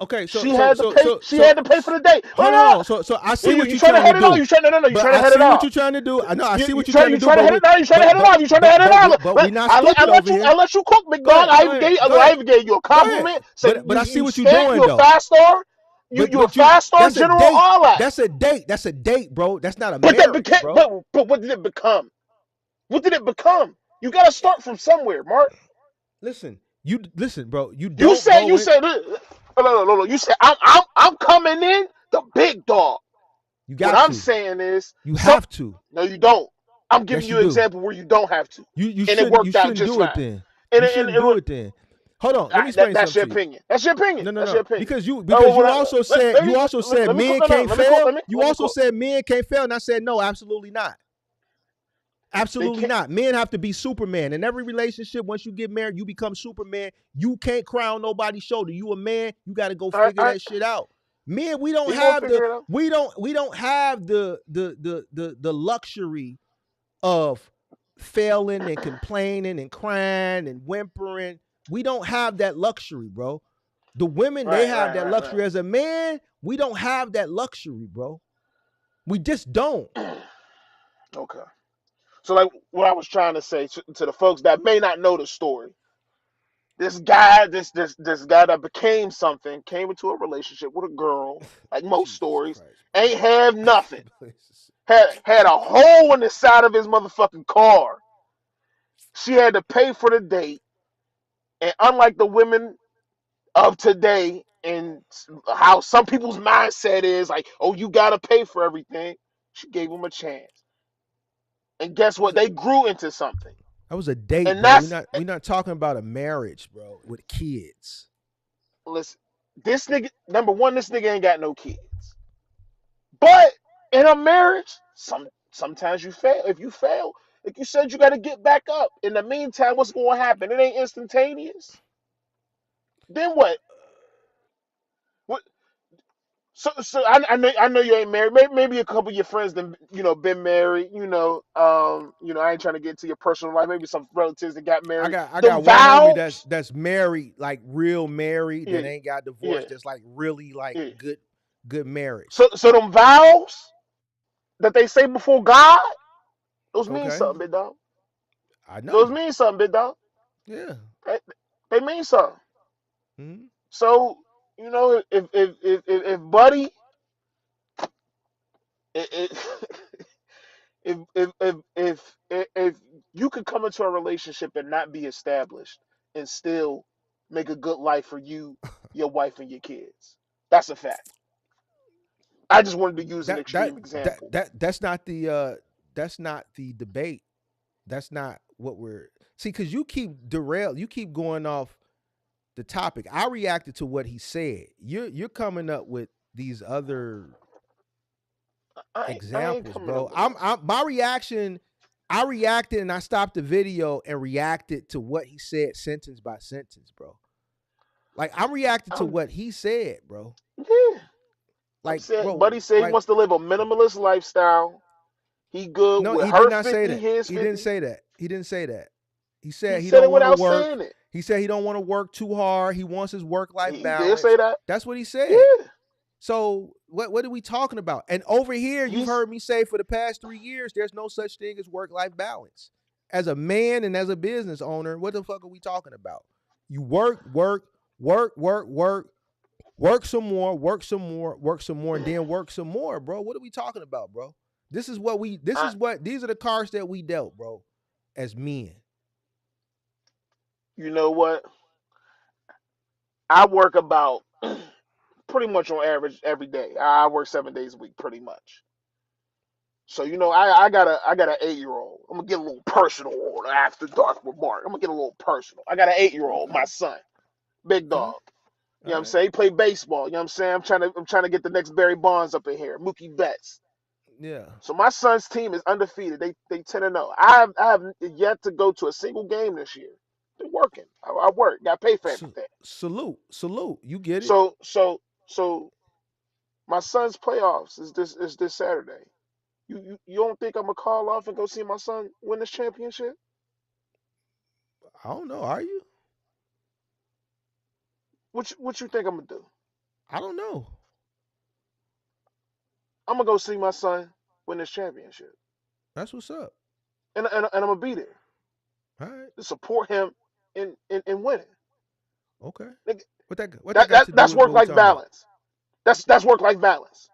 Okay, She had to pay. She so had to pay for the date. hold Oh on. So I no! see what You you're trying to trying to head it off? do. You trying to no no? You But trying to I head it see what you're off? trying to do. I know I see what You you're try trying to you do, trying to but head it? No, you trying to head it off? You trying to head it but off? we not stupid over I here. let you cook, big Go dog. ahead, go ahead, go I ahead, even gave you a go ahead. compliment. Say But I see you what you're stand. doing You a though. fast star. You a But you fast star that's a general. date. All that. That's a date. That's a date, bro. That's not a But that marriage, became. bro. But what did it become? What did it become? You got to start from somewhere, Mark. Listen, bro. You You don't said go in. no. You said I'm coming in the big dog. You What got I'm to. saying is You some. have to. No, you don't. I'm giving Yes, you you an do. example where you don't have to, You and it shouldn't. You worked out shouldn't just do fine. it then. And You it, and shouldn't it, do it then. Hold on. Let me explain that's something your to you. opinion. That's your opinion. That's your No. opinion. Because Oh, you also said let me men cook. No, can't fail. You let me also cook. said men can't fail, and I said no, absolutely not. They Absolutely can't. not. Men have to be Superman. In every relationship, once you get married, you become Superman. You can't cry on nobody's shoulder. You a man, you got to go figure All right. that shit out. Men, we don't He gonna have the figure it out. we don't have the luxury of failing and complaining and crying and whimpering. We don't have that luxury, bro. The women, they have that luxury. As a man, we don't have that luxury, bro. We just don't. Okay. So, like, what I was trying to say to the folks that may not know the story, this guy, this guy that became something, came into a relationship with a girl. Like most Jesus stories, Christ, ain't have nothing. bro. Had a hole in the side of his motherfucking car. She had to pay for the date, and unlike the women of today and how some people's mindset is like, oh, you gotta pay for everything. She gave him a chance, and guess what? They grew into something, That was a date, and bro. that's We're not talking about a marriage, bro, with kids. listen. This nigga, number one, this nigga ain't got no kids, but in a marriage, sometimes you fail. If you fail, like you said, you got to get back up. In the meantime, what's going to happen? It ain't instantaneous. Then what? What? I know you ain't married. Maybe a couple of your friends that been married. I ain't trying to get to your personal life. Maybe some relatives that got married. I Them got one homie vows. that's married, like real married, that Yeah, ain't got yeah, divorced, that's like really like yeah. good marriage. So them vows that they say before God, those mean Okay. something, big dog. I Those know. mean something, big dog. Yeah. They, they mean something. Hmm. So if Buddy, it, if you could come into a relationship and not be established and still make a good life for you, your wife, and your kids, that's a fact. I just wanted to use an extreme example. That's not the debate. That's not what we're see, because you keep going off the topic. I reacted to what he said. You're coming up with these other I ain't examples, coming up bro. with nothing. My reaction. I reacted and I stopped the video and reacted to what he said sentence by sentence, bro. Like I'm reacting to I'm what he said, bro. yeah. I'm Like, saying, bro, Buddy said he like wants to live a minimalist lifestyle. He good no, with he did her not say 50, that. his He didn't 50. say that. He didn't say that. He He said he said don't it want to without work. saying it. He said he don't want to work too hard. He wants his work life He did say balance. that. That's what he said. Yeah. So what are we talking about? And over here, you've He's heard me say for the past 3 years, there's no such thing as work life balance. As a man and as a business owner, what the fuck are we talking about? You work some more, work some more, work some more, and then work some more, bro. What are we talking about, bro? I, These are the cards that we dealt, bro, as men. you know what? I work about pretty much on average every day. I work 7 days a week, pretty much. So I got an 8 year old. I'm gonna get a little personal on after dark with Mark. I'm gonna get a little personal. I got an 8 year old, Okay. my son, big Okay. dog. You know All what I'm right. saying? He play baseball. You know what I'm saying? I'm trying to get the next Barry Bonds up in here, Mookie Betts. Yeah. So my son's team is undefeated. They 10-0. I have yet to go to a single game this year. Been working. I work. Got paid for everything. Salute. You get it. So My son's playoffs is this Saturday. You don't think I'm gonna call off and go see my son win this championship? I don't know. Are you? What you think I'm gonna do? I don't know. I'm gonna go see my son win this championship, That's what's up. and I'm gonna be there All right. to support him in winning. Okay. Nigga, What that That, got that to do that's with work what we life talking about? balance. That's work life balance.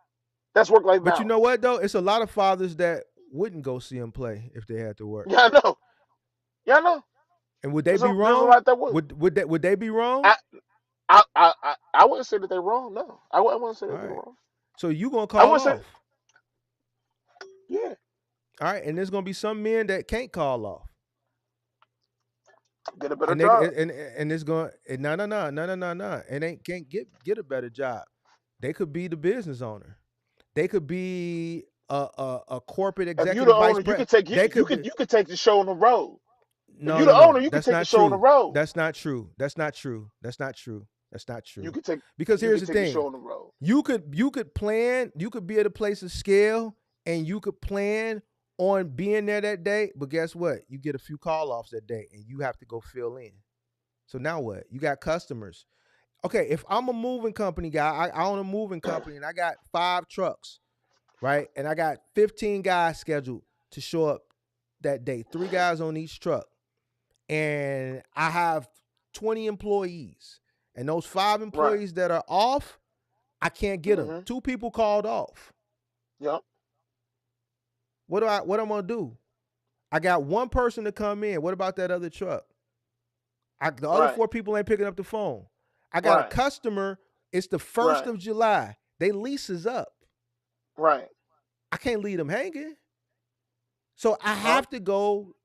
That's work life But you know balance. what though? It's a lot of fathers that wouldn't go see him play if they had to work. Yeah, I know. Yeah, I know. And would they There's be a wrong? lot that would. Would they be wrong? I I wouldn't say that they're wrong. No, I wouldn't say All that they're right. wrong. So you gonna I call wouldn't say. off. Yeah, All right, and there's gonna be some men that can't call off. get a better And they job. and it's going no. And they can't get a better job. They could be the business owner. They could be a corporate If you the executive vice owner, you could president. take They could be you could take the show on the road. If no you no the owner, no. you could That's take the not show on the true. road. That's not true. That's not true. That's not true. That's not You true. could take Because you here's could the take the thing. show on the road. You could plan, you could be at a place of scale and you could plan on being there that day, but guess what? You get a few call offs that day and you have to go fill in. So now what? You got customers. Okay, if I'm a moving company guy, I own a moving company and I got 5 trucks, right? And I got 15 guys scheduled to show up that day, 3 guys on each truck. And I have 20 employees. And those 5 Right. employees that are off, I can't get them. 2 people called off. Yep. What I'm gonna do? I got 1 person to come in. What about that other truck? The other Right. 4 people ain't picking up the phone. I got a Right. customer. It's the 1st Right. of July. They lease is up. Right. I can't leave them hanging. So I Huh? have to go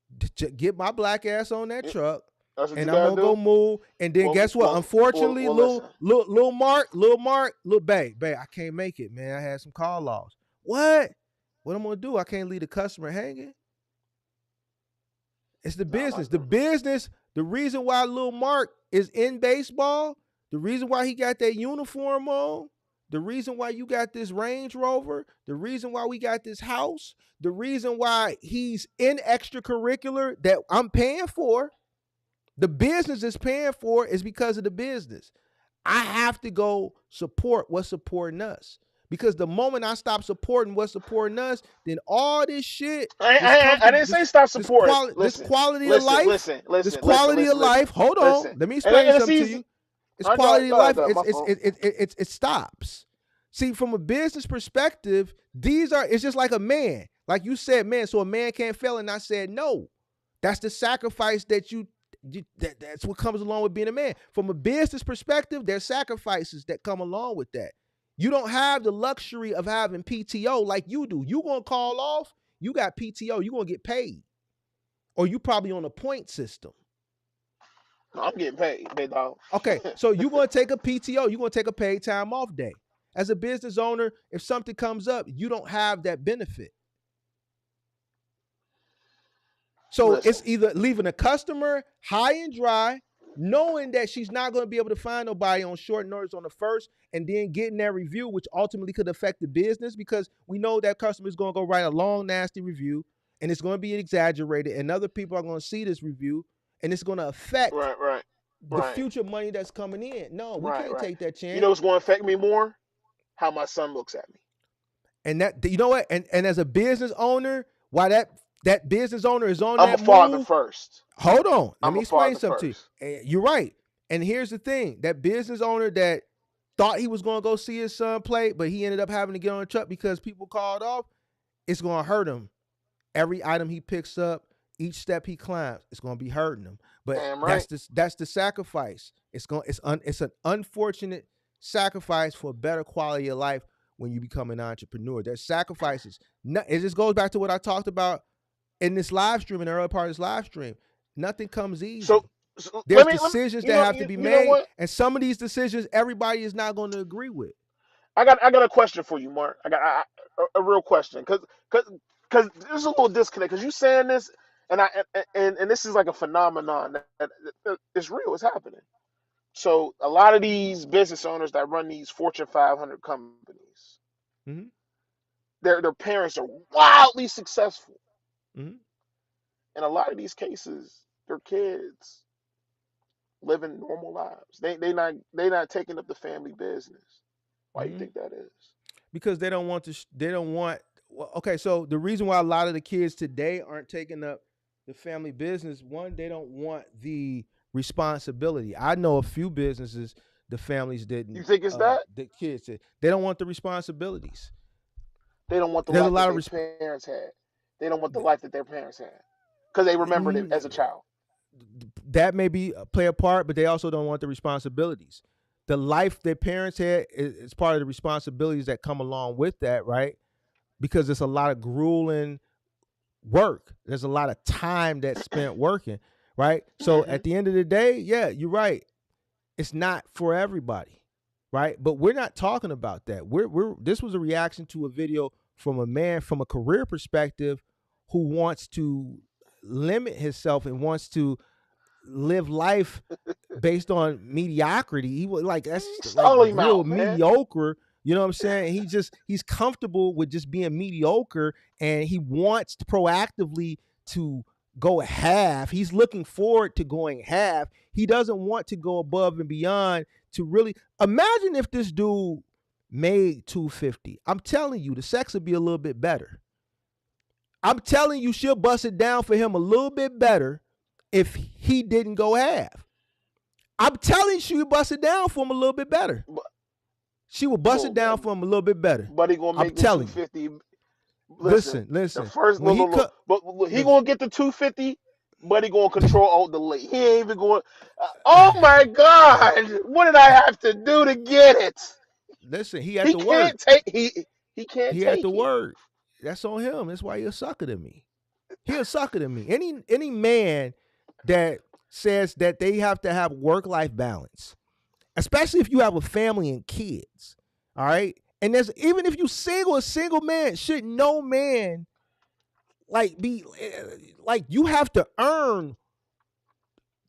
get my black ass on that Yeah, truck, That's what you and I'm gotta gonna go do. move. And then guess what? Unfortunately, Listen. little Mark, babe, I can't make it, man. I had some call offs. What? What I'm gonna do? I can't leave the customer hanging. It's the No, business. The business. The reason why Lil Mark is in baseball, the reason why he got that uniform on, the reason why you got this Range Rover, the reason why we got this house, the reason why he's in extracurricular that I'm paying for, the business is paying for is because of the business. I have to go support what's supporting us. Because the moment I stop supporting what's supporting us, then all this shit, I didn't say stop supporting. this Listen. quality of life, this quality of life. Hold on, Listen. let me And explain it's something to easy. you. It's All right, quality of life. go ahead, my fault. It stops. See, from a business perspective, it's just like a man. Like you said, man. So a man can't fail, and I said no. That's the sacrifice that's what comes along with being a man. From a business perspective, there's sacrifices that come along with that. You don't have the luxury of having PTO like you do. You gonna call off, you got PTO, you gonna get paid. Or you probably on a point system. No, I'm getting paid, big dog. Okay, so you're gonna take a PTO, you're gonna take a paid time off day. As a business owner, if something comes up, you don't have that benefit. So it's either leaving a customer high and dry, knowing that she's not going to be able to find nobody on short notice on the first, and then getting that review, which ultimately could affect the business because we know that customer is going to go write a long, nasty review, and it's going to be exaggerated, and other people are going to see this review, and it's going to affect the future money that's coming in. No, we can't take that chance. You know what's going to affect me more? How my son looks at me. And that, you know what? And as a business owner, why that business owner is on I'm that a father move, first. Hold on. Let I'm me a explain father something first. to you. You're right. And here's the thing. That business owner that thought he was going to go see his son play, but he ended up having to get on a truck because people called off, it's going to hurt him. Every item he picks up, each step he climbs, it's going to be hurting him. But Damn right. that's the sacrifice. It's an unfortunate sacrifice for a better quality of life when you become an entrepreneur. There's sacrifices. It just goes back to what I talked about in this live stream, in the early part of this live stream. Nothing comes easy. So there's decisions that have to be made, and some of these decisions everybody is not going to agree with. I got a question for you, Mark. I got a real question, because there's a little disconnect. Because you saying this, and this is like a phenomenon that it's real. It's happening. So a lot of these business owners that run these Fortune 500 companies, Mm-hmm. their parents are wildly successful. Mm-hmm. In a lot of these cases, their kids living normal lives. They not taking up the family business. Why do you Mm-hmm. think that is? Because they don't want to. They don't want. Well, okay, so the reason why a lot of the kids today aren't taking up the family business, one, they don't want the responsibility. I know a few businesses the families You didn't. think it's that? The kids did. They don't want the responsibilities. They don't want the There's a life that lot of their parents had. They don't want the life that their parents had because they remembered it as a child. that may be play a part, but they also don't want the responsibilities. The life their parents had is part of the responsibilities that come along with that, right? Because it's a lot of grueling work. There's a lot of time that's spent working, right? So Hmm. at the end of the day, yeah, you're right. It's not for everybody, right? But we're not talking about that. We're this was a reaction to a video from a man from a career perspective who wants to limit himself and wants to live life based on mediocrity. He was like that's like Stall him real out, man. mediocre. You know what I'm saying? He's comfortable with just being mediocre, and he wants to proactively to go half. He's looking forward to going half. He doesn't want to go above and beyond to really imagine if this dude made 250. I'm telling you, the sex would be a little bit better. I'm telling you, she'll bust it down for him a little bit better if he didn't go half. I'm telling you, she would bust it down for him a little bit better. But, She would bust it well, down for him a little bit better. but he gonna I'm make the telling you. 250. Listen, Listen. the first When he cut, but look, he listen, gonna get the 250, but he gonna control alt delete. He ain't even going. Oh my God! What did I have to do to get it? listen, he had He to work. can't take he can't He had to take it. work. That's on him. That's why he a sucker to me. He a sucker to me. Any man that says that they have to have work life balance, especially if you have a family and kids. All right. And there's even if you single, a single man, should no man like be like you have to earn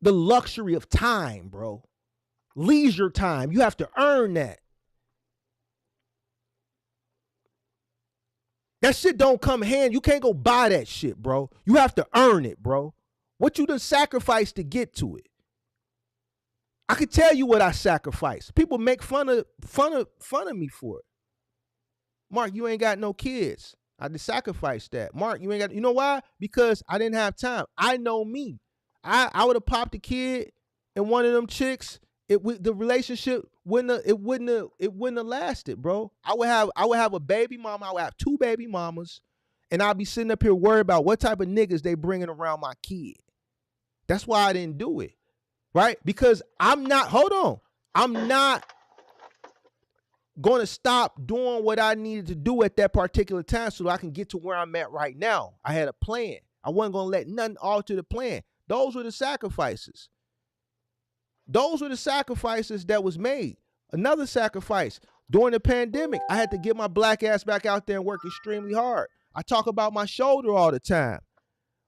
the luxury of time, bro. Leisure time. You have to earn that. That shit don't come hand. You can't go buy that shit, bro. You have to earn it, bro. What you done sacrificed to get to it. I could tell you what I sacrificed. People make fun of me for it. Mark, you ain't got no kids. I just sacrificed that. Mark, you ain't got. You know why? Because I didn't have time. I know me. I would have popped a kid and one of them chicks. The relationship wouldn't have lasted, bro. I would have a baby mama. I would have two baby mamas, and I'd be sitting up here worried about what type of niggas they bringing around my kid. That's why I didn't do it, right? Because I'm not. Hold on. I'm not going to stop doing what I needed to do at that particular time so that I can get to where I'm at right now. I had a plan. I wasn't going to let nothing alter the plan. Those were the sacrifices. Those were the sacrifices that was made. Another sacrifice. During the pandemic, I had to get my black ass back out there and work extremely hard. I talk about my shoulder all the time.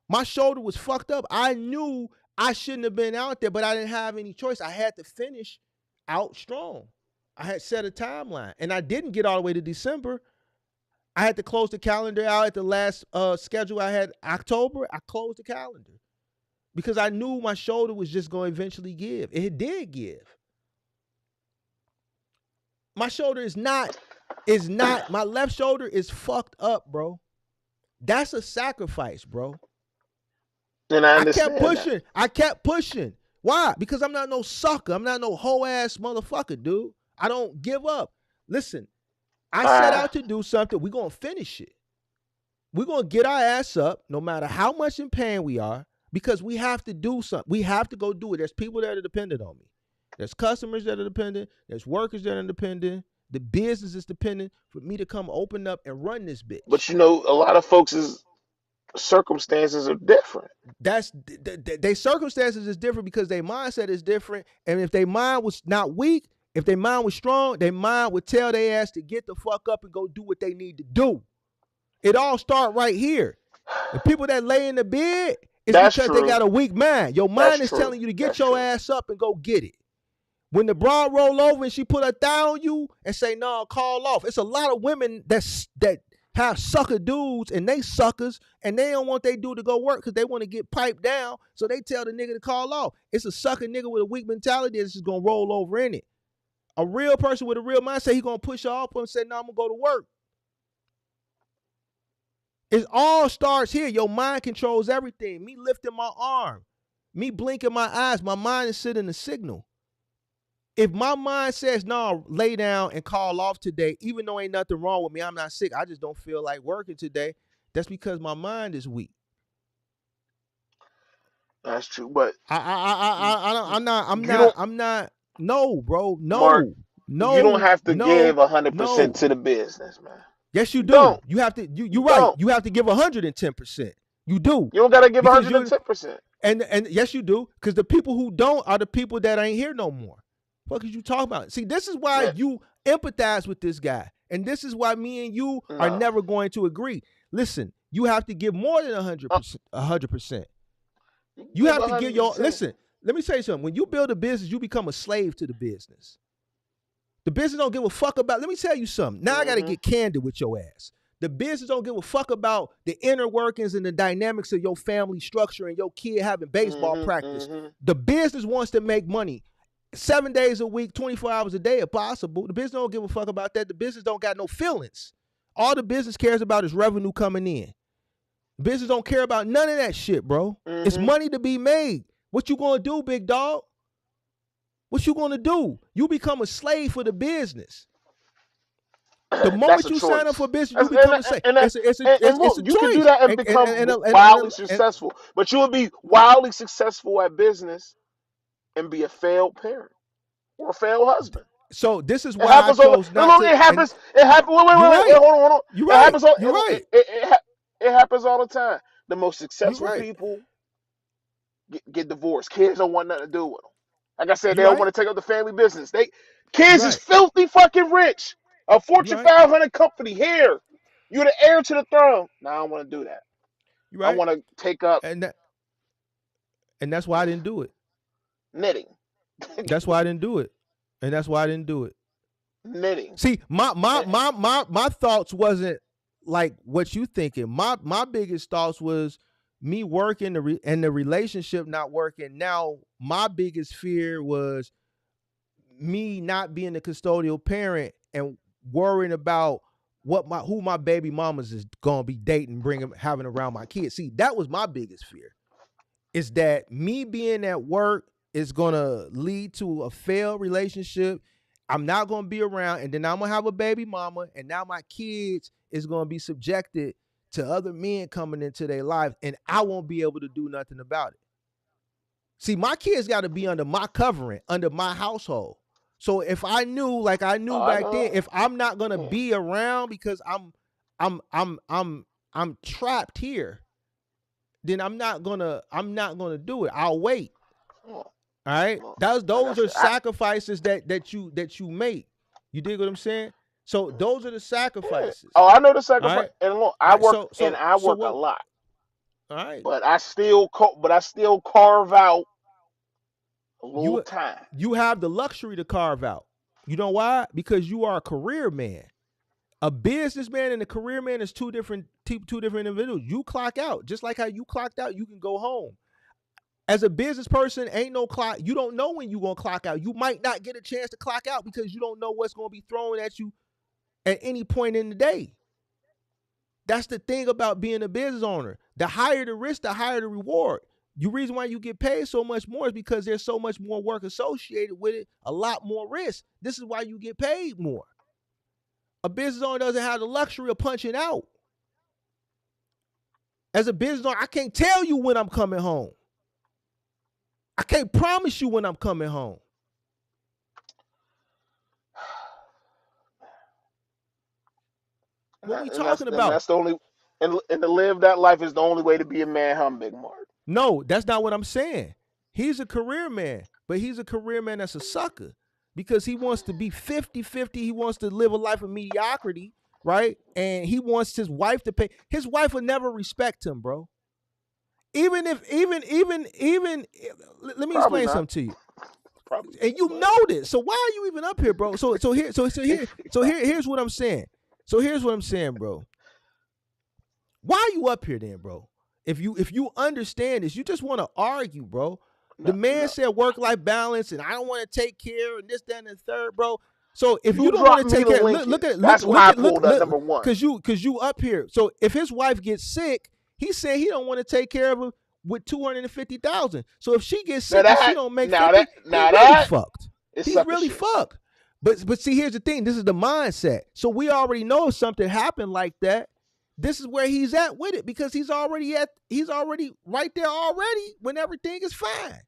My shoulder was fucked up. I knew I shouldn't have been out there, but I didn't have any choice. I had to finish out strong. I had set a timeline, and I didn't get all the way to December. I had to close the calendar out at the last schedule I had October. I closed the calendar because I knew my shoulder was just going to eventually give. It did give. My shoulder is not, my left shoulder is fucked up, bro. That's a sacrifice, bro. And I I kept understand that. pushing. I kept pushing. Why? Because I'm not no sucker. I'm not no hoe ass motherfucker, dude. I don't give up. Listen, I set out to do something. We're going to finish it. We're going to get our ass up no matter how much in pain we are because we have to do something. We have to go do it. There's people that are dependent on me. There's customers that are dependent. There's workers that are dependent. The business is dependent for me to come open up and run this bitch. But you know, a lot of folks' circumstances are different. That's their circumstances is different because their mindset is different. And if their mind was not weak, if their mind was strong, their mind would tell their ass to get the fuck up and go do what they need to do. It all start right here. The people that lay in the bed is That's because true. they got a weak mind. Your mind That's is true. telling you to get That's your true. ass up and go get it. When the broad roll over and she put her thigh on you and say, no, call off. It's a lot of women that have sucker dudes and they suckers and they don't want their dude to go work because they want to get piped down. So they tell the nigga to call off. It's a sucker nigga with a weak mentality that's just going to roll over in it. A real person with a real mindset, he going to push her off and say, no, I'm going to go to work. It all starts here. Your mind controls everything. Me lifting my arm, me blinking my eyes, my mind is sending a signal. If my mind says, no, lay down and call off today, even though ain't nothing wrong with me, I'm not sick, I just don't feel like working today, that's because my mind is weak. That's true, but I'm not. No, bro. No, Mark, no. You don't have to give 100% no. to the business, man. Yes, you do. Don't. You have to. You're right. Don't. You have to give 110%. You do. You don't gotta give 110%. And yes, you do, because the people who don't are the people that ain't here no more. What is you talking about? See, this is why you empathize with this guy, and this is why me and you are never going to agree. Listen, you have to give more than 100%. 100%. You have to give your listen. Let me tell you something. When you build a business, you become a slave to the business. The business don't give a fuck about. Let me tell you something. Now I got to get candid with your ass. The business don't give a fuck about the inner workings and the dynamics of your family structure and your kid having baseball practice. The business wants to make money 7 days a week, 24 hours a day if possible. The business don't give a fuck about that. The business don't got no feelings. All the business cares about is revenue coming in. Business don't care about none of that shit, bro. It's money to be made. What you gonna do, big dog? What you gonna do? You become a slave for the business. The moment you sign up for business, you become a slave. It's a choice. You can do that and become wildly successful. But you will be wildly successful at business and be a failed parent or a failed husband. So this is why I chose not to. It happens. Wait, hold on. You're right. It happens all the time. The most successful people get divorced. Kids don't want nothing to do with them. Like I said, they don't want to take up the family business. Kids is filthy fucking rich. A Fortune 500 company here. You're the heir to the throne. No, I don't want to do that. I want to take up and that's why I didn't do it. Knitting. That's why I didn't do it. And that's why I didn't do it. Knitting. See, my thoughts wasn't like what you thinking. My biggest thoughts was me working and the relationship not working. Now, my biggest fear was me not being the custodial parent and worrying about who my baby mamas is gonna be dating, having around my kids. See, that was my biggest fear. Is that me being at work is gonna lead to a failed relationship. I'm not gonna be around, and then I'm gonna have a baby mama, and now my kids is gonna be subjected to other men coming into their life, and I won't be able to do nothing about it. See, my kids got to be under my covering, under my household. So if I knew, like I knew back then, if I'm not gonna be around because I'm trapped here, then I'm not gonna do it. I'll wait. All right, those are sacrifices that you make. You dig what I'm saying? So those are the sacrifices. Oh, I know the sacrifice. Right? And look, I work a lot. All right, but I still carve out a little time. You have the luxury to carve out. You know why? Because you are a career man. A businessman and a career man is two different individuals. You clock out. Just like how you clocked out, you can go home. As a business person, ain't no clock. You don't know when you're going to clock out. You might not get a chance to clock out because you don't know what's going to be thrown at you at any point in the day. That's the thing about being a business owner. The higher the risk, the higher the reward. The reason why you get paid so much more is because there's so much more work associated with it, a lot more risk. This is why you get paid more. A business owner doesn't have the luxury of punching out. As a business owner, I can't tell you when I'm coming home. I can't promise you when I'm coming home. What are we talking about? And that's the only, and to live that life is the only way to be a man, Big Mark. No, that's not what I'm saying. He's a career man, but he's a career man that's a sucker because he wants to be 50-50. He wants to live a life of mediocrity, right? And he wants his wife to pay. His wife will never respect him, bro. Even let me explain something to you. probably and did, you but know this. So why are you even up here, bro? Here's what I'm saying. So here's what I'm saying, bro. Why are you up here then, bro? If you understand this, you just want to argue, bro. The no, man no. said work-life balance, and I don't want to take care and this, that, and the third, bro. So if you You don't want dropped to me take the care, link. look, That's why I look, pulled up number one. cause you up here. So if his wife gets sick, he said he don't want to take care of her with $250,000. So if she gets sick and she don't make 50, he really fucked. It's He's sucker really shit. fucked. But see, here's the thing. This is the mindset. So we already know if something happened like that, this is where he's at with it because he's already right there already when everything is fine.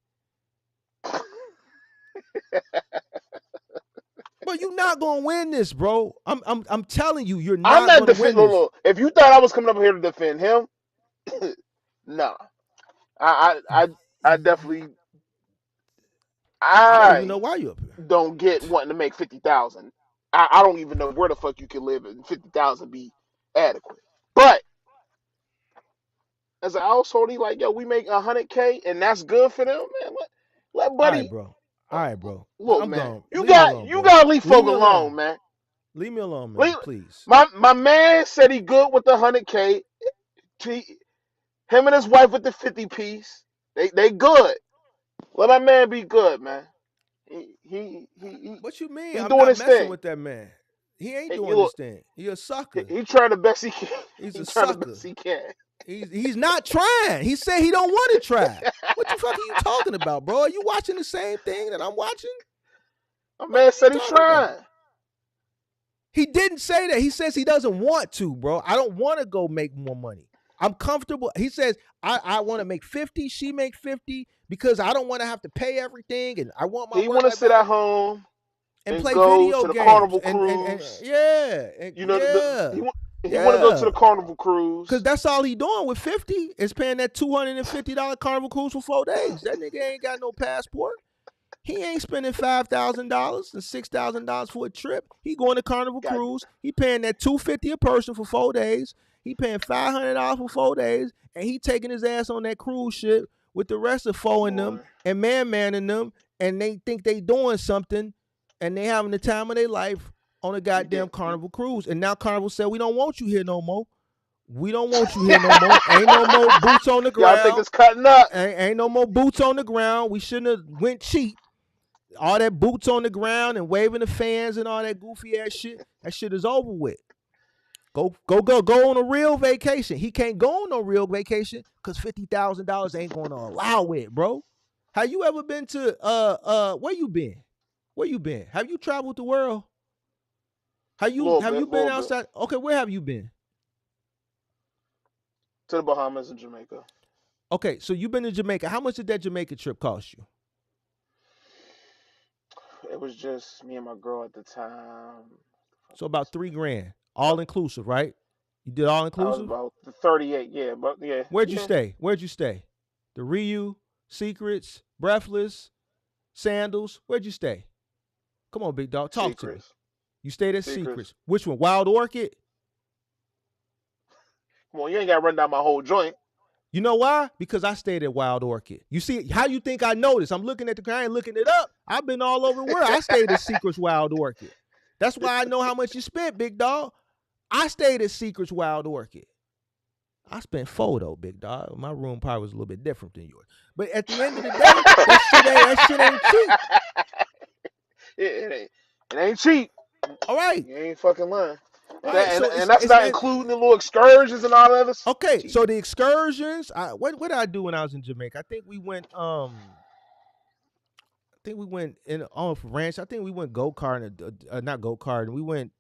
But you're not gonna win this, bro. I'm telling you, you're I'm not not gonna win defending. this. Look, if you thought I was coming up here to defend him, nah. I definitely I don't even I know why you up here. don't get wanting to make 50,000. I don't even know where the fuck you can live and 50,000 be adequate. But as a household, he like, yo, we make 100K and that's good for them, man. Let All right, buddy bro. All right, bro. look, I'm man. gone. You Leave me got alone, you bro. gotta leave Leave folk me alone, alone. man. Leave me alone, man. Leave, Please. my man said he good with the 100K. Him and his wife with the 50 piece. They good. Let my man be good, man. What you mean? He I'm doing not his messing thing. with that man. He ain't You doing look, this thing. He a sucker. he trying the best he can. He's He a trying the sucker. best he can. He's not trying. He said he don't want to try. What the fuck are you talking about, bro? Are you watching the same thing that I'm watching? My What man are you said he's talking about? trying. He didn't say that. He says he doesn't want to, bro. I don't want to go make more money. I'm comfortable. He says, I want to make 50. She make 50 because I don't want to have to pay everything. And I want my He want to work-life sit at balance home and and play go video to the games. Carnival And cruise. yeah. You know, he want to go to Yeah. the Carnival cruise. Because that's all he doing with 50 is paying that $250 Carnival cruise for 4 days. That nigga ain't got no passport. He ain't spending $5,000 and $6,000 for a trip. He going to Carnival God, Cruise. He paying that $250 a person for 4 days. He paying $500 for 4 days, and he taking his ass on that cruise ship with the rest of four in them boy. and manning them, and they think they doing something, and they having the time of their life on a You goddamn think? Carnival Cruise. And now Carnival said, we don't want you here no more. We don't want you here no more. Ain't no more boots on the Y'all think ground. it's cutting up? Ain't no more boots on the ground. We shouldn't have went cheap. All that boots on the ground and waving the fans and all that goofy ass shit, that shit is over with. Go on a real vacation. He can't go on no real vacation because $50,000 ain't gonna allow it, bro. Have you ever been to where you been? Where you been? Have you traveled the world? Have you been Little bit. outside? Okay, where have you been? To the Bahamas and Jamaica. Okay, so you've been to Jamaica. How much did that Jamaica trip cost you? It was just me and my girl at the time. So about $3,000, all inclusive, right? You did all I was inclusive. about 38, yeah, but yeah. Where'd you stay? The Ryu, Secrets, Breathless, Sandals. Where'd you stay? Come on, big dog, talk to me. Secrets. You stayed at Secrets. Which one? Wild Orchid? Come on, you ain't got to run down my whole joint. You know why? Because I stayed at Wild Orchid. You see, how you think I know this? I'm looking at I ain't looking it up. I've been all over the world. I stayed at Secrets Wild Orchid. That's why I know how much you spent, big dog. I stayed at Secrets Wild Orchid. I spent $4 though, big dog. My room probably was a little bit different than yours. But at the end of the day, that shit ain't cheap. It ain't cheap. All right. You ain't fucking lying. And That's not including the little excursions and all that other stuff. Okay, so the excursions. What did I do when I was in Jamaica? I think we went in on ranch. I think we went go karting, not go karting. We went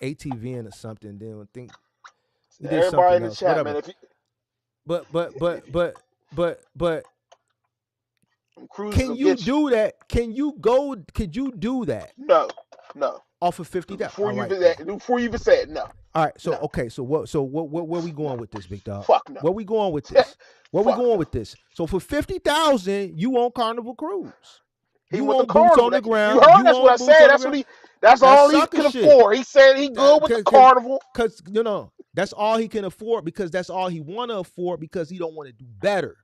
ATVing or something. Then I think we did Everybody something in the else. chat, Whatever. man. But Cruises can you do that? Could you do that? No. Off of 50. Before you even say it, no. All right. So no. Okay. So where we going with this, big dog? Fuck no. Where we going with this? With this? So for 50,000, you on Carnival Cruise. He you went on to boots Carnival. on the ground. You heard that's what I said. That's all he can afford. He said he good with the Carnival. Because that's all he can afford because that's all he want to afford because he don't want to do better.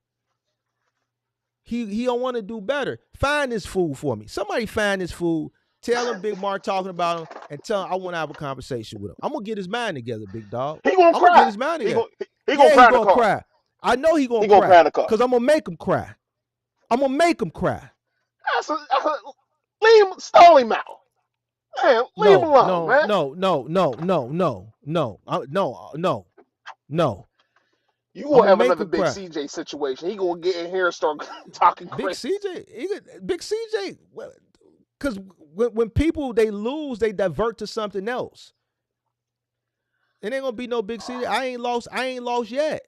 He don't want to do better. Find this fool for me. Somebody find this fool. Tell him Big Mark talking about him, and tell him I want to have a conversation with him. I'm gonna get his mind together, big dog. He gonna I'm gonna get cry. his mind He together. gonna cry He in the gonna car. cry. I know he gonna He gonna cry in the car. because I'm gonna make him cry. I'm gonna make him cry. Leave him, stall him out. Man, leave him No, alone, man. no. You I'm gonna gonna have make another him big cry. CJ situation. He gonna get in here and start talking Big crazy. Big CJ, because when people they lose, they divert to something else. It ain't gonna be no Big CJ. I ain't lost yet.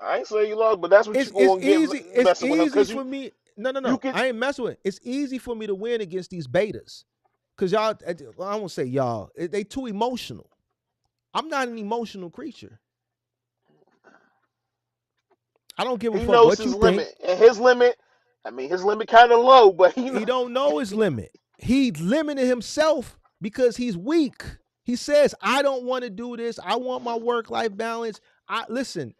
I ain't saying you lost, but that's what It's you gonna easy. get It's messing with him. easy Cause for me. No. you can. I ain't messing with it. It's easy for me to win against these betas. Cause y'all, I won't say y'all. They too emotional. I'm not an emotional creature. I don't give a He fuck knows what his you think. limit, and his limit. I mean, his limit kind of low, but He don't know his limit. He limited himself because he's weak. He says, I don't want to do this. I want my work-life balance. Listen.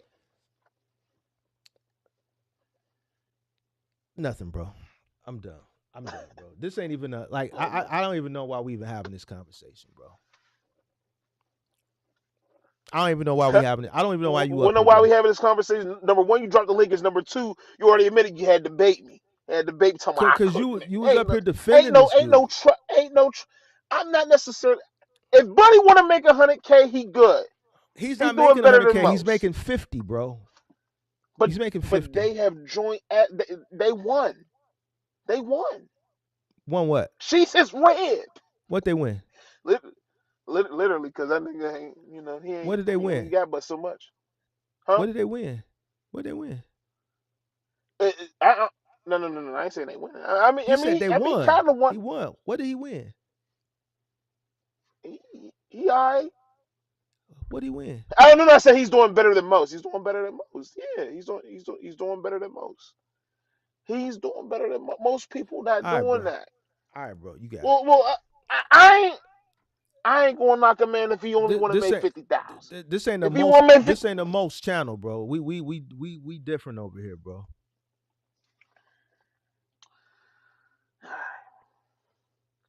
Nothing, bro. I'm done, bro. This ain't even I don't even know why we even having this conversation, bro. I don't even know why we having it. I don't even know why you We up know here, why bro. we having this conversation. Number one, you dropped the link. Is number two, you already admitted you had to debate me. Had to debate me. Talking about I Cause couldn't. you was up here defending Ain't no, this dude. ain't no. I'm not necessarily. If Buddy want to make 100K, he good. He's He not doing making better than 100K. He's most. making 50, bro. But He's making but 50. they have joined. At they won. They won. Won what? She's his red. What they win? Literally, because that nigga ain't. What did they He ain't win? got but so much. Huh? What did they win? What did they win? I, no. I ain't saying they win. He said they He won. kind of won. He won. What did he win? He alright. What did he win? I don't know. I said he's doing better than most. He's doing better than most. Yeah, he's doing better than most. He's doing better than most people not All right, doing bro. that. All right, bro. You got it. Well, I ain't gonna knock a man if he only want to This make ain't 50,000. this ain't the If he most want to make 50, this ain't the most channel, bro. We different over here, bro.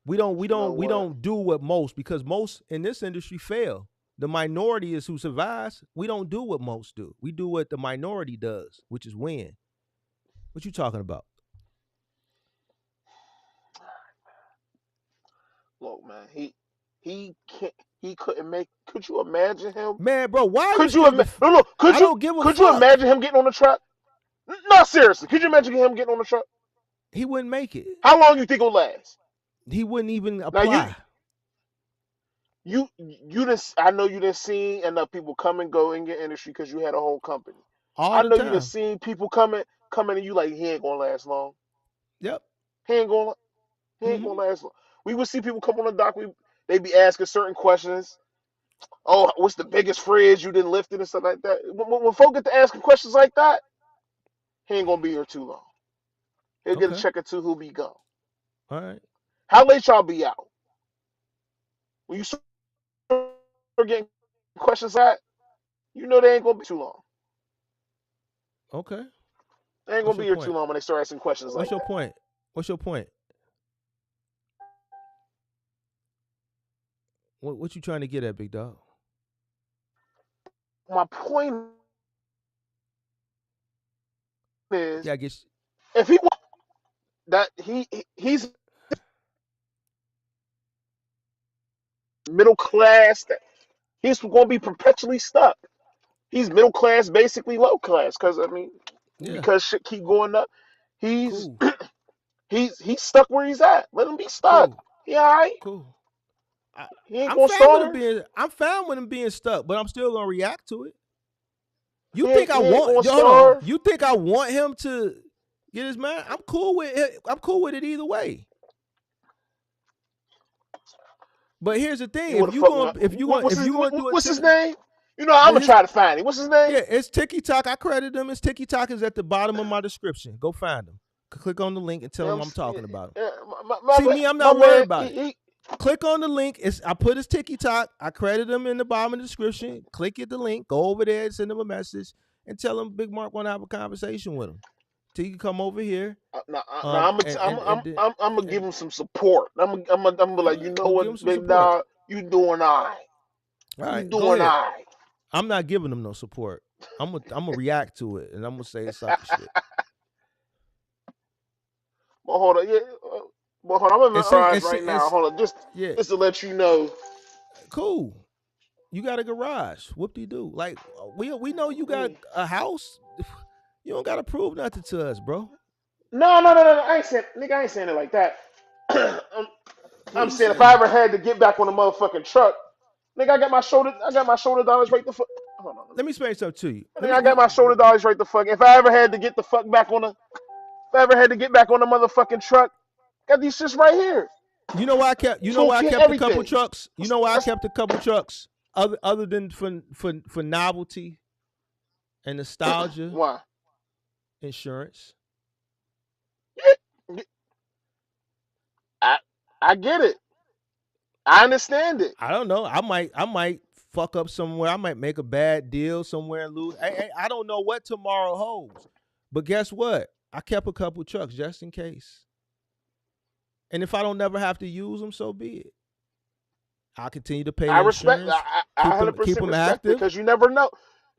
We you know what? don't do what most, because most in this industry fail. The minority is who survives. We don't do what most do. We do what the minority does, which is win. What you talking about? Look, man, he can't. He couldn't make. Could you imagine him? Man, bro, why are you Could you still imagine? No. I don't give a Could you fuck. imagine him getting on the truck? No, seriously. Could you imagine him getting on the truck? He wouldn't make it. How long you think it'll last? He wouldn't even Now apply. you didn't. I know you didn't see enough people come and go in your industry because you had a whole company. All I the know you didn't time. see people coming and you like he ain't gonna last long. Yep. He ain't gonna he ain't Mm-hmm. gonna last long. We would see people come on the dock. They be asking certain questions. Oh, what's the biggest fridge you didn't lift it and stuff like that. When folk get to asking questions like that, he ain't gonna be here too long. He'll get a Okay. check or two. He'll be gone. All right. How late y'all be out? When you start getting questions at, you know they ain't gonna be too long. Okay. They ain't What's gonna your be here too point? long when they start asking questions What's like your that. point? What's your point? What you trying to get at, big dog? My point is, Yeah, I guess. if he want that, he's middle class. He's gonna be perpetually stuck. He's middle class, basically low class, because Yeah. because shit keep going up. He's Cool. he's stuck where he's at. Let him be stuck. Cool. He all right. Cool. I, He ain't I'm gonna fine with starve. him being. I'm fine with him being stuck, but I'm still gonna react to it. You He think ain't, I he ain't want? gonna Hold on. starve. You think I want him to get his man? I'm cool with it. I'm cool with it either way. But here's the thing: You would have fucked with if you gonna do a what's his name? You know, I'm gonna his try to find him. What's his name? yeah, it's TikTok. I credit him. His TikTok is at the bottom of my description. Go find him. Click on the link and tell him I'm talking about him. Yeah, See me, I'm my not worried man. about it. Click on the link. I put his TikTok. I credit him in the bottom of the description. Click at the link. Go over there and send him a message and tell him Big Mark want to have a conversation with him. till you come over here. I'm gonna give him some support. I'm gonna be like, you know oh, give him what, some big support. dog, you doing all right. All You right, go doing all ahead. right. I'm not giving them no support. I'm gonna react to it, and I'm gonna say sucker shit. But hold on, yeah. But hold on, I'm in And the since garage right now. Hold on, yeah, just to let you know. cool. You got a garage. Whoop de do. Like we know you got a house. You don't gotta prove nothing to us, bro. No. I ain't saying, nigga, I ain't saying it like that. What I'm you saying if I saying? ever had to get back on the motherfucking truck, nigga, I got my shoulder dollars right the fuck. Hold on, Let me explain something to you. nigga, I got my shoulder dollars right the fuck. If I ever had to get the fuck back on the, if I ever had to get back on the motherfucking truck, got these shits right here. You know why I kept. You know why I Toolkit, kept a couple everything. trucks. You know why I That's kept a couple trucks. Other than for novelty and nostalgia, why. insurance. I I get it. I understand it. I don't know. I might fuck up somewhere. I might make a bad deal somewhere and lose. I don't know what tomorrow holds. But guess what? I kept a couple trucks just in case. And if I don't never have to use them, so be it. I'll continue to pay I the respect. insurance, I keep 100% them respect it active. because you never know.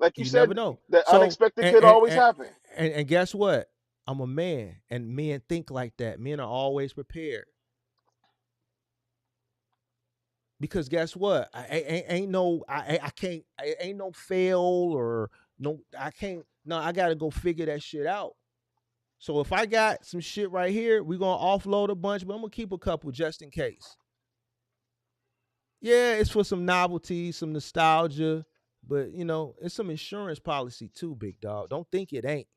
Like you You never said, know. the So unexpected could always and happen. and guess what? I'm a man, and men think like that. Men are always prepared. Because guess what? Ain't no I can't ain't no fail or no I can't no I gotta go figure that shit out. So if I got some shit right here, we're gonna offload a bunch, but I'm gonna keep a couple just in case. Yeah, it's for some novelty, some nostalgia, but you know, it's some insurance policy too, big dog. Don't think it ain't.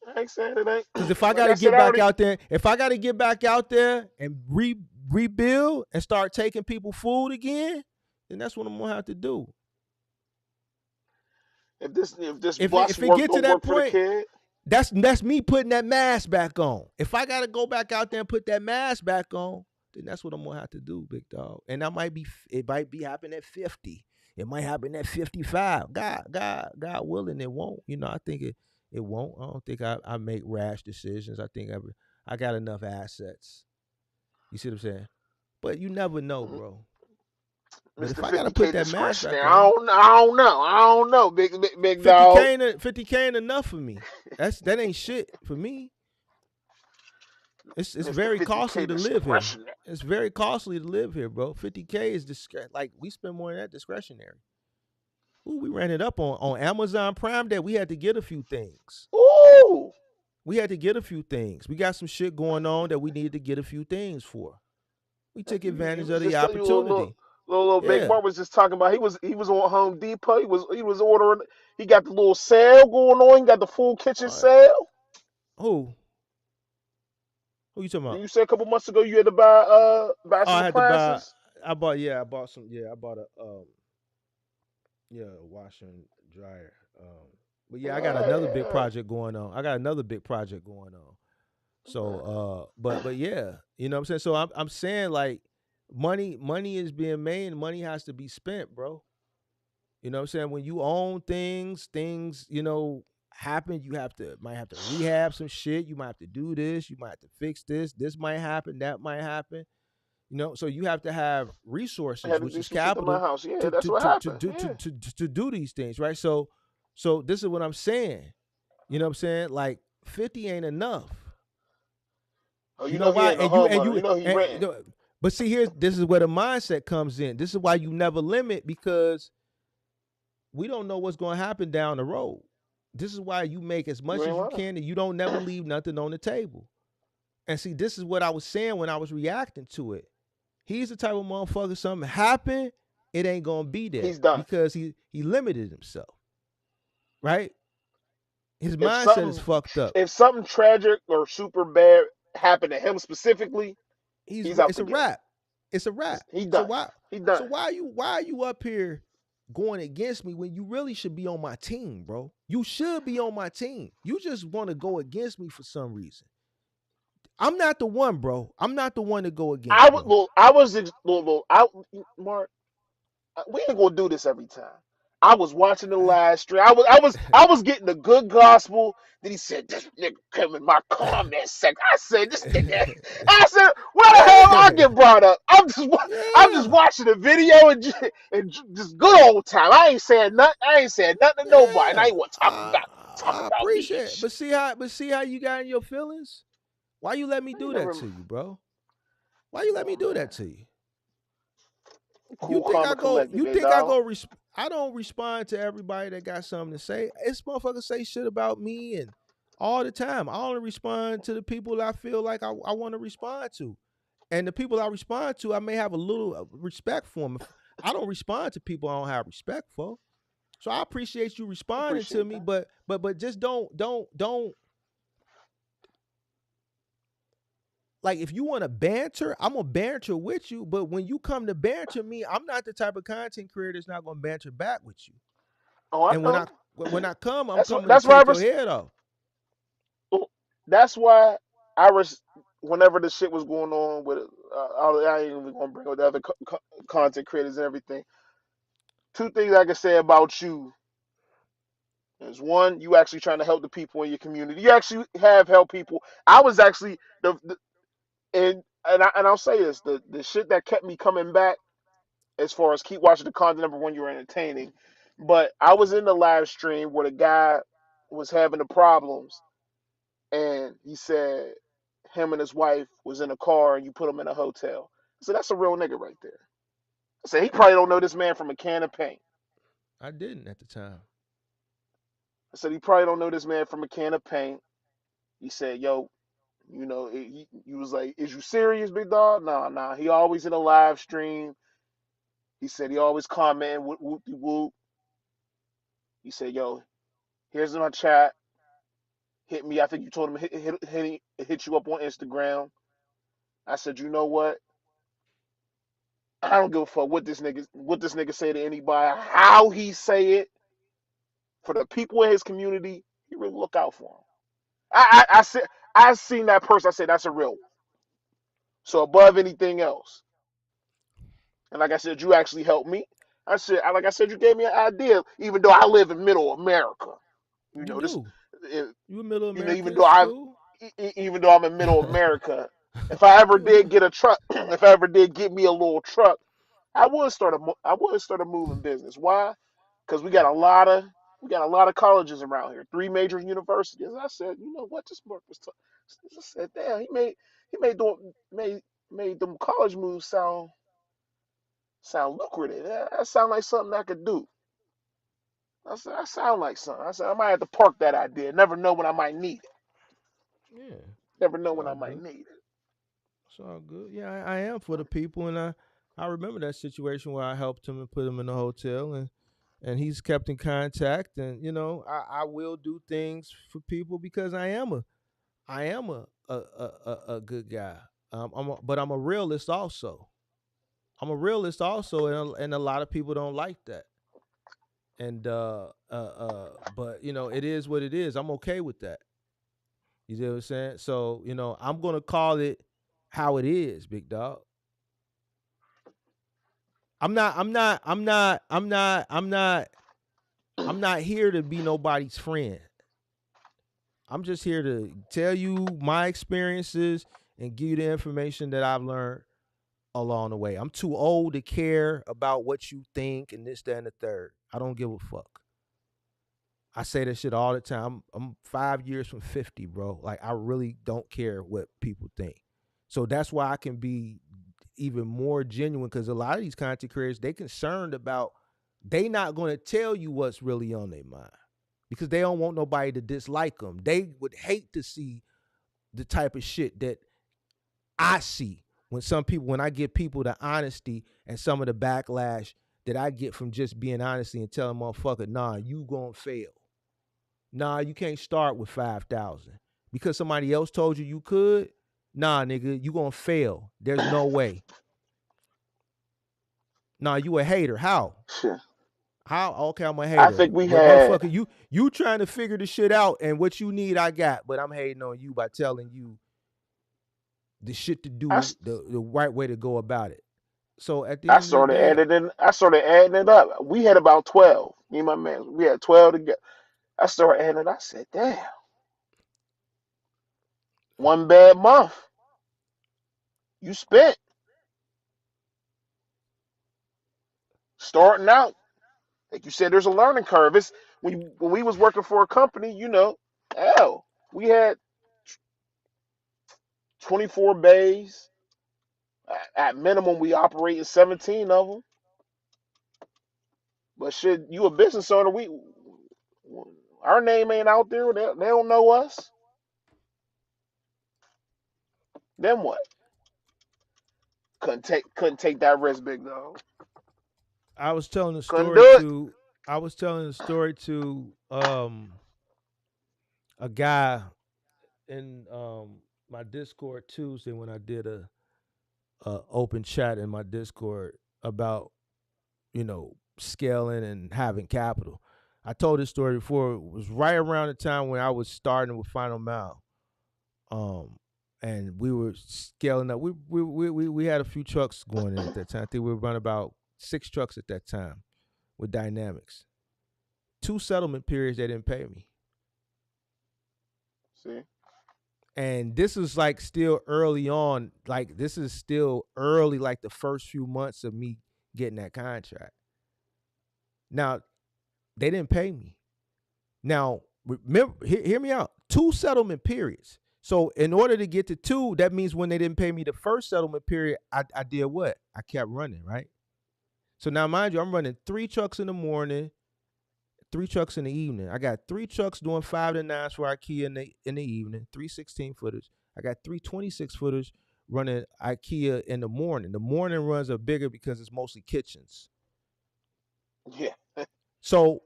I ain't saying it ain't. Cause if I Like gotta I said, get I back already. out there, if I gotta get back out there and rebuild and start taking people food again, then that's what I'm gonna have to do. If this bus If it work get to don't that work for the point, kid, that's me putting that mask back on. If I gotta go back out there and put that mask back on, then that's what I'm gonna have to do, big dog. And it might be happening at 50. It might happen at 55. God willing, it won't. You know, I think it won't. I don't think I make rash decisions. I think I got enough assets. You see what I'm saying? But you never know, bro. But if Mr. I gotta put 50K that mask back discretionary. on, I don't know, big dog. 50K ain't enough for me. That ain't shit for me. It's Mr. very costly 50K to live here. discretionary. It's very costly to live here, bro. 50K is like we spend more than that discretionary. Ooh, we ran it up on Amazon Prime Day. We had to get a few things. Ooh. We had to get a few things. We got some shit going on that we needed to get a few things for. We took You advantage was of the just telling you opportunity. little Big Yeah. Mark was just talking about he was on Home Depot. He was ordering. He got the little sale going on. He got the full kitchen All right. sale. Who? Who you talking about? You said a couple months ago you had to buy Oh, some I had to buy. appliances. I bought some. Yeah, I bought a washer and dryer. But yeah, I got another big Yeah. project going on. So but yeah, you know what I'm saying? So I'm saying like money is being made and money has to be spent, bro. You know what I'm saying? When you own things, you know, happen, you might have to rehab some shit, you might have to do this, you might have to fix this might happen, that might happen. You know, so you have to have I resources, had to which do is some shit to my capital, house. Yeah, to that's to what to to happened. do to Yeah. to, to, to do these things, right? So this is what I'm saying. You know what I'm saying? Like 50 ain't enough. Oh, You you know know he why? ain't a homeowner. You know he renting. But see, this is where the mindset comes in. This is why you never limit because we don't know what's going to happen down the road. This is why you make as You much ain't as you lying. can and you don't never leave nothing on the table. And see, this is what I was saying when I was reacting to it. He's the type of motherfucker. Something happen, it ain't gonna be there He's done. because he limited himself. Right? His If mindset is something fucked up. if something tragic or super bad happened to him specifically, he's out It's the a game. wrap. It's a wrap. He So done. why He so done. why are you up here going against me when you really should be on my team, bro? You should be on my team. You just want to go against me for some reason. I'm not the one, bro. I'm not the one to go I against, would. bro. Well, I was. Well, I Mark. We ain't gonna do this every time. I was watching the live stream. I was getting the good gospel. Then he said, "This nigga came in my comment section." I said, "This nigga." I said, "Where the hell I get brought up?" I'm just Yeah, watching the video and just good old time. I ain't saying nothing. I ain't saying nothing to nobody. And I yeah. ain't want to talk I about me appreciate and it. shit. But see how you got in your feelings? Why you let me I ain't do that never. to you, bro? Why you let me Oh do that man, to you? You cool, think calm, I and go? collected, You big think I dog. go? I don't respond to everybody that got something to say. It's motherfuckers say shit about me and all the time. I only respond to the people I feel like I want to respond to, and the people I respond to, I may have a little respect for them. I don't respond to people I don't have respect for. So I appreciate you responding to Appreciate me, that. but just don't like if you want to banter, I'm gonna banter with you. But when you come to banter me, I'm not the type of content creator that's not gonna banter back with you. Oh, I And know. when I come, I'm That's coming to that's why take your head off. that's why I was whenever the shit was going on with I ain't even gonna bring up the other content creators and everything. Two things I can say about you is one, you actually trying to help the people in your community. You actually have helped people. I was actually the and I'll say this the shit that kept me coming back as far as keep watching the content. Number one, you're entertaining, but I was in the live stream where the guy was having the problems and he said him and his wife was in a car and you put him in a hotel. So that's a real nigga right there. I said he probably don't know this man from a can of paint. I didn't at the time. I said he probably don't know this man from a can of paint. He said, "Yo, he was like, is you serious, big dog? Nah, nah. He always in a live stream. He said he always commenting whoop whoop de whoop. He said, yo, here's my chat. Hit me. I think you told him hit you up on Instagram. I said, you know what? I don't give a fuck what this nigga say to anybody, how he say it. For the people in his community, he really look out for him. I said I seen that person. I said that's a real one. So above anything else, and like I said, you actually helped me. Like I said, you gave me an idea. Even though I live in Middle America, you You know this. do. eh, You a middle American, Even though it's cool. I'm in Middle America, if I ever you did get a truck, if I ever did get me a little truck, I would start a moving business. Why? Because we got a lot of colleges around here, three major universities. I said, you know what, this Mark was. I said, damn, he made them college moves sound lucrative. That sound like something I could do. I said, that sound like something. I said, I might have to park that idea. Never know when I might need it. Yeah, Never know it's when I all might good. need it. It's all good. Yeah, I am for the people, and I remember that situation where I helped him and put him in a hotel, and he's kept in contact, and I will do things for people because I am a good guy. But I'm a realist also. I'm a realist also, and a lot of people don't like that. And but it is what it is. I'm okay with that. You see what I'm saying? So I'm gonna call it how it is, big dog. I'm not. I'm not. I'm not. I'm not. I'm not. I'm not here to be nobody's friend. I'm just here to tell you my experiences and give you the information that I've learned along the way. I'm too old to care about what you think and this, that, and the third. I don't give a fuck. I say that shit all the time. I'm 5 years from 50, bro. Like I really don't care what people think. So that's why I can be even more genuine because a lot of these content creators, they concerned about they not going to tell you what's really on their mind because they don't want nobody to dislike them. They would hate to see the type of shit that I see when I give people the honesty and some of the backlash that I get from just being honesty and telling motherfucker, nah, you gonna fail. Nah, you can't start with 5,000 because somebody else told you you could. Nah, nigga, you gonna fail. There's no way. Nah, you a hater. How? Shit. How? Okay, I'm a I hater. think we But had. motherfucker, you trying to figure the shit out and what you need, I got. But I'm hating on you by telling you the shit to I, do, the right way to go about it. So at the end of the day, I started adding it up. We had about 12. Me and my man, we had 12 together. I started adding it. I said, damn, one bad month. You spent starting out. Like you said, there's a learning curve. It's when we was working for a company, hell, we had 24 bays. At minimum, we operated 17 of them. But shit, you a business owner, our name ain't out there. They don't know us. Then what? Couldn't take that risk, big dog. I was telling a Couldn't story do it. to a guy in my Discord Tuesday when I did a open chat in my Discord about scaling and having capital. I told this story before. It was right around the time when I was starting with Final Mile, and we were scaling up. We had a few trucks going in at that time. I think we were running about 6 trucks at that time with Dynamics. 2 settlement periods they didn't pay me. See, And this is like still early on. Like this is still early, like the first few months of me getting that contract. Now, they didn't pay me. Now, remember, hear me out. 2 settlement periods. So in order to get to 2, that means when they didn't pay me the first settlement period, I did what? I kept running, right? So now, mind you, I'm running 3 trucks in the morning, 3 trucks in the evening. I got 3 trucks doing 5 to 9s for IKEA in the evening, 3 16-footers. I got 3 26-footers running IKEA in the morning. The morning runs are bigger because it's mostly kitchens. yeah, So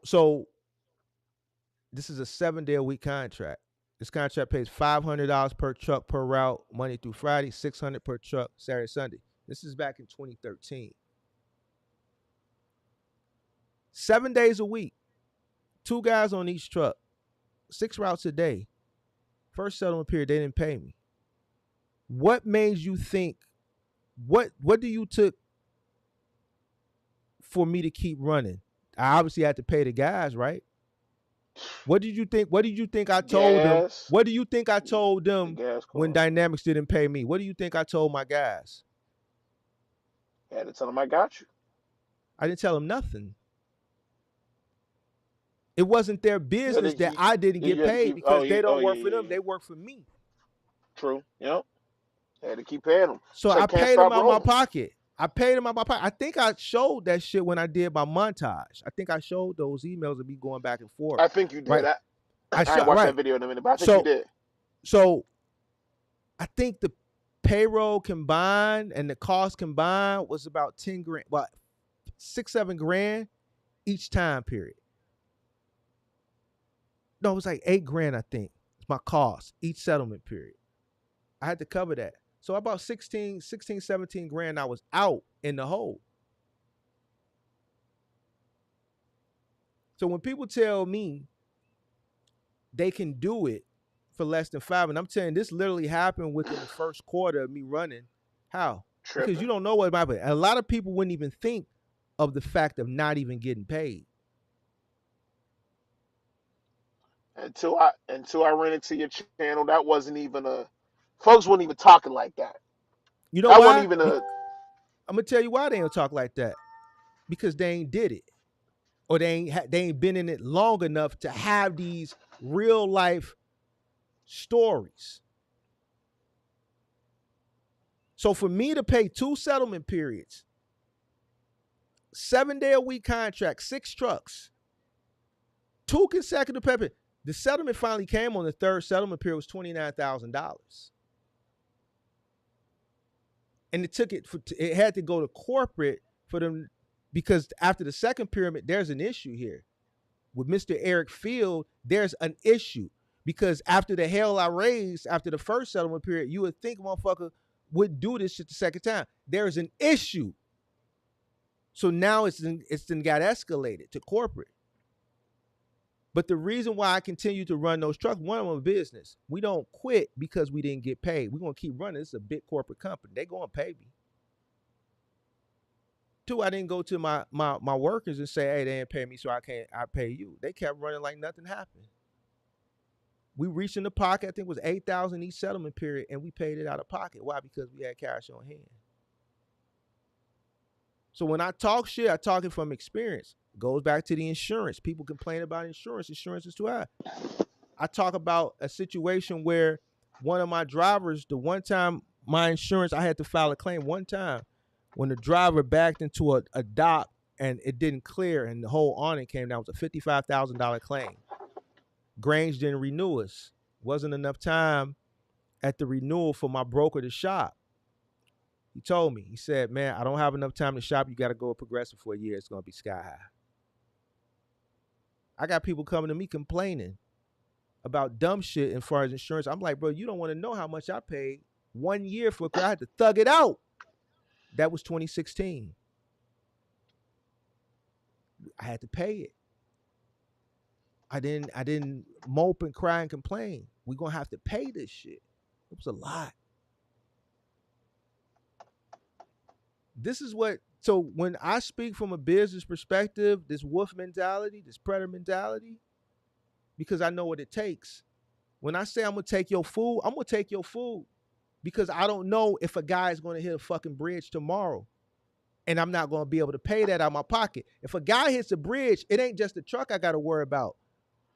this is a 7-day-a-week contract. This contract pays $500 per truck per route, Monday through Friday, $600 per truck, Saturday, Sunday. This is back in 2013. 7 days a week, 2 guys on each truck, 6 routes a day. First settlement period, they didn't pay me. What made you think? What do you took for me to keep running? I obviously had to pay the guys, right? What did you think? What did you think I told them? gas, What do you think I told the them gas when cost. Dynamics didn't pay me? What do you think I told my guys? Had to tell them I got you. I didn't tell them nothing. It wasn't their You had business to that keep. I didn't You get had to paid keep. Oh because yeah. they Oh don't yeah. work for Yeah. them. Yeah. They work for me. True. Yep. Had to keep paying them. So I Check can't paid them stop out of my rolling. pocket. I paid them out of my pocket. I think I showed that shit when I did my montage. I think I showed those emails of me going back and forth. I think you did. Right. I I ain't watched that right. video in a minute, but I think you So did. so I think the payroll combined and the cost combined was about 10 grand, well, 6-7 grand each time period. No, it was like 8 grand, I think. It's my cost each settlement period. I had to cover that. So about 16, 17 grand I was out in the hole. So when people tell me they can do it for less than 5, and I'm telling you, this literally happened within the first quarter of me running. How? Because you Tripping. don't know what happened. A lot of people wouldn't even think of the fact of not even getting paid. Until I ran into your channel, that wasn't even a. Folks weren't even talking like that. You know That wasn't why? even a. I'm gonna tell you why they don't talk like that. Because they ain't did it, or they ain't been in it long enough to have these real life stories. So for me to pay 2 settlement periods, 7-day-a-week contract, 6 trucks, 2 consecutive pay periods, the settlement finally came on the 3rd settlement period was $29,000. And it had to go to corporate for them, because after the second pyramid, there's an issue here. With Mr. Eric Field, there's an issue because after the hell I raised after the first settlement period, you would think motherfucker would do this shit the second time. There's an issue. So now it's then got escalated to corporate. But the reason why I continue to run those trucks, one of them, a business. We don't quit because we didn't get paid. We're gonna keep running. This is a big corporate company. They gonna pay me. Two, I didn't go to my workers and say, hey, they didn't pay me, so I pay you. They kept running like nothing happened. We reached in the pocket, I think it was $8,000 each settlement period, and we paid it out of pocket. Why? Because we had cash on hand. So when I talk shit, I talk it from experience. It goes back to the insurance. People complain about insurance. Insurance is too high. I talk about a situation where one of my drivers, the one time my insurance, I had to file a claim one time when the driver backed into a dock and it didn't clear and the whole awning came down. It was a $55,000 claim. Grange didn't renew us. Wasn't enough time at the renewal for my broker to shop. He told me, he said, man, I don't have enough time to shop. You got to go with Progressive for a year. It's going to be sky high. I got people coming to me complaining about dumb shit as far as insurance. I'm like, bro, you don't want to know how much I paid 1 year for a car. I had to thug it out. That was 2016. I had to pay it. I didn't mope and cry and complain. We're going to have to pay this shit. It was a lot. This is what, so when I speak from a business perspective, this wolf mentality, this predator mentality, because I know what it takes. When I say I'm going to take your food, I'm going to take your food because I don't know if a guy is going to hit a fucking bridge tomorrow and I'm not going to be able to pay that out of my pocket. If a guy hits a bridge, it ain't just the truck I got to worry about.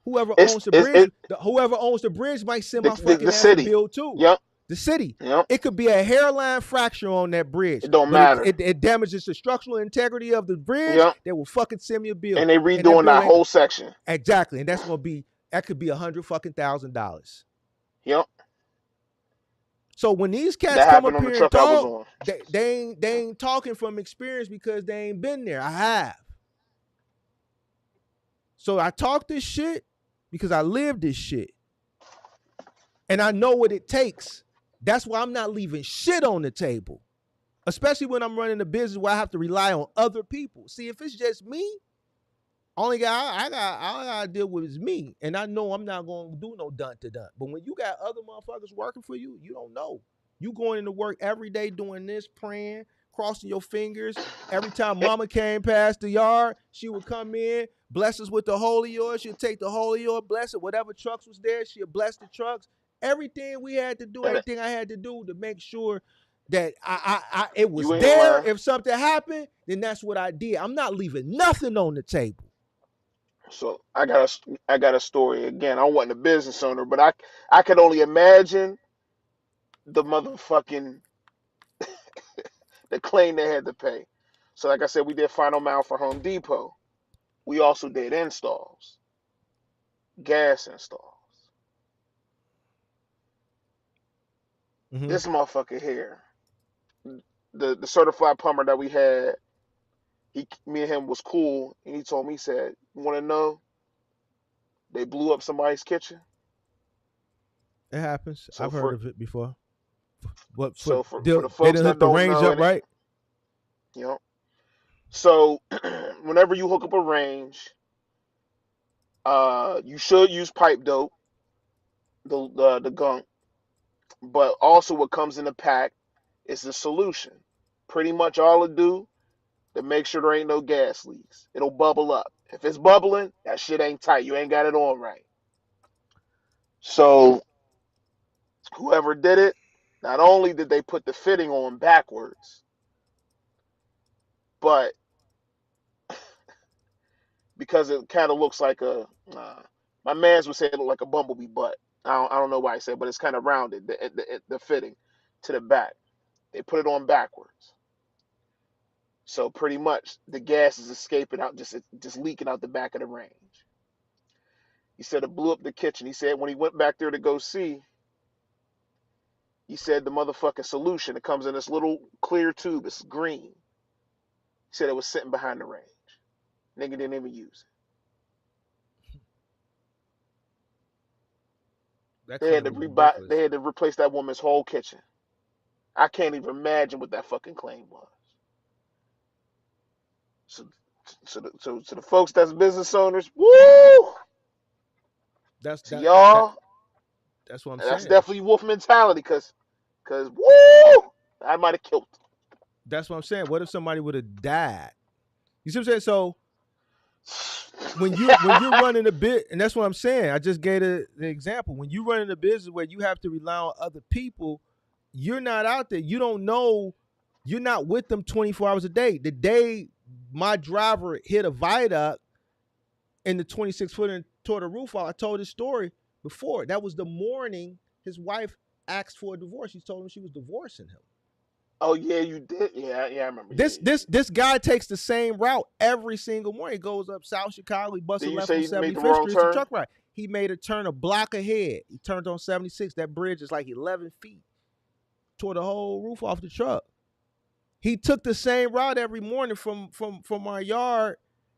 Whoever owns the bridge might send my fucking ass a bill too. Yep. The city. Yep. It could be a hairline fracture on that bridge. It don't but matter. It damages the structural integrity of the bridge. Yep. They will fucking send me a bill. And they redoing that whole section. Exactly. And that could be $100,000. Yep. So when these cats come up here and talk, they ain't talking from experience because they ain't been there. I have. So I talk this shit because I live this shit. And I know what it takes. That's why I'm not leaving shit on the table. Especially when I'm running a business where I have to rely on other people. See, if it's just me, only guy I gotta deal with is me. And I know I'm not gonna do no dun to dun. But when you got other motherfuckers working for you, you don't know. You going into work every day doing this, praying, crossing your fingers. Every time mama came past the yard, she would come in, bless us with the holy oil. She'd take the holy oil, bless it. Whatever trucks was there, she'd bless the trucks. Everything we had to do, everything I had to do to make sure that it was there. If something happened, then that's what I did. I'm not leaving nothing on the table. So I got a story. Again, I wasn't a business owner, but I could only imagine the motherfucking the claim they had to pay. So like I said, we did final mile for Home Depot. We also did installs, gas installs. Mm-hmm. This motherfucker here, the certified plumber that we had, me and him was cool, and he told me, he said, "You want to know? They blew up somebody's kitchen." It happens. So I've heard of it before. What? So for the folks that don't range know, up, right? You know. So whenever you hook up a range, you should use pipe dope, the gunk, but also what comes in the pack is the solution. Pretty much all it do to make sure there ain't no gas leaks. It'll bubble up. If it's bubbling, that shit ain't tight. You ain't got it on right. So whoever did it, not only did they put the fitting on backwards, but because it kind of looks like my man's would say it looked like a bumblebee butt. I don't know why I said, but it's kind of rounded, the fitting to the back. They put it on backwards. So pretty much the gas is escaping out, just leaking out the back of the range. He said it blew up the kitchen. He said when he went back there to go see, he said the motherfucking solution, it comes in this little clear tube. It's green. He said it was sitting behind the range. Nigga didn't even use it. They had to replace that woman's whole kitchen. I can't even imagine what that fucking claim was. So the folks that's business owners, woo! Y'all. That's what I'm saying. That's definitely wolf mentality, cause woo! I might have killed them. That's what I'm saying. What if somebody would have died? You see what I'm saying? So when you're running a bit, and that's what I'm saying. I just gave the example. When you running a business where you have to rely on other people, you're not out there. You don't know. You're not with them 24 hours a day. The day my driver hit a viaduct and the 26-footer and tore the roof off, I told this story before. That was the morning his wife asked for a divorce. She told him she was divorcing him. Oh yeah, you did. Yeah, I remember. This guy takes the same route every single morning. He goes up South Chicago. He busts a Did you left say on you made the 75th wrong Street. It's a turn? truck ride. He made a turn a block ahead. He turned on 76. That bridge is like 11 feet. Tore the whole roof off the truck. He took the same route every morning from our yard.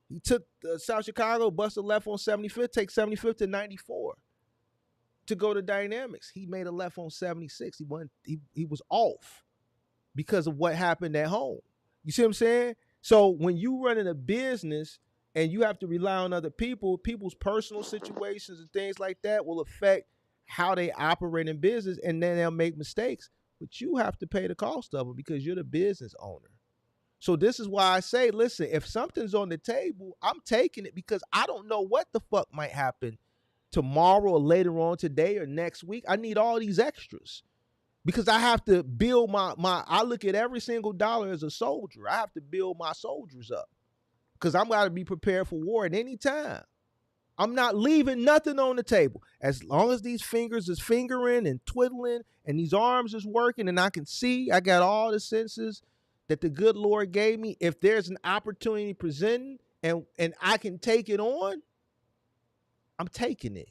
He took South Chicago, busted left on 75th, take 75th to 94 to go to Dynamics. He made a left on 76. He was off because of what happened at home. You see what I'm saying? So when you running a business and you have to rely on other people, people's personal situations and things like that will affect how they operate in business, and then they'll make mistakes. But you have to pay the cost of them because you're the business owner. So this is why I say, listen, if something's on the table, I'm taking it because I don't know what the fuck might happen tomorrow or later on today or next week. I need all these extras because I have to build my I look at every single dollar as a soldier. I have to build my soldiers up because I'm got to be prepared for war at any time. I'm not leaving nothing on the table. As long as these fingers is fingering and twiddling and these arms is working and I can see, I got all the senses that the good Lord gave me. If there's an opportunity presenting and I can take it on, I'm taking it.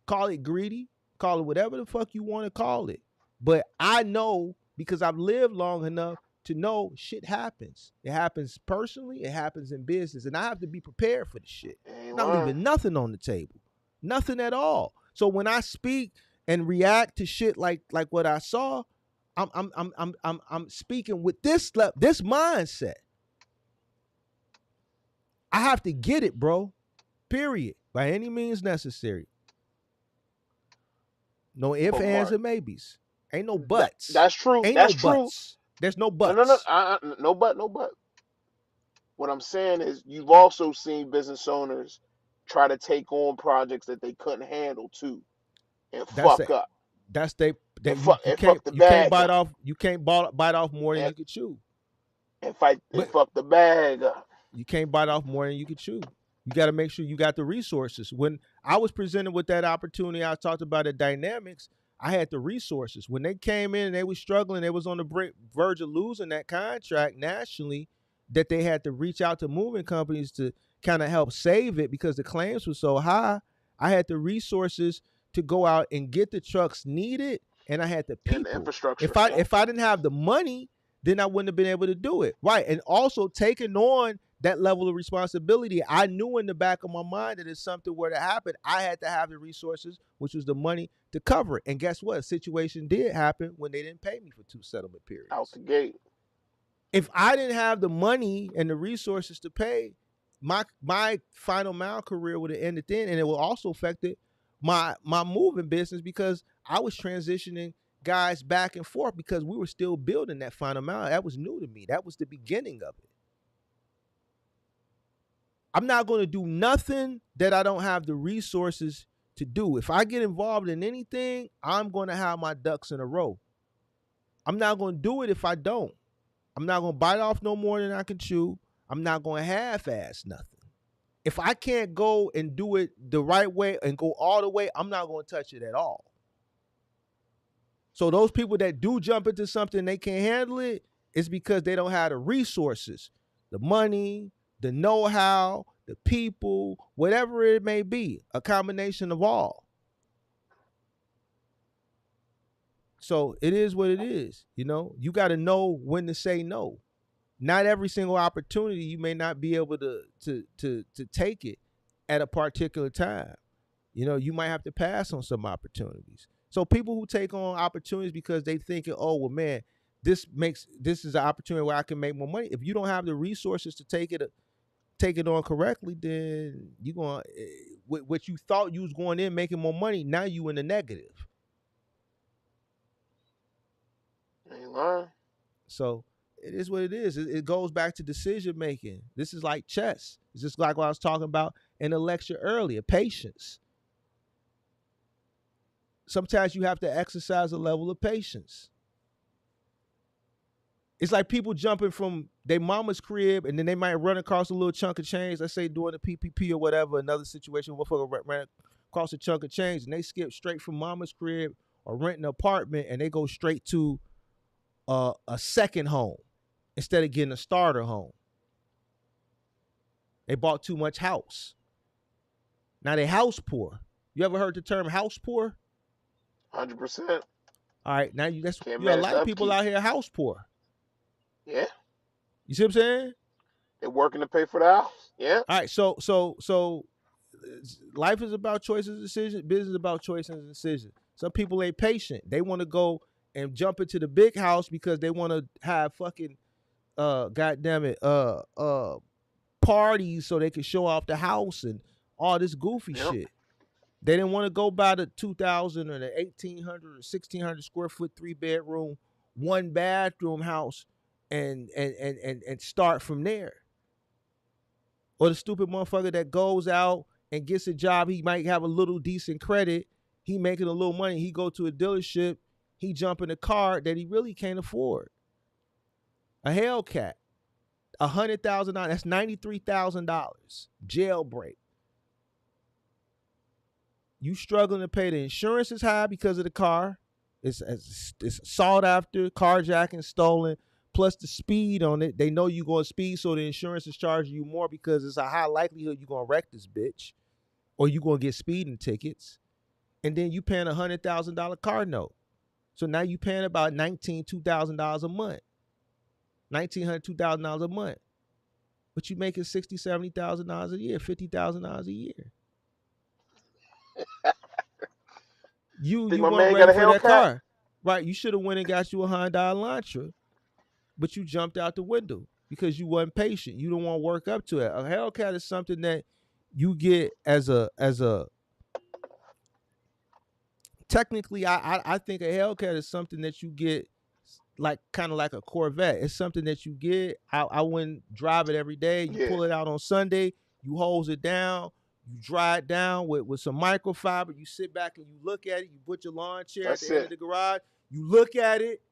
Call it greedy, call it whatever the fuck you want to call it. But I know because I've lived long enough to know shit happens. It happens personally, it happens in business, and I have to be prepared for the shit. Ain't Not lying. leaving nothing on the table. Nothing at all. So when I speak and react to shit like what I saw, I'm speaking with this mindset. I have to get it, bro. Period. By any means necessary. No ifs, ands, or maybes. Ain't no buts. That's true. Ain't That's no true. buts. There's no No, buts. no but, no but. What I'm saying is, you've also seen business owners try to take on projects that they couldn't handle too, and That's fuck it. up, That's they and that fuck you and can't fuck the you can't bag bite up, off bite off more than and you can chew. and But fuck the bag up. you can't bite off more than you can chew. You got to make sure you got the resources. When I was presented with that opportunity, I talked about the dynamics. I had the resources. When they came in and they were struggling, they was on the verge of losing that contract nationally, that they had to reach out to moving companies to kind of help save it because the claims were so high. I had the resources to go out and get the trucks needed, and I had the And the people. infrastructure. If I didn't have the money, then I wouldn't have been able to do it. Right. And also taking on that level of responsibility, I knew in the back of my mind that if something were to happen, I had to have the resources, which was the money to cover it. And guess what? A situation did happen when they didn't pay me for 2 settlement periods. Out the gate. If I didn't have the money and the resources to pay, my final mile career would have ended then, and it would also affected my moving business because I was transitioning guys back and forth because we were still building that final mile. That was new to me. That was the beginning of it. I'm not going to do nothing that I don't have the resources to do. If I get involved in anything, I'm going to have my ducks in a row. I'm not going to do it if I don't. I'm not going to bite off no more than I can chew. I'm not going to half-ass nothing. If I can't go and do it the right way and go all the way, I'm not going to touch it at all. So those people that do jump into something they can't handle it, it's because they don't have the resources, the money, the know-how, the people, whatever it may be, a combination of all. So it is what it is. You know, you got to know when to say no. Not every single opportunity you may not be able to take it at a particular time. You know, you might have to pass on some opportunities. So people who take on opportunities because they think, oh, well, man, this is an opportunity where I can make more money. If you don't have the resources to take it on correctly, then you're going what you thought you was going in making more money. Now you in the negative. Ain't lying. So it is what it is. It goes back to decision making. This is like chess. It's just like what I was talking about in the lecture earlier. Patience. Sometimes you have to exercise a level of patience. It's like people jumping from their mama's crib and then they might run across a little chunk of change. Let's say during the PPP or whatever, another situation, motherfucker ran across a chunk of change and they skip straight from mama's crib or rent an apartment and they go straight to a second home instead of getting a starter home. They bought too much house. Now they house poor. You ever heard the term house poor? 100%. All right, now you got a manage lot the of people upkeep. out here house poor. Yeah. You see what I'm saying? They're working to pay for the house. Yeah. All right, so life is about choices and decisions. Business is about choices and decisions. Some people ain't patient. They want to go and jump into the big house because they want to have fucking goddamn it parties so they can show off the house and all this goofy shit. They didn't want to go buy the 2,000 or the 1,800 or 1,600 square foot 3-bedroom 1-bathroom house and start from there. Or the stupid motherfucker that goes out and gets a job, he might have a little decent credit, he making a little money, he go to a dealership, he jump in a car that he really can't afford. A Hellcat, $100,000, that's $93,000, jailbreak. You struggling to pay, the insurance is high because of the car. It's sought after, carjacking, stolen, plus the speed on it. They know you're going to speed, so the insurance is charging you more because it's a high likelihood you're going to wreck this bitch or you're going to get speeding tickets. And then you paying a $100,000 car note. So now you paying about $2,000 a month. $1,900, $2,000 a month. But you making $60,000, $70,000 a year, $50,000 a year. You weren't ready for that car. Right, you should have went and got you a Honda Elantra, but you jumped out the window because you wasn't patient. You don't want to work up to it. A Hellcat is something that you get as a technically, I think a Hellcat is something that you get like kind of like a Corvette. It's something that you get. I wouldn't drive it every day. You pull it out on Sunday, you hose it down, you dry it down with some microfiber. You sit back and you look at it. You put your lawn chair at the end of the garage. You look at it.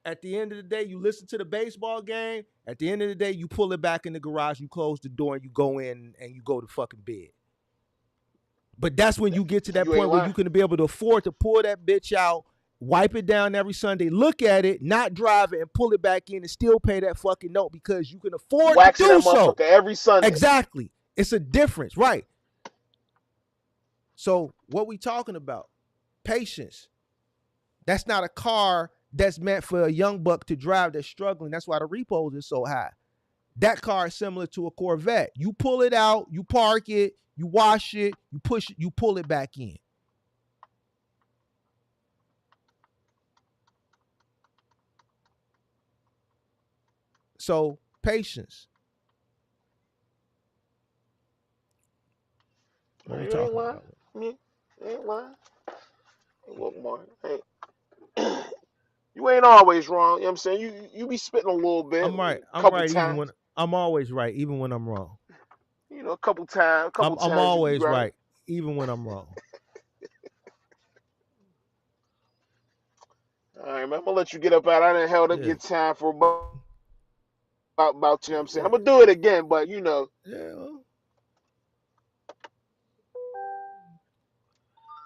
At the end of the day, you listen to the baseball game. At the end of the day, you pull it back in the garage. You close the door and you go in and you go to fucking bed. But that's when you get to that point where you can be able to afford to pull that bitch out, wipe it down every Sunday, look at it, not drive it, and pull it back in and still pay that fucking note because you can afford to do so. Every Sunday. Exactly. It's a difference, right? So what we talking about? Patience. That's not a car that's meant for a young buck to drive that's struggling. That's why the repos is so high. That car is similar to a Corvette. You pull it out, you park it, you wash it, you push it, you pull it back in. So, patience. What are we talking about? Ain't lying. Look, Mark, you ain't always wrong. You know what I'm saying? You be spitting a little bit. I'm right. Even when I'm always right, even when I'm wrong. You know, a couple times. I'm always right, even when I'm wrong. All right, man. I'm gonna let you get up out. I didn't held up your time for about you know what I'm saying. I'm gonna do it again, but you know. Yeah.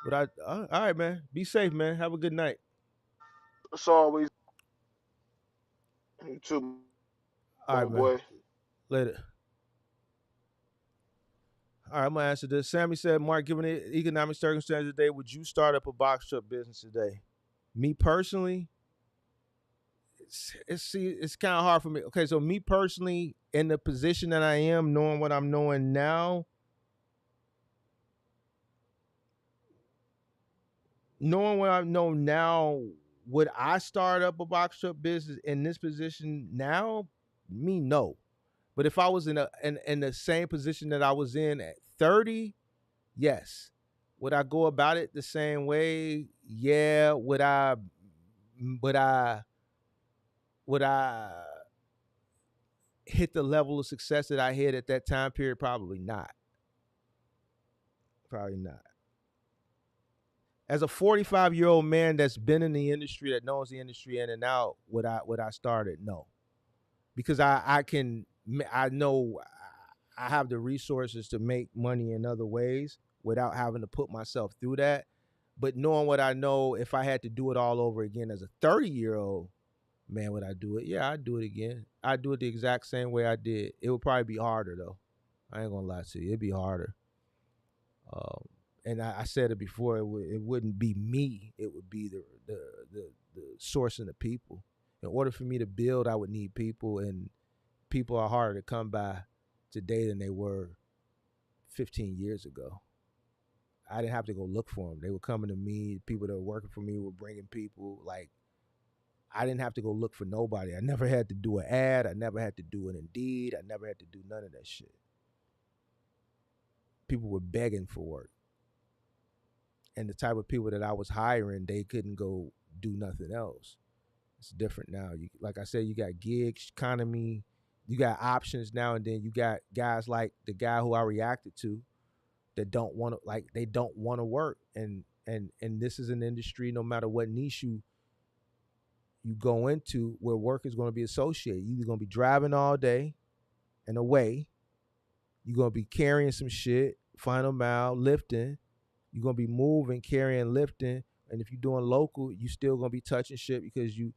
But all right, man. Be safe, man. Have a good night. It's always you too. All right, boy. Man. Later. All right, I'm gonna answer this. Sammy said, Mark, given the economic circumstances today, would you start up a box truck business today? Me personally, it's kind of hard for me. Okay, so me personally, in the position that I am, knowing what I'm knowing now, would I start up a box truck business in this position now? Me, no. But if I was in the same position that I was in at 30, yes. Would I go about it the same way? Yeah. Would I hit the level of success that I hit at that time period? Probably not. Probably not. As a 45-year-old man that's been in the industry, that knows the industry in and out, would I started? No, because I know I have the resources to make money in other ways without having to put myself through that. But knowing what I know, if I had to do it all over again as a 30-year-old man, would I do it? Yeah, I'd do it again. I'd do it the exact same way I did. It would probably be harder though. I ain't gonna lie to you. It'd be harder. Um, and I said it before. It wouldn't be me. It would be the source and the people. In order for me to build, I would need people, and people are harder to come by today than they were 15 years ago. I didn't have to go look for them. They were coming to me. People that were working for me were bringing people. Like, I didn't have to go look for nobody. I never had to do an ad. I never had to do an Indeed. I never had to do none of that shit. People were begging for work. And the type of people that I was hiring, they couldn't go do nothing else. It's different now. Like I said, you got gigs, economy, you got options now, and then you got guys like the guy who I reacted to that don't want to, like, they don't want to work. And this is an industry, no matter what niche you go into, where work is going to be associated. You're either going to be driving all day and away. You're going to be carrying some shit, final mile, lifting. You're going to be moving, carrying, lifting. And if you're doing local, you still going to be touching shit because you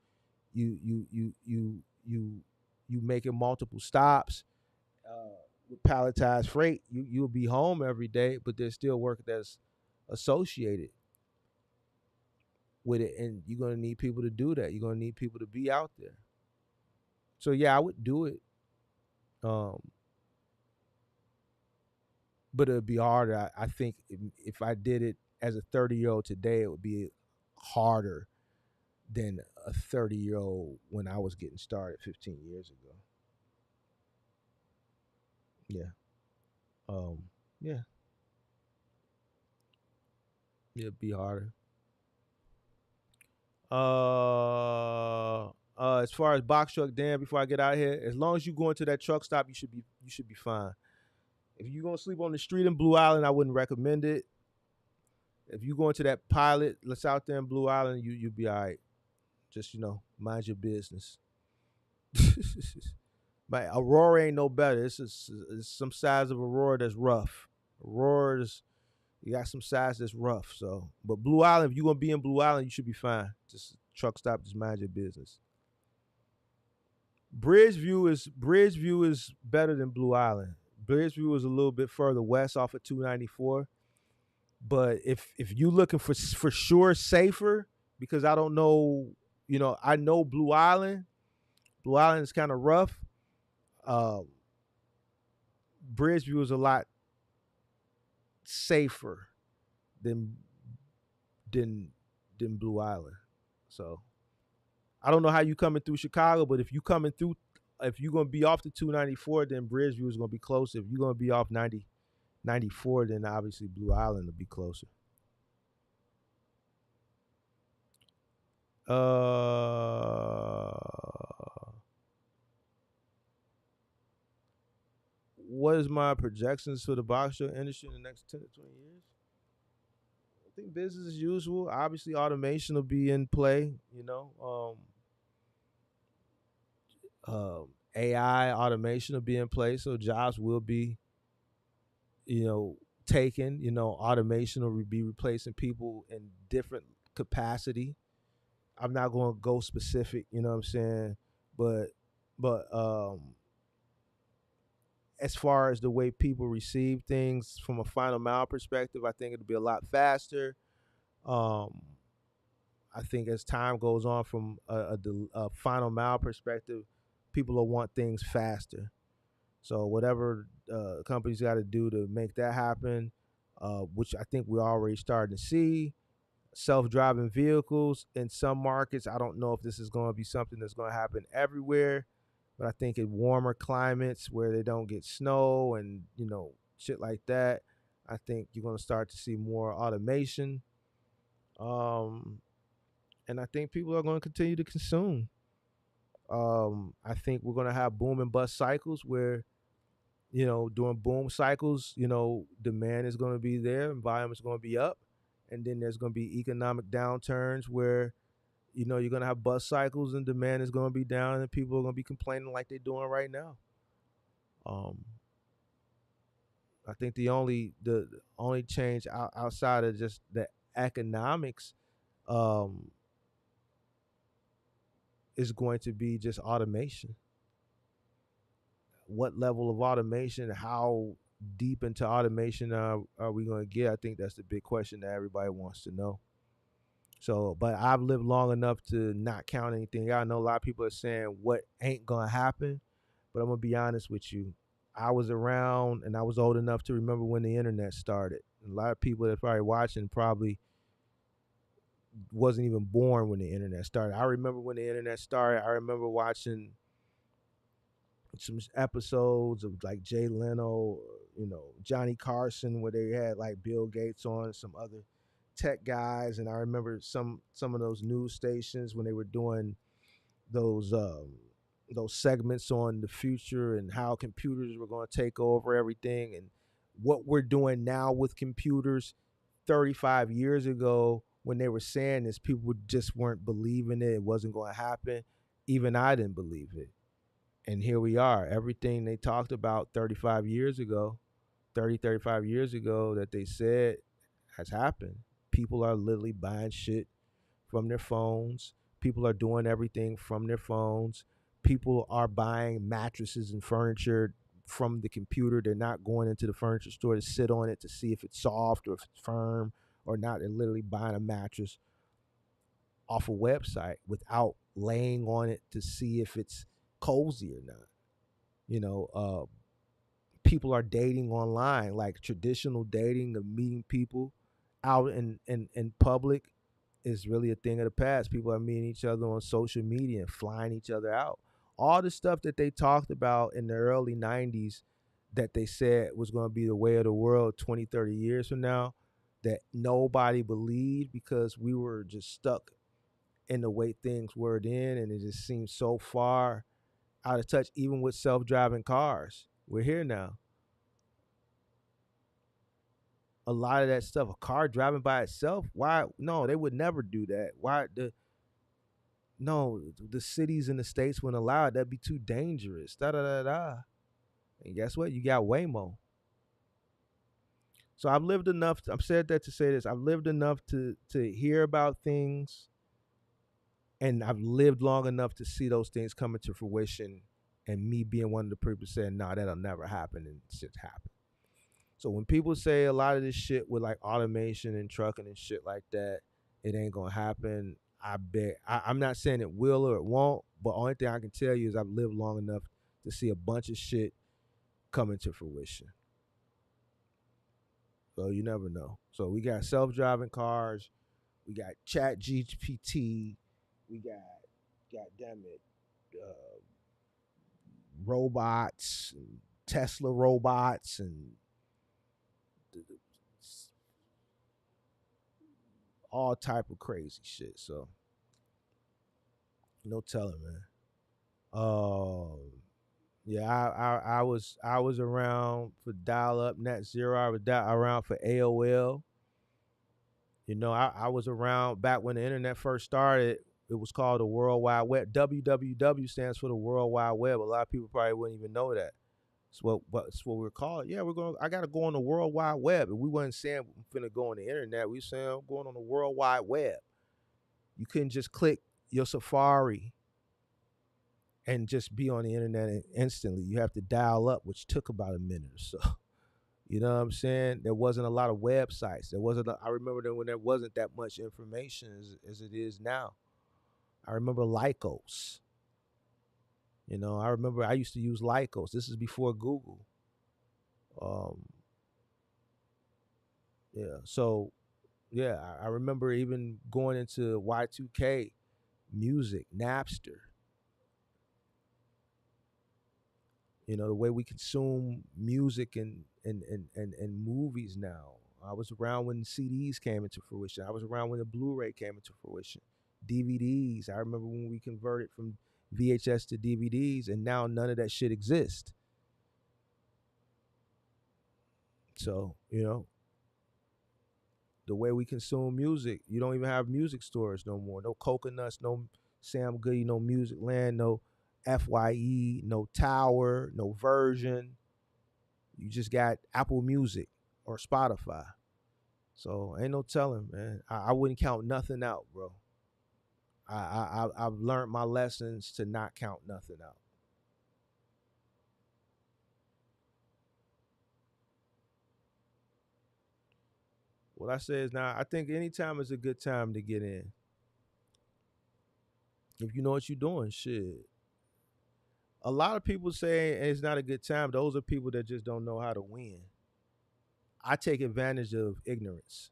making multiple stops with palletized freight. You'll be home every day, but there's still work that's associated with it, and you're gonna need people to do that. You're gonna need people to be out there. So yeah, I would do it, but it'd be harder. I think if I did it as a 30-year-old today, it would be harder than a 30-year-old when I was getting started 15 years ago. Yeah. Yeah. It'd be harder. As far as box truck, Dan, before I get out of here, as long as you go into that truck stop, you should be fine. If you're gonna sleep on the street in Blue Island, I wouldn't recommend it. If you go into that pilot that's out there in Blue Island, you'll be all right. Just, mind your business. But Aurora ain't no better. It's some sides of Aurora that's rough. Aurora's, you got some sides that's rough. So, but Blue Island, if you're gonna be in Blue Island, you should be fine. Just truck stop, just mind your business. Bridgeview is better than Blue Island. Bridgeview is a little bit further west off of 294. But if you looking for sure safer, because I don't know, I know Blue Island. Blue Island is kind of rough. Bridgeview is a lot safer than Blue Island. So I don't know how you coming through Chicago, but if you're gonna be off the 294, then Bridgeview is gonna be closer. If you're gonna be off 94, then obviously Blue Island will be closer. What is my projections for the box truck industry in the next 10 to 20 years? I think business as usual. Obviously, automation will be in play. AI automation will be in place, so jobs will be, taken. Automation will be replacing people in different capacity. I'm not going to go specific, you know what I'm saying, but as far as the way people receive things from a final mile perspective, I think it'll be a lot faster. I think as time goes on, from a final mile perspective, people will want things faster. So whatever companies got to do to make that happen, which I think we're already starting to see. Self-driving vehicles in some markets. I don't know if this is going to be something that's going to happen everywhere, but I think in warmer climates where they don't get snow and shit like that, I think you're going to start to see more automation. And I think people are going to continue to consume. I think we're gonna have boom and bust cycles where, during boom cycles, demand is gonna be there and volume is gonna be up, and then there's gonna be economic downturns where, you're gonna have bust cycles and demand is gonna be down and people are gonna be complaining like they're doing right now. Um, I think the only change outside of just the economics, um, is going to be just automation. What level of automation? How deep into automation are we going to get? I think that's the big question that everybody wants to know. So, but I've lived long enough to not count anything out. I know a lot of people are saying what ain't going to happen, but I'm going to be honest with you. I was around and I was old enough to remember when the internet started. A lot of people that probably watching probably wasn't even born when the internet started. I remember when the internet started. I remember watching some episodes of like Jay Leno, Johnny Carson, where they had like Bill Gates on, some other tech guys, and I remember some of those news stations when they were doing those segments on the future and how computers were going to take over everything, and what we're doing now with computers. 35 years ago, when they were saying this, people just weren't believing it. It wasn't going to happen. Even I didn't believe it. And here we are. Everything they talked about 35 years ago, 35 years ago that they said has happened. People are literally buying shit from their phones. People are doing everything from their phones. People are buying mattresses and furniture from the computer. They're not going into the furniture store to sit on it to see if it's soft or if it's firm or not. They're literally buying a mattress off a website without laying on it to see if it's cozy or not. You know, people are dating online, like traditional dating of meeting people out in public is really a thing of the past. People are meeting each other on social media and flying each other out. All the stuff that they talked about in the early 90s that they said was going to be the way of the world 20, 30 years from now, that nobody believed because we were just stuck in the way things were then, and it just seems so far out of touch, even with self-driving cars. We're here now. A lot of that stuff, a car driving by itself, why? No, they would never do that. Why? The cities and the states wouldn't allow it. That'd be too dangerous. Da da da da. And guess what? You got Waymo. So I've lived enough. I've said that to say this. I've lived enough to hear about things, and I've lived long enough to see those things coming to fruition. And me being one of the people saying, "No, that'll never happen," and shit happen. So when people say a lot of this shit with like automation and trucking and shit like that, it ain't gonna happen. I bet I'm not saying it will or it won't, but only thing I can tell you is I've lived long enough to see a bunch of shit coming to fruition. So you never know. So we got self-driving cars, we got Chat GPT, we got, goddamn it, robots, and Tesla robots, and all type of crazy shit. So no telling, man. Yeah, I was around for dial up net zero. I was around for AOL. I was around back when the internet first started. It was called the World Wide Web. WWW stands for the World Wide Web. A lot of people probably wouldn't even know that. It's what we're called. Yeah, we're going. I got to go on the World Wide Web, and we wasn't saying I'm finna go on the internet. We saying I'm going on the World Wide Web. You couldn't just click your Safari and just be on the internet instantly. You have to dial up, which took about a minute or so. You know what I'm saying? There wasn't a lot of websites. I remember that when there wasn't that much information as it is now. I remember Lycos. I remember I used to use Lycos. This is before Google. Um, yeah. So yeah, I remember even going into Y2K music, Napster. The way we consume music and movies now. I was around when CDs came into fruition. I was around when the Blu-ray came into fruition. DVDs. I remember when we converted from VHS to DVDs, and now none of that shit exists. So, the way we consume music, you don't even have music stores no more. No Coconuts, no Sam Goody, no Music Land, no FYE, no Tower, no Version. You just got Apple Music or Spotify. So ain't no telling, man. I wouldn't count nothing out, bro. I've learned my lessons to not count nothing out. What I say is now, I think any time is a good time to get in. If you know what you're doing, shit. A lot of people say it's not a good time. Those are people that just don't know how to win. I take advantage of ignorance,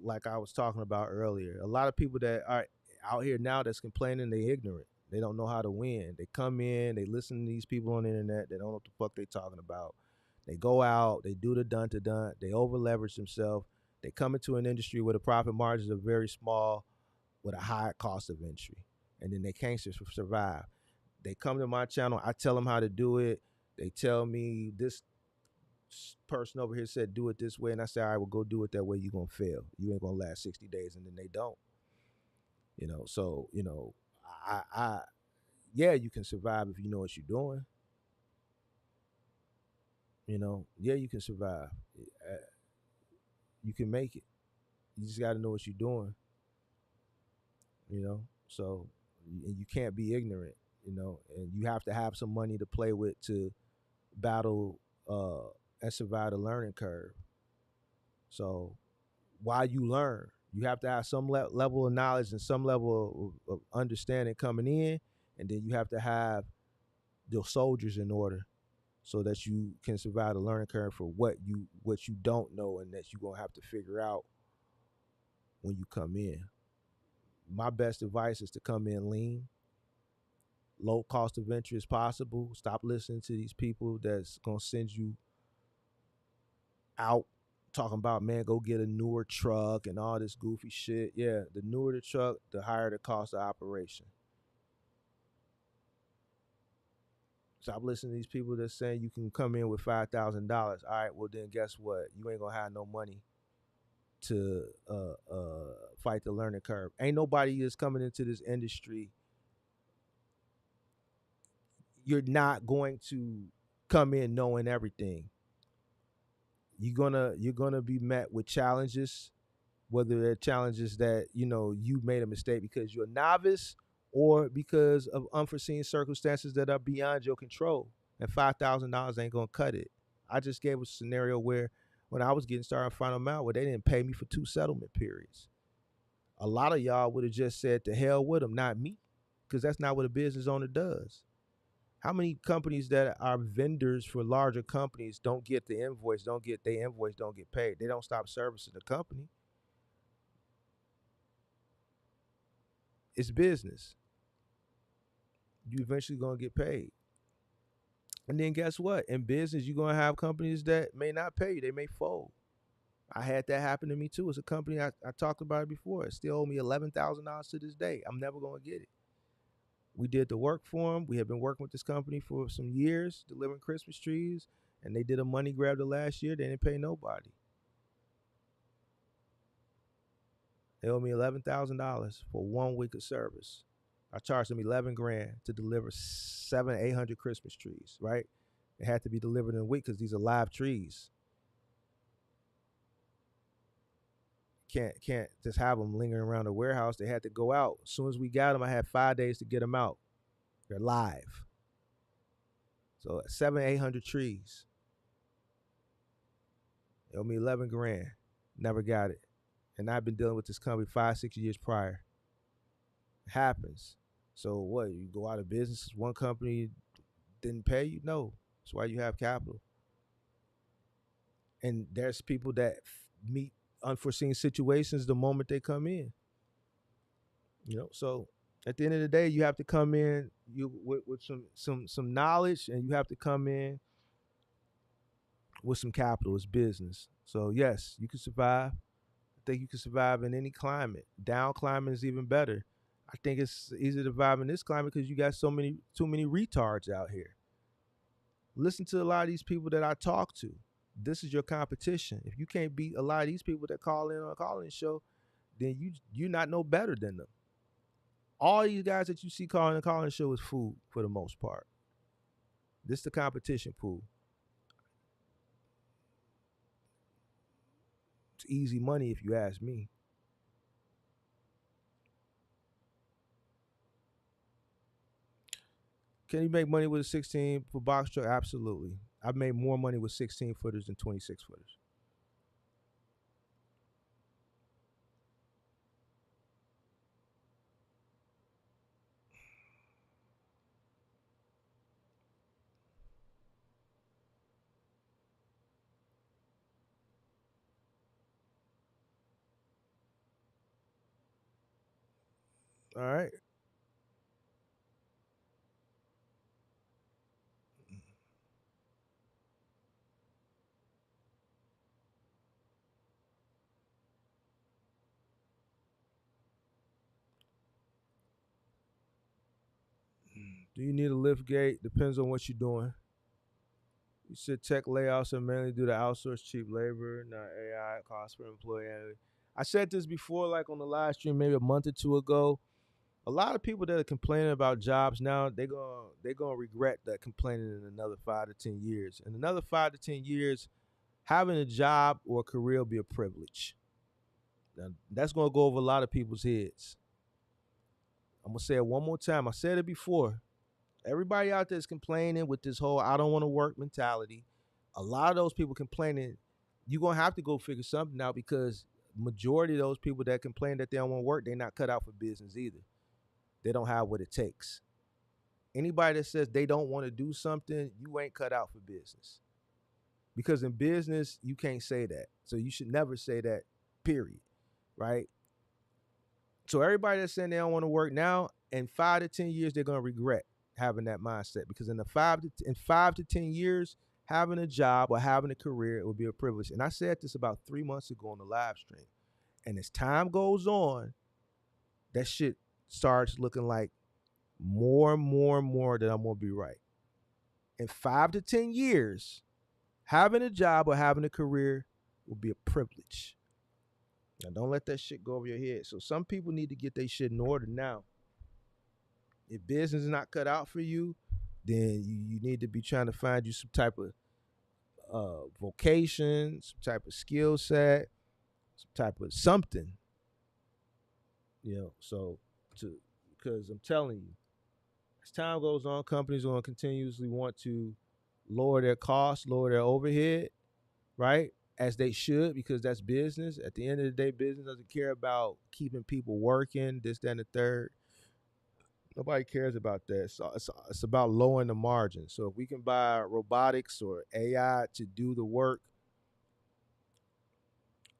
like I was talking about earlier. A lot of people that are out here now that's complaining, they ignorant. They don't know how to win. They come in, they listen to these people on the internet. They don't know what the fuck they talking about. They go out, they do the dun to dun. They over leverage themselves. They come into an industry where the profit margins are very small, with a high cost of entry, and then they can't survive. They come to my channel. I tell them how to do it. They tell me this person over here said do it this way, and I say, all right, well, go do it that way. You're gonna fail. You ain't gonna last 60 days, and then they don't. So I yeah, you can survive if you know what you're doing. Yeah, you can survive. Uh, You can make it. You just got to know what you're doing. So and you can't be ignorant. And you have to have some money to play with to battle and survive the learning curve. So while you learn, you have to have some level of knowledge and some level of understanding coming in, and then you have to have the soldiers in order so that you can survive the learning curve for what you don't know and that you're gonna have to figure out when you come in. My best advice is to come in lean, low cost of entry as possible. Stop listening to these people that's gonna send you out talking about, man, go get a newer truck and all this goofy shit. Yeah, the newer the truck, the higher the cost of operation. Stop listening to these people that's saying you can come in with $5,000. All right, well then guess what? You ain't gonna have no money to fight the learning curve. Ain't nobody that's coming into this industry. You're not going to come in knowing everything. You're gonna be met with challenges, whether they're challenges that you made a mistake because you're a novice or because of unforeseen circumstances that are beyond your control. And $5,000 ain't gonna cut it. I just gave a scenario where when I was getting started Final Mile, where they didn't pay me for 2 settlement periods. A lot of y'all would have just said to hell with them, not me, because that's not what a business owner does. How many companies that are vendors for larger companies don't get the invoice, don't get paid? They don't stop servicing the company. It's business. You eventually gonna get paid. And then guess what? In business, you're gonna have companies that may not pay you. They may fold. I had that happen to me too. It's a company I talked about it before. It still owe me $11,000 to this day. I'm never gonna get it. We did the work for them. We have been working with this company for some years, delivering Christmas trees, and they did a money grab the last year. They didn't pay nobody. They owe me $11,000 for 1 week of service. I charged them 11 grand to deliver 800 Christmas trees, right? It had to be delivered in a week because these are live trees. Can't just have them lingering around the warehouse. They had to go out. As soon as we got them, I had 5 days to get them out. They're live. So 800 trees. They owe me 11 grand. Never got it. And I've been dealing with this company 5-6 years prior. It happens. So what? You go out of business? One company didn't pay you? No. That's why you have capital. And there's people that meet unforeseen situations the moment they come in. So at the end of the day, you have to come in with some knowledge, and you have to come in with some capital. It's business. So yes, you can survive. I think you can survive in any climate. Down climate is even better. I think it's easy to vibe in this climate because you got too many retards out here. Listen to a lot of these people that I talk to. This is your competition. If you can't beat a lot of these people that call in on a call-in show, then you're not no better than them. All these guys that you see calling a call-in show is food for the most part. This is the competition pool. It's easy money if you ask me. Can you make money with a 16 for box truck? Absolutely. I've made more money with 16 footers than 26 footers. All right. Do you need a lift gate? Depends on what you're doing. You said tech layoffs are mainly due to outsourced cheap labor, not AI cost per employee. I said this before, like on the live stream, maybe a month or two ago. A lot of people that are complaining about jobs now, they're gonna regret that complaining in another 5 to 10 years. In another 5 to 10 years, having a job or a career will be a privilege. Now, that's gonna go over a lot of people's heads. I'm gonna say it one more time. I said it before. Everybody out there is complaining with this whole "I don't want to work" mentality. A lot of those people complaining, you're gonna have to go figure something out because majority of those people that complain that they don't want to work, they're not cut out for business either. They don't have what it takes. Anybody that says they don't want to do something, you ain't cut out for business. Because in business, you can't say that. So you should never say that, period. Right? So everybody that's saying they don't want to work now, in 5 to 10 years, they're gonna regret having that mindset. Because in 5 to 10 years, having a job or having a career, it will be a privilege. And I said this about 3 months ago on the live stream. And as time goes on, that shit starts looking like more and more and more that I'm gonna be right. In 5 to 10 years, having a job or having a career will be a privilege. Now, don't let that shit go over your head. So some people need to get their shit in order now. If business is not cut out for you, then you need to be trying to find you some type of vocation, some type of skill set, some type of something. So to because I'm telling you, as time goes on, companies are going to continuously want to lower their costs, lower their overhead, right? As they should, because that's business. At the end of the day, business doesn't care about keeping people working, this, that, and the third. Nobody cares about that. So it's about lowering the margin. So if we can buy robotics or AI to do the work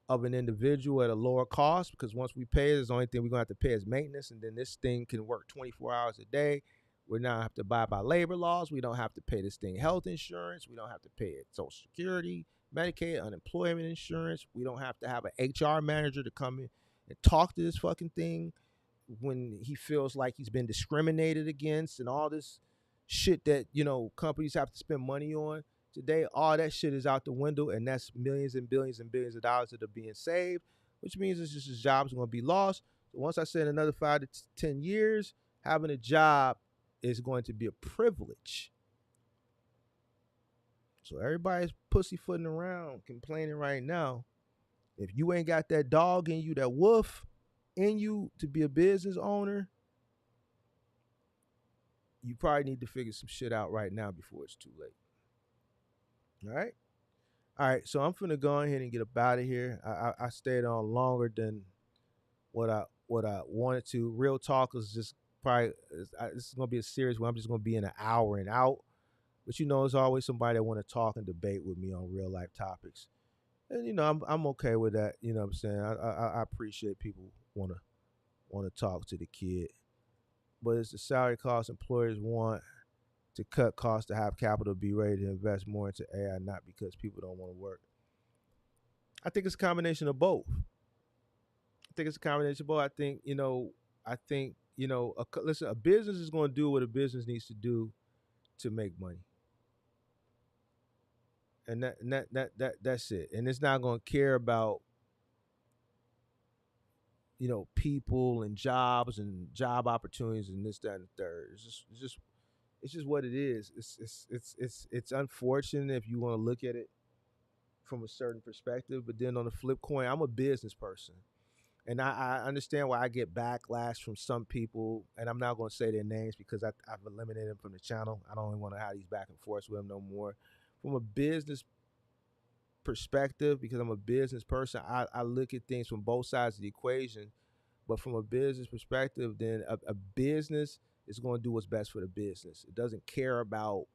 of an individual at a lower cost, because once we pay it, the only thing we're gonna have to pay is maintenance, and then this thing can work 24 hours a day. We don't have to buy by labor laws. We don't have to pay this thing health insurance. We don't have to pay it Social Security, Medicaid, unemployment insurance. We don't have to have an HR manager to come in and talk to this fucking thing when he feels like he's been discriminated against and all this shit that companies have to spend money on today. All that shit is out the window, and that's millions and billions of dollars that are being saved, which means it's just his job's going to be lost. So once I said another 5 to 10 years, having a job is going to be a privilege. So everybody's pussyfooting around complaining right now. If you ain't got that dog in you, that wolf in you to be a business owner, you probably need to figure some shit out right now before it's too late. All right? All right, so I'm finna go ahead and get up out of here. I stayed on longer than what I wanted to. Real talk is just probably this is gonna be a series where I'm just gonna be in an hour and out. But there's always somebody that want to talk and debate with me on real life topics, and I'm okay with that. You know what I'm saying? I appreciate people wanna talk to the kid, but it's the salary cost employers want to cut costs to have capital be ready to invest more into AI, not because people don't want to work. I think it's a combination of both. I think, listen, a business is going to do what a business needs to do to make money. And that's it. And it's not going to care about people and jobs and job opportunities and this, that, and the third. It's just what it is. It's unfortunate if you want to look at it from a certain perspective, but then on the flip coin, I'm a business person. And I understand why I get backlash from some people, and I'm not going to say their names because I've eliminated them from the channel. I don't even want to have these back and forths with them no more. From a business perspective, because I'm a business person, I look at things from both sides of the equation. But from a business perspective, then a business is going to do what's best for the business. It doesn't care about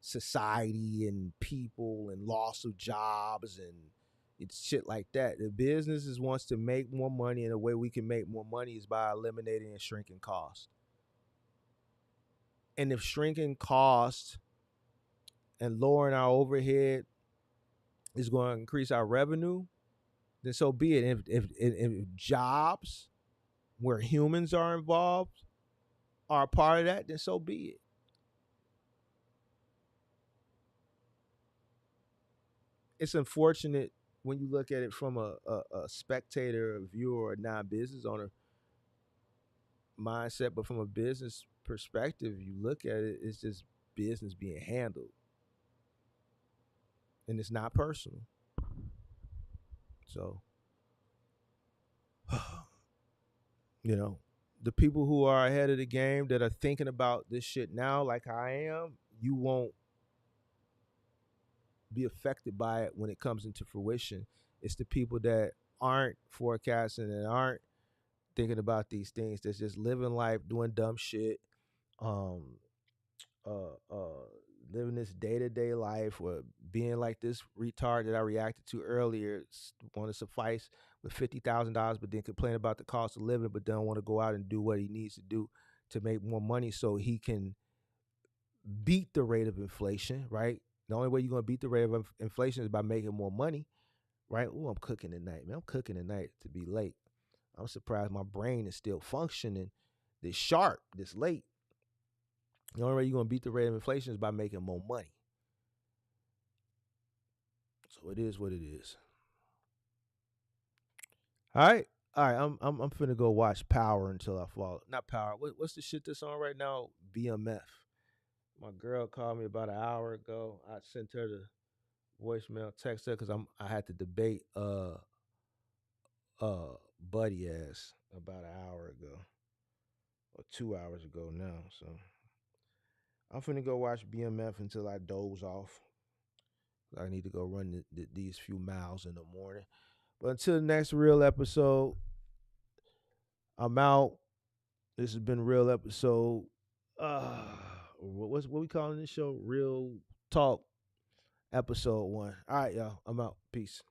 society and people and loss of jobs and it's shit like that. The business wants to make more money, and the way we can make more money is by eliminating and shrinking costs. And if shrinking costs and lowering our overhead is going to increase our revenue, then so be it. If jobs where humans are involved are a part of that, then so be it. It's unfortunate when you look at it from a spectator, a viewer, or non-business owner mindset, but from a business perspective, you look at it, it's just business being handled. And it's not personal. So, the people who are ahead of the game that are thinking about this shit now, like I am, you won't be affected by it when it comes into fruition. It's the people that aren't forecasting and aren't thinking about these things, that's just living life, doing dumb shit, um, uh, uh, living this day-to-day life, or being like this retard that I reacted to earlier, want to suffice with $50,000, but then complain about the cost of living, but don't want to go out and do what he needs to do to make more money so he can beat the rate of inflation, right? The only way you're going to beat the rate of inflation is by making more money, right? Oh, I'm cooking tonight, man. I'm cooking tonight to be late. I'm surprised my brain is still functioning this sharp, this late. The only way you're going to beat the rate of inflation is by making more money. So it is what it is. All right. I'm finna go watch Power until I fall. Not Power. What's the shit that's on right now? BMF. My girl called me about an hour ago. I sent her the voicemail, text her because I had to debate Buddy ass about an hour ago. Or 2 hours ago now. So I'm finna go watch BMF until I doze off. I need to go run these few miles in the morning. But until the next real episode, I'm out. This has been real episode. What we calling this show? Real Talk episode 1. All right, y'all. I'm out. Peace.